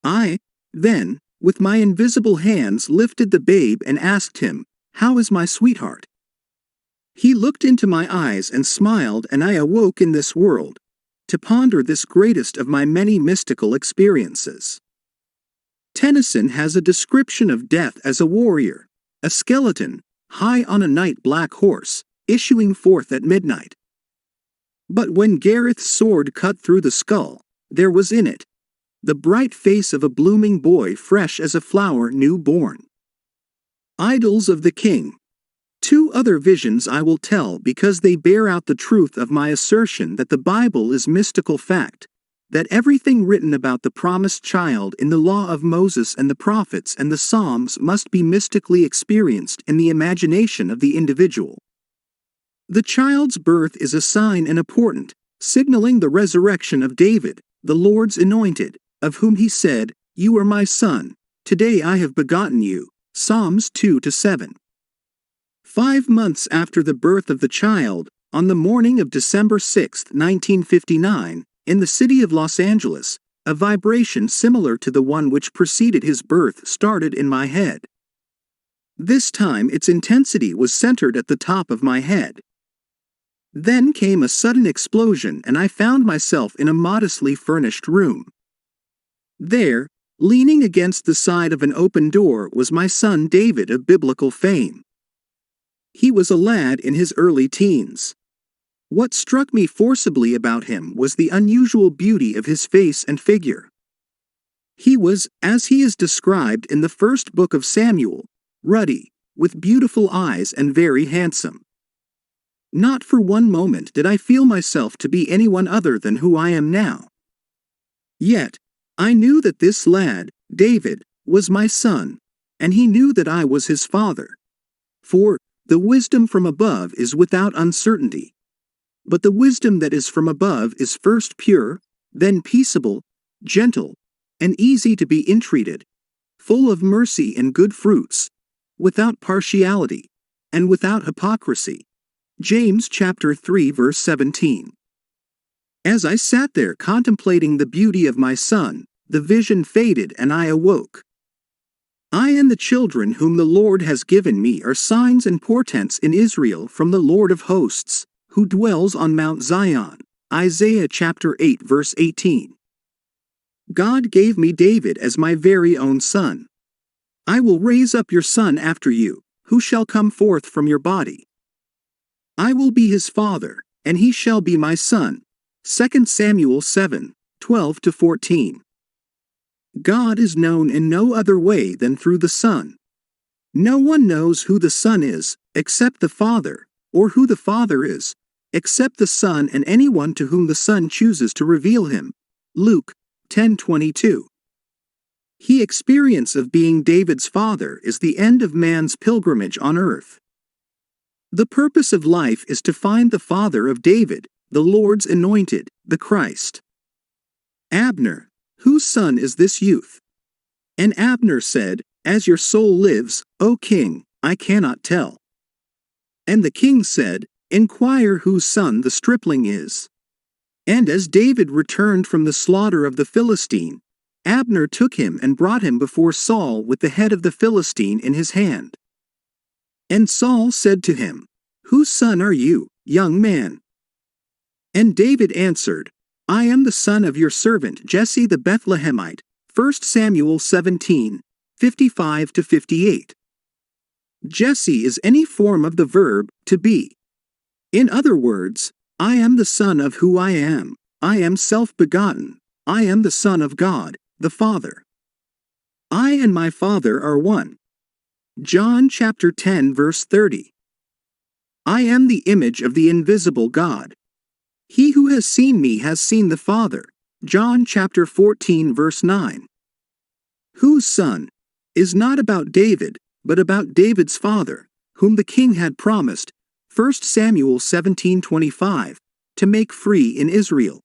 I, then, with my invisible hands lifted the babe and asked him, "How is my sweetheart?" He looked into my eyes and smiled, and I awoke in this world, to ponder this greatest of my many mystical experiences. Tennyson has a description of death as a warrior, a skeleton, high on a night black horse, issuing forth at midnight. But when Gareth's sword cut through the skull, there was in it the bright face of a blooming boy, fresh as a flower new born. Idols of the King. 2 other visions I will tell because they bear out the truth of my assertion that the Bible is mystical fact, that everything written about the promised child in the law of Moses and the prophets and the Psalms must be mystically experienced in the imagination of the individual. The child's birth is a sign and a portent, signaling the resurrection of David, the Lord's anointed, of whom he said, "You are my son, today I have begotten you." Psalms 2-7. 5 months after the birth of the child, on the morning of December 6, 1959, in the city of Los Angeles, a vibration similar to the one which preceded his birth started in my head. This time its intensity was centered at the top of my head. Then came a sudden explosion, and I found myself in a modestly furnished room. There, leaning against the side of an open door, was my son David of biblical fame. He was a lad in his early teens. What struck me forcibly about him was the unusual beauty of his face and figure. He was, as he is described in the first book of Samuel, ruddy, with beautiful eyes and very handsome. Not for one moment did I feel myself to be anyone other than who I am now. Yet, I knew that this lad, David, was my son, and he knew that I was his father. For, the wisdom from above is without uncertainty. But the wisdom that is from above is first pure, then peaceable, gentle, and easy to be entreated, full of mercy and good fruits, without partiality, and without hypocrisy. James chapter 3 verse 17. As I sat there contemplating the beauty of my son, the vision faded and I awoke. I and the children whom the Lord has given me are signs and portents in Israel from the Lord of hosts, who dwells on Mount Zion. Isaiah chapter 8 verse 18. God gave me David as my very own son. I will raise up your son after you, who shall come forth from your body. I will be his father, and he shall be my son. 2 Samuel 7:12-14. God is known in no other way than through the Son. No one knows who the Son is, except the Father, or who the Father is, except the Son and anyone to whom the Son chooses to reveal him. Luke 10:22. The experience of being David's father is the end of man's pilgrimage on earth. The purpose of life is to find the father of David, the Lord's anointed, the Christ. Abner, whose son is this youth? And Abner said, As your soul lives, O king, I cannot tell. And the king said, Inquire whose son the stripling is. And as David returned from the slaughter of the Philistine, Abner took him and brought him before Saul with the head of the Philistine in his hand. And Saul said to him, Whose son are you, young man? And David answered, I am the son of your servant Jesse the Bethlehemite. 1 Samuel 17, 55-58. Jesse is any form of the verb to be. In other words, I am the son of who I am self-begotten, I am the son of God, the Father. I and my Father are one. John chapter 10 verse 30. I am the image of the invisible God. He who has seen me has seen the Father. John chapter 14 verse 9. Whose son is not about David, but about David's father, whom the king had promised, 1 Samuel 17:25, to make free in Israel.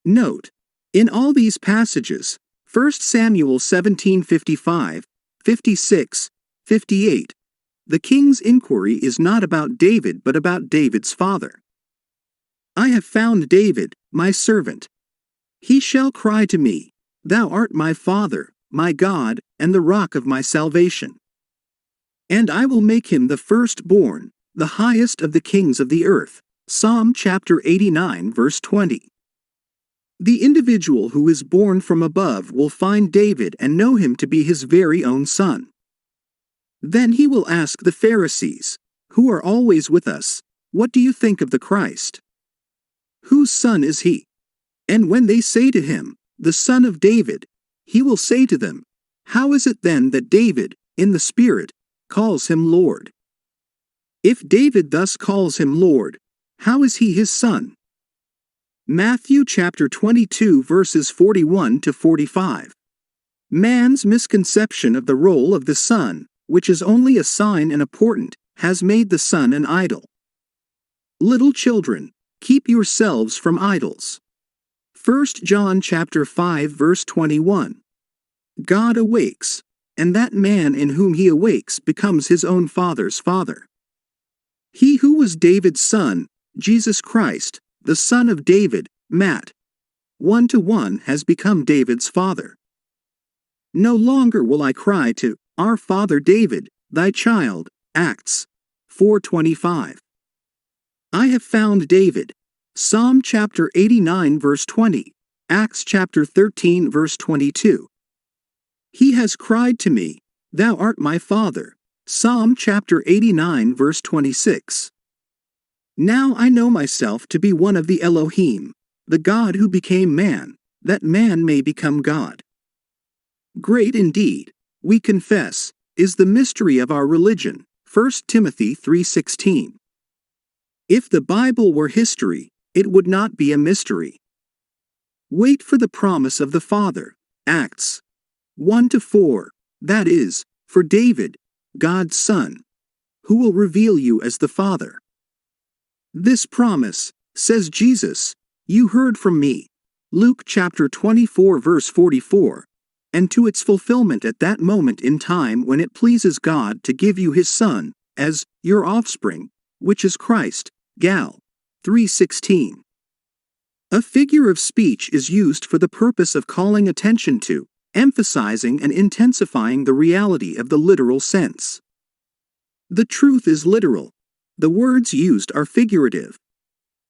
Note, in all these passages, 1 Samuel 17:55, 56, 58, the king's inquiry is not about David but about David's father. I have found David, my servant. He shall cry to me, Thou art my Father, my God, and the rock of my salvation. And I will make him the firstborn, the highest of the kings of the earth. Psalm chapter 89 verse 20. The individual who is born from above will find David and know him to be his very own son. Then he will ask the Pharisees, who are always with us, What do you think of the Christ? Whose son is he? And when they say to him, The son of David, he will say to them, How is it then that David, in the Spirit, calls him Lord? If David thus calls him Lord, how is he his son? Matthew chapter 22 verses 41-45. Man's misconception of the role of the son, which is only a sign and a portent, has made the son an idol. Little children, keep yourselves from idols. 1 John chapter 5 verse 21. God awakes, and that man in whom he awakes becomes his own father's father. He who was David's son, Jesus Christ, the son of David, Matt, 1-1 has become David's father. No longer will I cry to our father David, thy child, Acts 4:25. I have found David, Psalm chapter 89 verse 20, Acts chapter 13 verse 22. He has cried to me, Thou art my Father, Psalm chapter 89 verse 26. Now I know myself to be one of the Elohim, the God who became man, that man may become God. Great indeed, we confess, is the mystery of our religion, 1 Timothy 3:16. If the Bible were history, it would not be a mystery. Wait for the promise of the Father, Acts 1-4, that is, for David, God's son, who will reveal you as the Father. This promise, says Jesus, you heard from me, Luke chapter 24 verse 44, and to its fulfillment at that moment in time when it pleases God to give you his Son, as your offspring, which is Christ, Gal. 3:16. A figure of speech is used for the purpose of calling attention to, emphasizing and intensifying the reality of the literal sense. The truth is literal. The words used are figurative.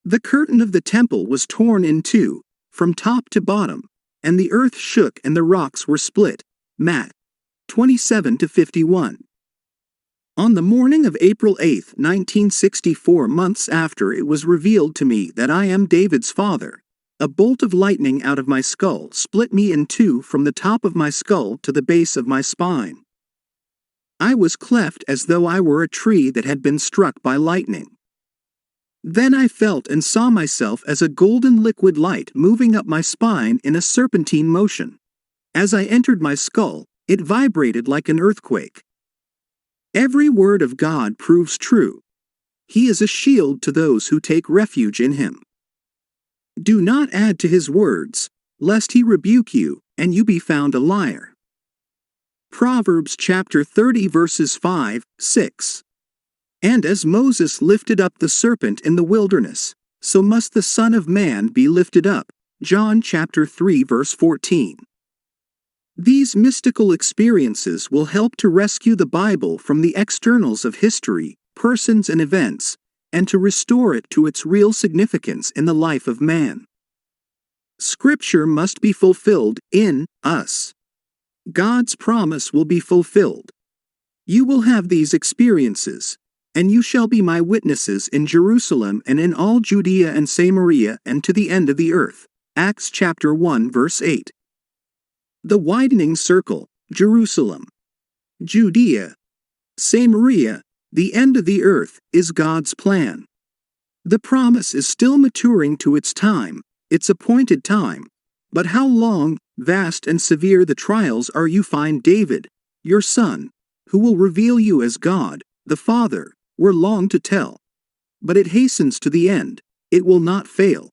The curtain of the temple was torn in two, from top to bottom, and the earth shook and the rocks were split. Matt 27-51. On the morning of April 8, 1964, months after it was revealed to me that I am David's father, a bolt of lightning out of my skull split me in two from the top of my skull to the base of my spine. I was cleft as though I were a tree that had been struck by lightning. Then I felt and saw myself as a golden liquid light moving up my spine in a serpentine motion. As I entered my skull, it vibrated like an earthquake. Every word of God proves true. He is a shield to those who take refuge in him. Do not add to his words, lest he rebuke you, and you be found a liar. Proverbs chapter 30 verses 5, 6. And as Moses lifted up the serpent in the wilderness, so must the Son of Man be lifted up. John chapter 3 verse 14. These mystical experiences will help to rescue the Bible from the externals of history, persons and events, and to restore it to its real significance in the life of man. Scripture must be fulfilled in us. God's promise will be fulfilled. You will have these experiences, and you shall be my witnesses in Jerusalem and in all Judea and Samaria and to the end of the earth. Acts chapter 1 verse 8. The widening circle, Jerusalem, Judea, Samaria, the end of the earth, is God's plan. The promise is still maturing to its time, its appointed time. But how long, vast and severe the trials are you find David, your son, who will reveal you as God, the Father, were long to tell. But it hastens to the end, it will not fail.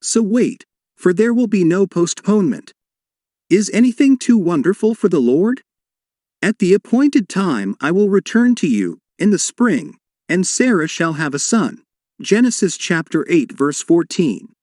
So wait, for there will be no postponement. Is anything too wonderful for the Lord? At the appointed time I will return to you, in the spring, and Sarah shall have a son. Genesis chapter 8 verse 14.